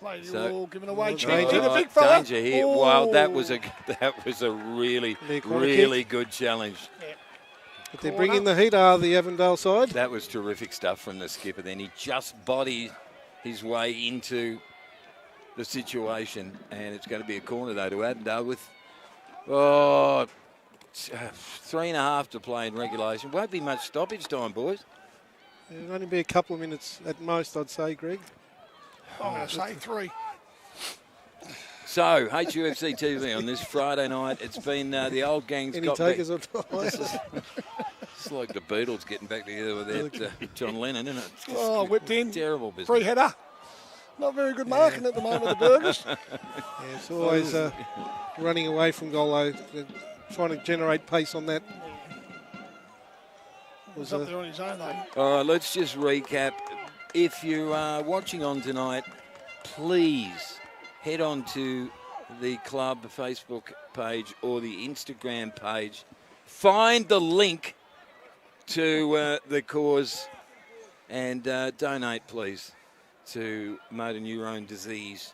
Play you So- all giving away. Danger. Danger, the big fella. Danger here. Wow, that Oh. was a really, Big corner really good challenge. Yeah. But they're bringing the heat, are the Avondale side. That was terrific stuff from the skipper. Then he just bodied his way into the situation, and it's going to be a corner though to Avondale with 3.5 to play in regulation. Won't be much stoppage time, boys. It'll only be a couple of minutes at most, I'd say, Greg. I'm going to say 3. So, HUFC TV on this Friday night. It's been the old gang's Any got takers back. or ties? It's like the Beatles getting back together with that John Lennon, isn't it? It's just Oh, whipped in. terrible business. Free header. Not very good marking at the moment, the Burgers. Yeah, it's always running away from goal, though. They're trying to generate pace on that. Was up there on his own, though. All right, let's just recap. If you are watching on tonight, please head on to the club Facebook page or the Instagram page. Find the link to the cause and donate, please, to motor neurone disease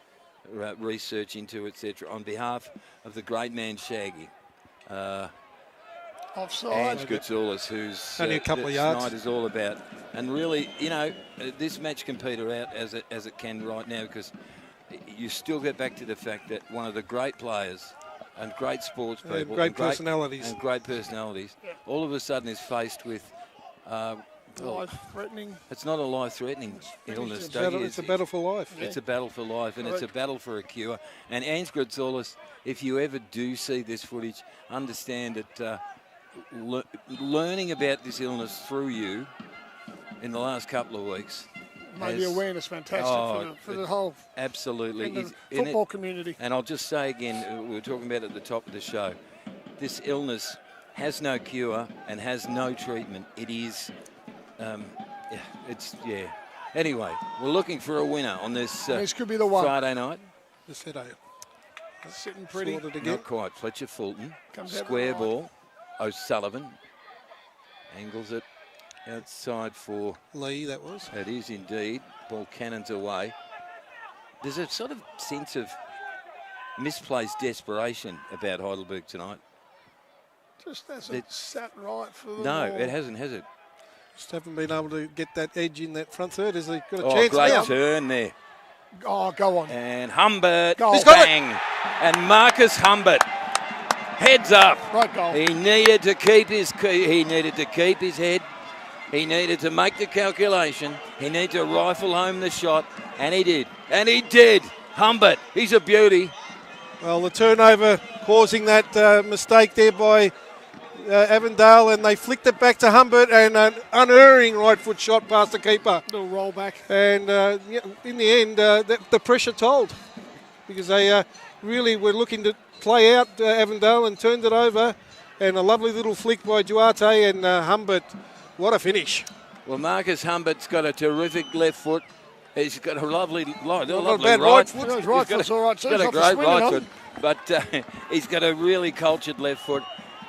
research into, etc., on behalf of the great man Shaggy. Offside. Ange Gutzoulis, who's Only a couple of this yards. night is all about. And really, you know, this match can peter out as it can right now, because you still get back to the fact that one of the great players and great sports people, great personalities. and great personalities, all of a sudden is faced with. Life-threatening. It's not a life-threatening illness, It's a battle, Dougie. it's a battle for life. It's a battle for life, and it's a battle for a cure. And Ange Gutzoulis, if you ever do see this footage, understand that learning about this illness through you in the last couple of weeks. Made the awareness fantastic for the whole Absolutely. in the football community. And I'll just say again, we were talking about it at the top of the show, this illness has no cure and has no treatment. It is, Anyway, we're looking for a winner on this, This could be the one. Friday night. The Sedo. Sitting pretty. Sorted again. Not quite. Fletcher Fulton. Comes out Square right. ball. O'Sullivan angles it outside for. Lee, that was. It is indeed. Ball cannons away. There's a sort of sense of misplaced desperation about Heidelberg tonight. Just hasn't sat right for the No, ball. it hasn't, has it? Just haven't been able to get that edge in that front third. Has he got a Oh, chance great now? turn there. Oh, go on. And Humbert, Goal. He's got it. bang. And Marcus Humbert, heads up. Right goal. He needed to keep his head. He needed to make the calculation. He needed to rifle home the shot, and he did. And he did. Humbert, he's a beauty. Well, the turnover causing that mistake there by Avondale, and they flicked it back to Humbert, and an unerring right foot shot past the keeper. Little roll back. And in the end, the pressure told, because they really were looking to play out Avondale and turned it over. And a lovely little flick by Duarte and Humbert. What a finish. Well, Marcus Humbert's got a terrific left foot. He's got a lovely Not lovely bad right foot. His right foot's all right too. He's got a He's off the great swinging right on. foot, but he's got a really cultured left foot.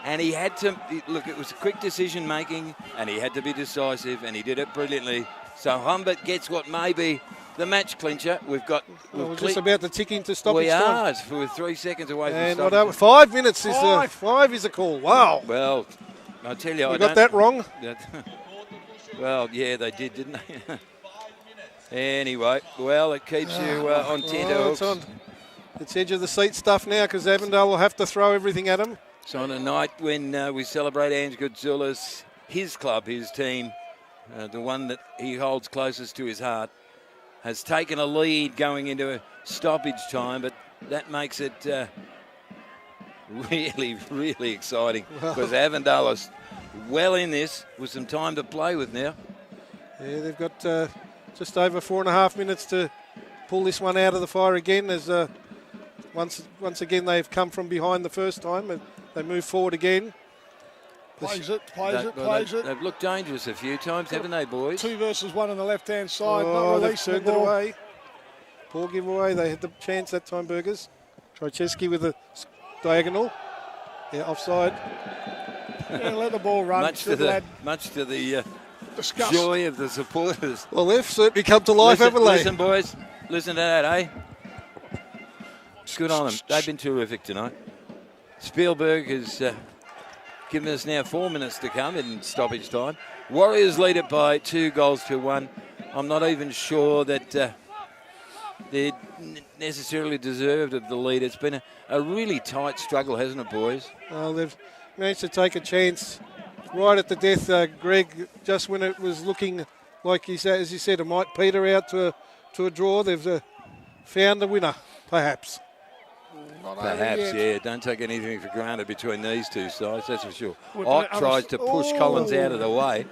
And he had to, look, it was quick decision making, and he had to be decisive, and he did it brilliantly. So Humbert gets what may be the match clincher. We're just about to tick into stoppage We time. are. We're 3 seconds away from And stoppage. 5 minutes is Five. 5 is a call. Wow. Well, I tell you, We got that wrong. Well, yeah, they did, didn't they? Anyway, well, it keeps you on tenterhooks. It's on. It's edge of the seat stuff now, because Avondale will have to throw everything at him. So on a night when we celebrate Ange Goodzulis, his club, his team, the one that he holds closest to his heart, has taken a lead going into a stoppage time, but that makes it really, really exciting, because Avondale is well in this with some time to play with now. Yeah, they've got just over 4.5 minutes to pull this one out of the fire again, as once again they've come from behind the first time and they move forward again. Plays it. They've looked dangerous a few times, haven't they, boys? 2 versus 1 on the left-hand side. Oh, Not they've releasing the turned it ball. away. Poor giveaway. They had the chance that time, Burgers. Trojewski with a diagonal. Yeah, offside. Yeah, let the ball run. Much to the Disgust. joy of the supporters. Well, they've certainly come to life, haven't they? Listen, boys. Listen to that, eh? Good on them. They've been terrific tonight. Spielberg has given us now 4 minutes to come in stoppage time. Warriors lead it by 2-1. I'm not even sure that they necessarily deserved of the lead. It's been a really tight struggle, hasn't it, boys? Well, they've managed to take a chance right at the death, Greg, just when it was looking like, as you said, it might peter out to a draw. They've found the winner, perhaps. Not over Perhaps, yet. yeah. Don't take anything for granted between these two sides, that's for sure. Would Ott they- tries to push Oh. Collins out of the way.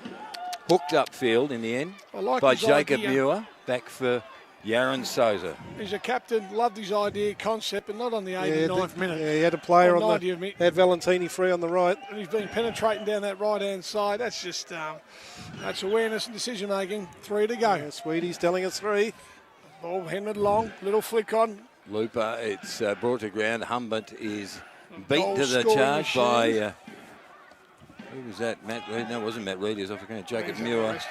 Hooked upfield in the end I like by his Jacob idea. Muir. Back for Yaron Souza. He's a captain, loved his idea, concept, but not on the 89th minute. Yeah, he had a player Or on 90 the. of me. Had Valentini free on the right. And he's been penetrating down that right-hand side. That's just, that's awareness and decision-making. 3 to go. Yeah, Sweetie's telling us 3. Ball handed long, little flick on. Looper, it's brought to ground. Humbert is beaten to the Goal-scoring charge by, machine. who was that? Matt Reed? No, it wasn't Matt Reed. He was off again. Jacob Muir Just-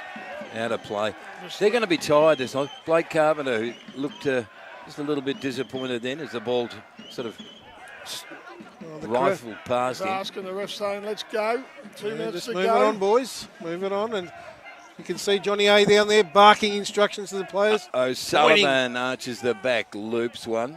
out of play. They're going to be tired this night. Blake Carpenter, who looked just a little bit disappointed then as the ball sort of rifled past him. Asking the ref saying, let's go. 2 minutes Just to move it go. on, boys. Move it on. And you can see Johnny A down there barking instructions to the players. O'Sullivan arches the back, loops one.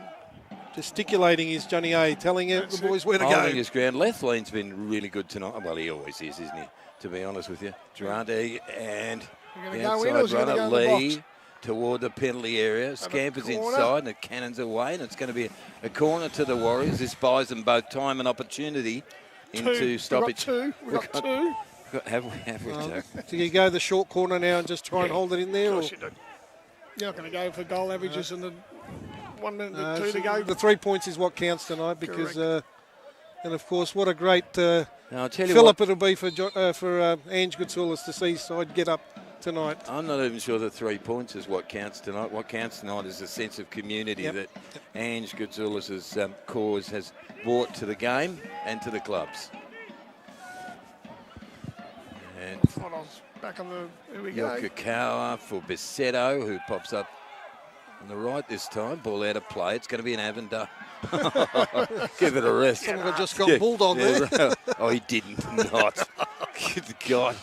Gesticulating is Johnny A, telling the boys where to Holding go. his ground. Lethlean's been really good tonight. Well, he always is, isn't he? To be honest with you. Durante and You're the gonna go in or outside is he gonna runner go in the Lee box? toward the penalty area. Scampers corner. inside and it cannons away. And it's going to be a corner to the Warriors. This buys them both time and opportunity into stoppage. We've got two. Have we? Joe? Do you go the short corner now and just try and hold it in there? Of Or? course you do. You're not going to go for goal averages and the 1 minute and 2 to go. The 3 points is what counts tonight because, and of course, what a great Now, I'll tell you fillip what. it'll be for Ange Goodzulis to see his side get up tonight. I'm not even sure that 3 points is what counts tonight. What counts tonight is the sense of community that Ange Goudzoulis' cause has brought to the game and to the clubs. And Hold on, back on the. Here we go. Yokokawa for Bisetto, who pops up on the right this time. Ball out of play. It's going to be an Avondale. Give it a rest. Someone just got bulldog there. Oh, he didn't. Not. Good God.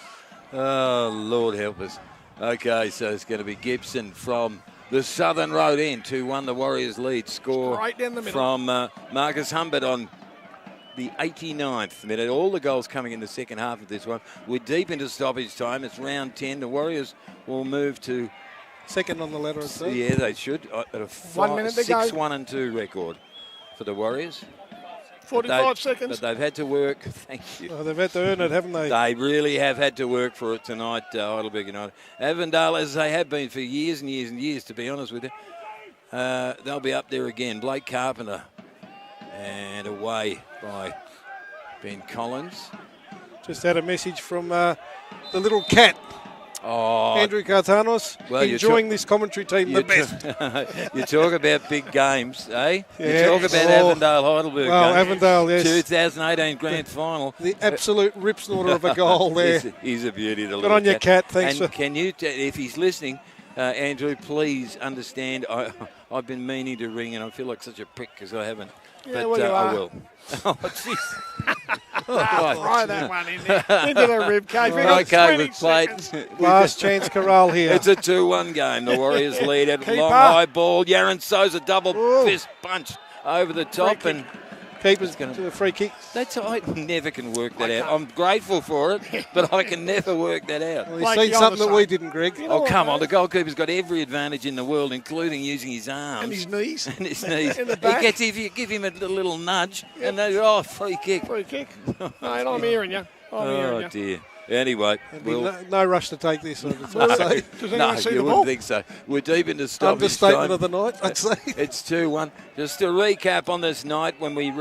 Oh, Lord help us. Okay, so it's going to be Gibson from the Southern Road end. 2-1, the Warriors lead. Score Right down the middle. from Marcus Humbert on the 89th minute. All the goals coming in the second half of this one. We're deep into stoppage time. It's round 10. The Warriors will move to second on the ladder. Yeah, they should. At a 1 minute to go. 6-1-2 record for the Warriors. 45 seconds. But they've had to work. Thank you. Oh, they've had to earn it, haven't they? They really have had to work for it tonight, Heidelberg United. Avondale, as they have been for years and years and years, to be honest with you, they'll be up there again. Blake Carpenter. And away by Ben Collins. Just had a message from the little cat. Oh, Andrew Cartanos, well, enjoying this commentary team the best. You talk about big games, eh? Yeah. You talk about Avondale Heidelberg. Well, Avondale, yes. 2018 grand final. The absolute rip snorter of a goal there. He's a beauty. The Good on you, Cat. Thanks. And can you, if he's listening, Andrew, please understand. I've been meaning to ring, and I feel like such a prick because I haven't. Yeah, But well, you I are. will. Oh, jeez. Fry that one in there. Into the rib cage. We've got Okay, 20 we've played. seconds. Last chance corral here. It's a 2-1 game. The Warriors lead it. Keeper. Long high ball. Yaron So's a double Ooh. fist punch over the top, and Keeper's going to do a free kick. that's I never can work that out. I'm grateful for it, but I can never work that out. Well, Blake, he's seen you're on something the that we side. didn't, Greg. You know Oh, what, come on. mate? The goalkeeper's got every advantage in the world, including using his arms. And his knees. And his knees. In the back. He gets, if you give him a little nudge, and they free kick. Free kick. Mate, I'm hearing you. I'm hearing Oh, you. dear. Anyway, There'd be no rush to take this. I'd say. Does anyone no, see you the wouldn't ball? think so. We're deep into stoppage Understatement time. of the night, I'd say. It's 2-1. Just to recap on this night, when we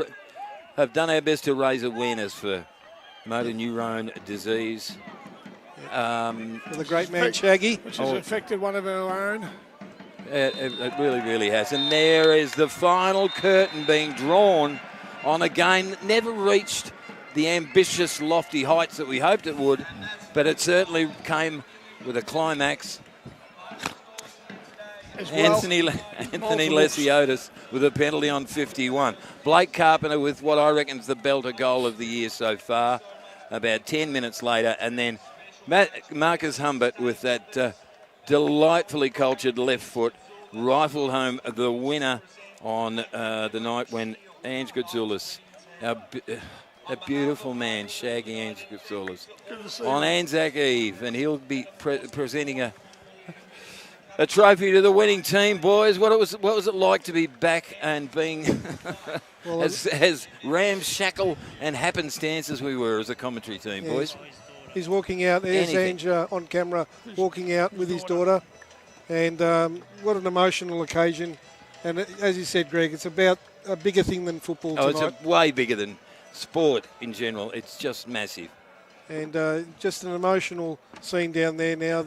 have done our best to raise awareness for motor neurone disease. For the great man Shaggy. Which has affected one of our own. It really, really has. And there is the final curtain being drawn on a game that never reached the ambitious, lofty heights that we hoped it would, but it certainly came with a climax. As well. Anthony Multiple. Lesiotis with a penalty on 51. Blake Carpenter with what I reckon is the belter goal of the year so far, about 10 minutes later. And then Marcus Humbert with that delightfully cultured left foot rifled home the winner on the night when Ange Goudzoulis, a beautiful man, Shaggy Ange Goudzoulis, Good to see on you. Anzac Eve, and he'll be presenting a trophy to the winning team, boys. What was it like to be back and being as ramshackle and happenstance as we were as a commentary team, boys? He's walking out. There's Anything. Ange on camera walking out with his daughter. And what an emotional occasion. And as you said, Greg, it's about a bigger thing than football Oh, tonight. it's way bigger than sport in general. It's just massive. And just an emotional scene down there now.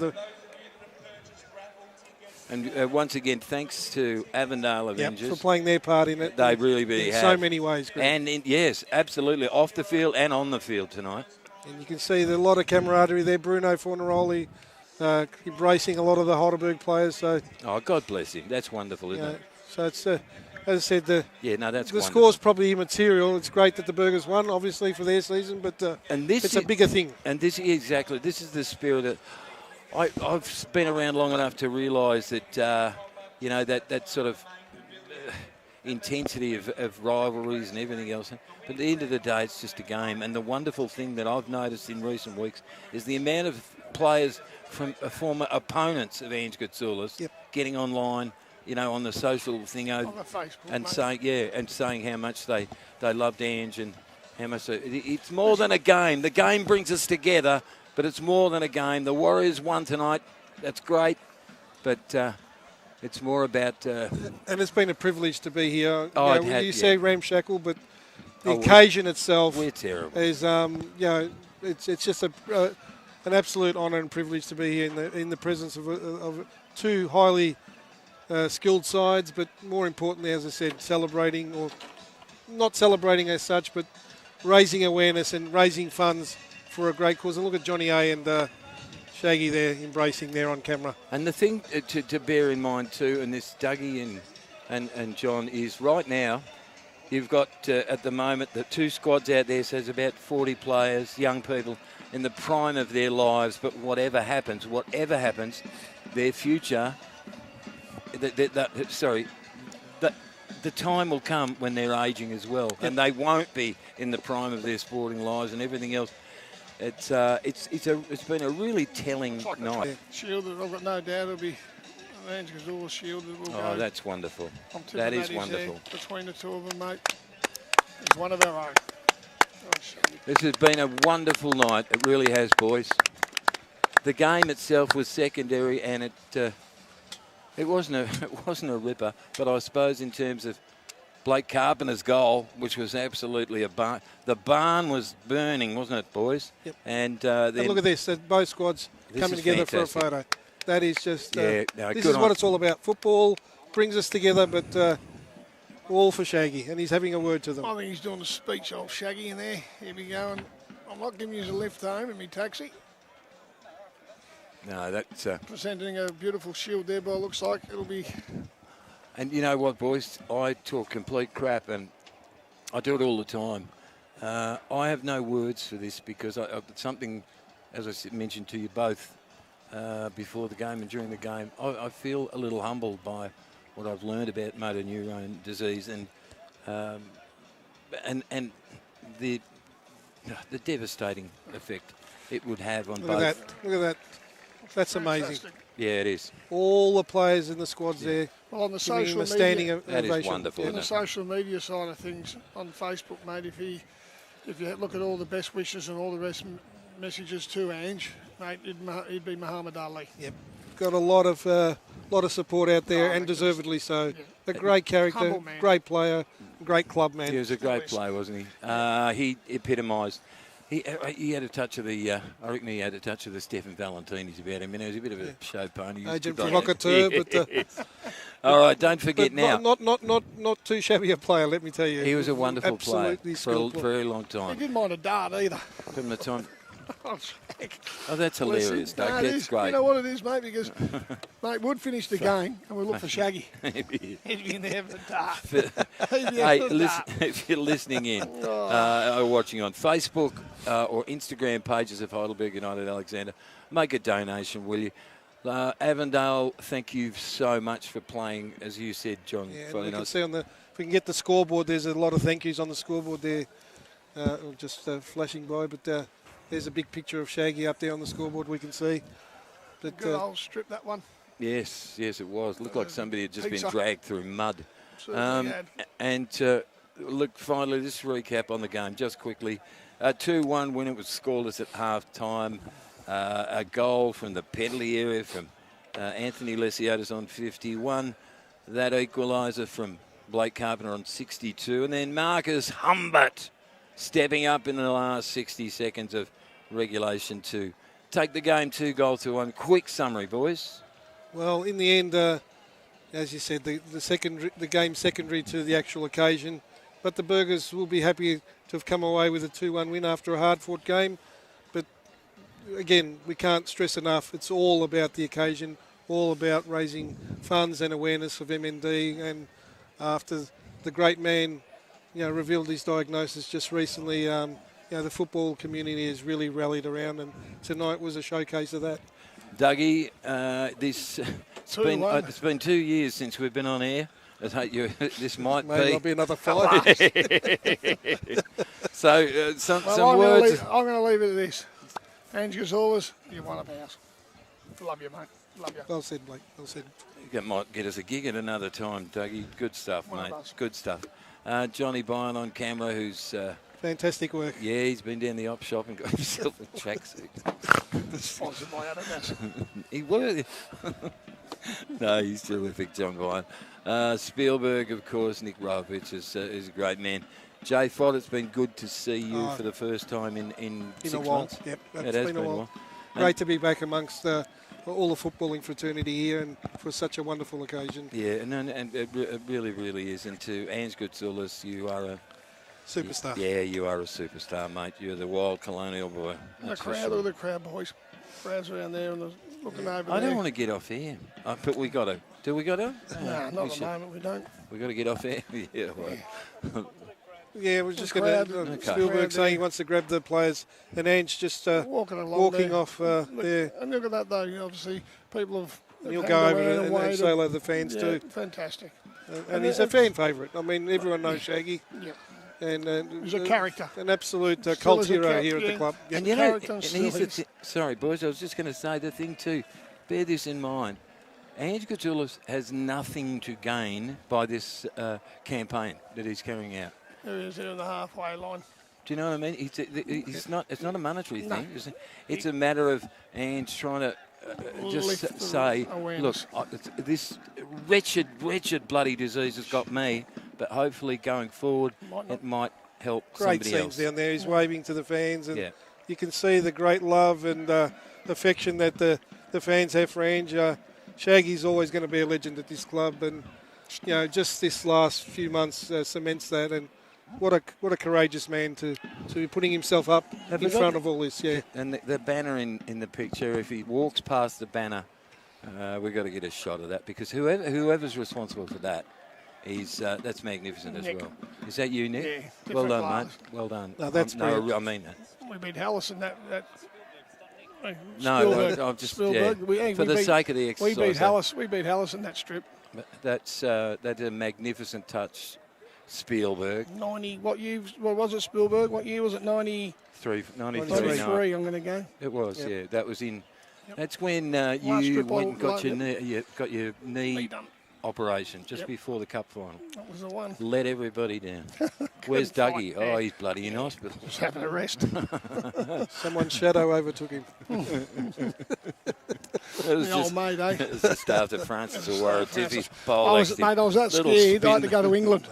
And once again, thanks to Avondale Avengers. For playing their part in it. They really in have. so many ways, Greg. And yes, absolutely, off the field and on the field tonight. And you can see a lot of camaraderie there. Bruno Fornaroli embracing a lot of the Heidelberg players. So, Oh, God bless him. That's wonderful, isn't it? so it's, as I said, the That's wonderful. score's probably immaterial. It's great that the Burgers won, obviously, for their season, but And this it's a bigger thing. And this is the spirit of. I've been around long enough to realise that, that sort of intensity of rivalries and everything else. But at the end of the day, it's just a game. And the wonderful thing that I've noticed in recent weeks is the amount of players from former opponents of Ange Goudzoulis getting online, on the social thing On the Facebook, and mate. saying how much they loved Ange and how much it's more than a game. The game brings us together, but it's more than a game. The Warriors won tonight. That's great, but it's more about. And it's been a privilege to be here. You say ramshackle, but the occasion itself we're terrible. is, it's just an absolute honour and privilege to be here in the presence of two highly skilled sides, but more importantly, as I said, celebrating, or not celebrating as such, but raising awareness and raising funds for a great cause. And look at Johnny A and Shaggy there embracing there on camera. And the thing to bear in mind too, and this Dougie and John, is right now you've got at the moment the two squads out there, so there's about 40 players, young people in the prime of their lives, but whatever happens, their future, the time will come when they're ageing as well, and they won't be in the prime of their sporting lives and everything else. It's been a really telling night. Shielded, I've got no doubt it'll be Ange Gazorla shielded. Oh, that's wonderful. That is wonderful. Between the two of them, mate. He's one of our own. This has been a wonderful night. It really has, boys. The game itself was secondary, and it wasn't a ripper. But I suppose in terms of Blake Carpenter's goal, which was absolutely a barn. The barn was burning, wasn't it, boys? Yep. And then look at this. Both squads coming together fantastic. for a photo. That is just. This good is what it's all about. Football brings us together, but all for Shaggy, and he's having a word to them. I think he's doing a speech, old Shaggy, in there. Here we go. And I'm not giving you a lift home in my taxi. No, that's presenting a beautiful shield there, but it looks like it'll be. And you know what, boys? I talk complete crap, and I do it all the time. I have no words for this because it's something, as I mentioned to you both before the game and during the game, I feel a little humbled by what I've learned about motor neurone disease and the devastating effect it would have on both. Look at that. That's amazing. Fantastic. Yeah, it is. All the players in the squads there. Well, on the social media, standing that ovation. is wonderful. on the social media side of things, on Facebook, mate, if you look at all the best wishes and all the best messages to Ange, mate, he'd be Muhammad Ali. Yep. Got a lot of support out there, and deservedly so. Yeah. A great character, great player, great club man. He was a great player, wasn't he? He epitomised. He had a touch of the. I reckon he had a touch of the Stefan Valentinis about him. And he was a bit of a show pony. Agent provocateur, but. All right, don't forget now. Not too shabby a player, let me tell you. He was a wonderful player for a player. very long He time. didn't mind a dart either. Give him the time. Oh, That's hilarious, Doug. No, That's great. You know what it is, mate? Because mate would finish the game and we'll look for Shaggy. He'd be in there for the dart. Hey, listen, if you're listening in or watching on Facebook or Instagram pages of Heidelberg United Alexander, make a donation, will you? Avondale, thank you so much for playing, as you said, John. Yeah, we can see if we can get the scoreboard, there's a lot of thank yous on the scoreboard there, just flashing by, but there's a big picture of Shaggy up there on the scoreboard we can see. But, good old strip, that one. Yes, it was. Looked like somebody had just been dragged through mud. And look, finally, this recap on the game, just quickly. 2-1 win. It was scoreless at half-time. A goal from the penalty area from Anthony Lesiotis on 51. That equaliser from Blake Carpenter on 62. And then Marcus Humbert stepping up in the last 60 seconds of regulation to take the game 2-1. Quick summary, boys. Well, in the end, as you said, the game secondary to the actual occasion. But the Burgers will be happy to have come away with a 2-1 win after a hard-fought game. But again, we can't stress enough, it's all about the occasion, all about raising funds and awareness of MND. And after the great man revealed his diagnosis just recently, the football community has really rallied around, and tonight was a showcase of that. Dougie, it's been 2 years since we've been on air. I hope this might Maybe be another 5. So some words. I'm going to leave it at this. Ange Gazorla's, you're one of ours. Love you, mate. Love you. Well said, Blake. Well said. You might get us a gig at another time, Dougie. Good stuff, mate. Good stuff. Johnny Byrne on camera, who's... fantastic work. Yeah, he's been down the op shop and got himself a tracksuit. Sponsored by Adidas. He was. No, he's terrific, John Byrne. Spielberg, of course, Nick Rovich is a great man. Jay Fott, it's been good to see you for the first time in 6 a while. months. Yep, it has been a while. great to be back amongst all the footballing fraternity here, and for such a wonderful occasion. Yeah, and it really, really is. And to Ange Goutsoulis, you are a Superstar. Yeah, you are a superstar, mate. You're the wild colonial boy. The crowd, all the crowd boys. Crowds around there and looking over I there. don't want to get off air, but we got to. Do we got to? No, not at the moment. We don't. We got to get off air. Yeah. Well. Yeah, we're just going to. Spielberg saying he wants to grab the players, and Ange just walking off there. And look at that, though. Obviously, people have. He'll go over and say hello to the fans too. Fantastic. And he's a fan favourite. I mean, everyone knows Shaggy. Yeah. And he's a character. An absolute cult hero here at the club. And you know, and here's the sorry, boys, I was just going to say the thing too. Bear this in mind. Ange Goutsoulis has nothing to gain by this campaign that he's carrying out. There he is there on the halfway line. Do you know what I mean? It's not a monetary thing. It's a matter of Ange trying to just say, awareness. look, this wretched bloody disease has got me, but hopefully going forward it might help great somebody scenes else. down there. He's waving to the fans, and you can see the great love and affection that the fans have for Ange. Shaggy's always going to be a legend at this club, and you know, just this last few months cements that. And what a courageous man to be putting himself up in front of all this. Yeah, and the banner in the picture. If he walks past the banner, we've got to get a shot of that, because whoever's responsible for that. That's magnificent Nick. as well. Is that you, Nick? Yeah. Well done, glass. mate. Well done. No, that's brilliant. I mean that. We beat Hallison that No, I'm just Spielberg. For the sake of the exercise. We beat Hallison that strip. That's a magnificent touch, Spielberg. 90. What was it, Spielberg? What year was it? 93. 93. I'm going to go. It was. Yep. Yeah. That was in. That's when Last you strip went and got I- your knee done. operation just before the cup final. That was the one. Let everybody down. Where's Dougie? Oh, he's bloody in hospital. Just having a rest. Someone's shadow overtook him. The old mate, eh? It was the start of Francis or Warren Tiffy's I pole. was that scared. I had to go to England.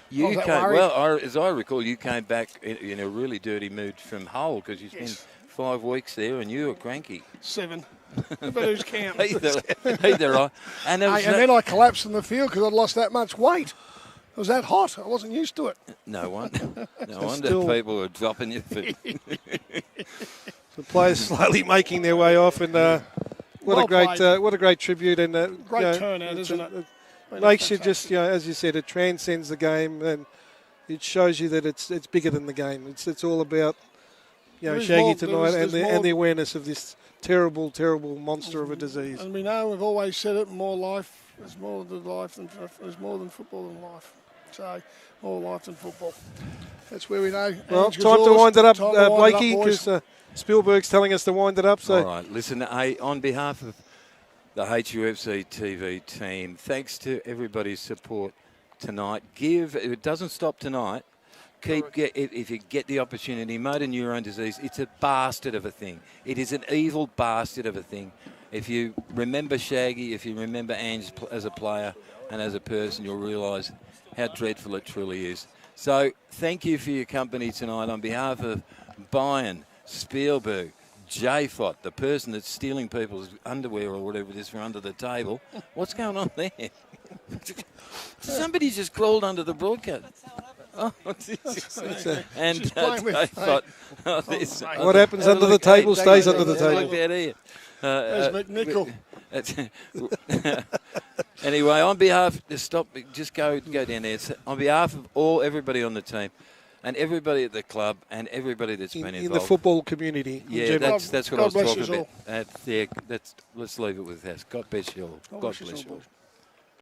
You was that came, worried? as I recall, you came back in a really dirty mood from Hull, because you spent 5 weeks there and you were cranky. 7. But who's counting? Either I. And then I collapsed in the field because I'd lost that much weight. It was that hot. I wasn't used to it. No wonder people were dropping you. The players slowly making their way off, and what a great tribute, and great turnout, isn't it? Makes you just, as you said, it transcends the game, and it shows you that it's bigger than the game. It's all about Shaggy tonight and the awareness of this terrible monster of a disease. And we know, we've always said it, more life. There's more than football than life. So, more life than football. That's where we know. Well, time to wind it up, Blakey, because Spielberg's telling us to wind it up. So. All right, listen, on behalf of the HUFC TV team, thanks to everybody's support tonight. It doesn't stop tonight. If you get the opportunity, motor neurone disease, it's a bastard of a thing. It is an evil bastard of a thing. If you remember Shaggy, if you remember Ange as a player and as a person, you'll realise how dreadful it truly is. So thank you for your company tonight. On behalf of Bayern, Spielberg, J-Fot, the person that's stealing people's underwear or whatever it is from under the table. What's going on there? Somebody just crawled under the broadcast. Oh, and J-Fot. What happens under the table stays under the table. Look out here. There's McNichol. Anyway, on behalf, just go down there. On behalf of everybody on the team, and everybody at the club, and everybody that's been involved in the football community. Yeah, that's what I was talking about. Let's leave it with that. God bless you all. God bless you all.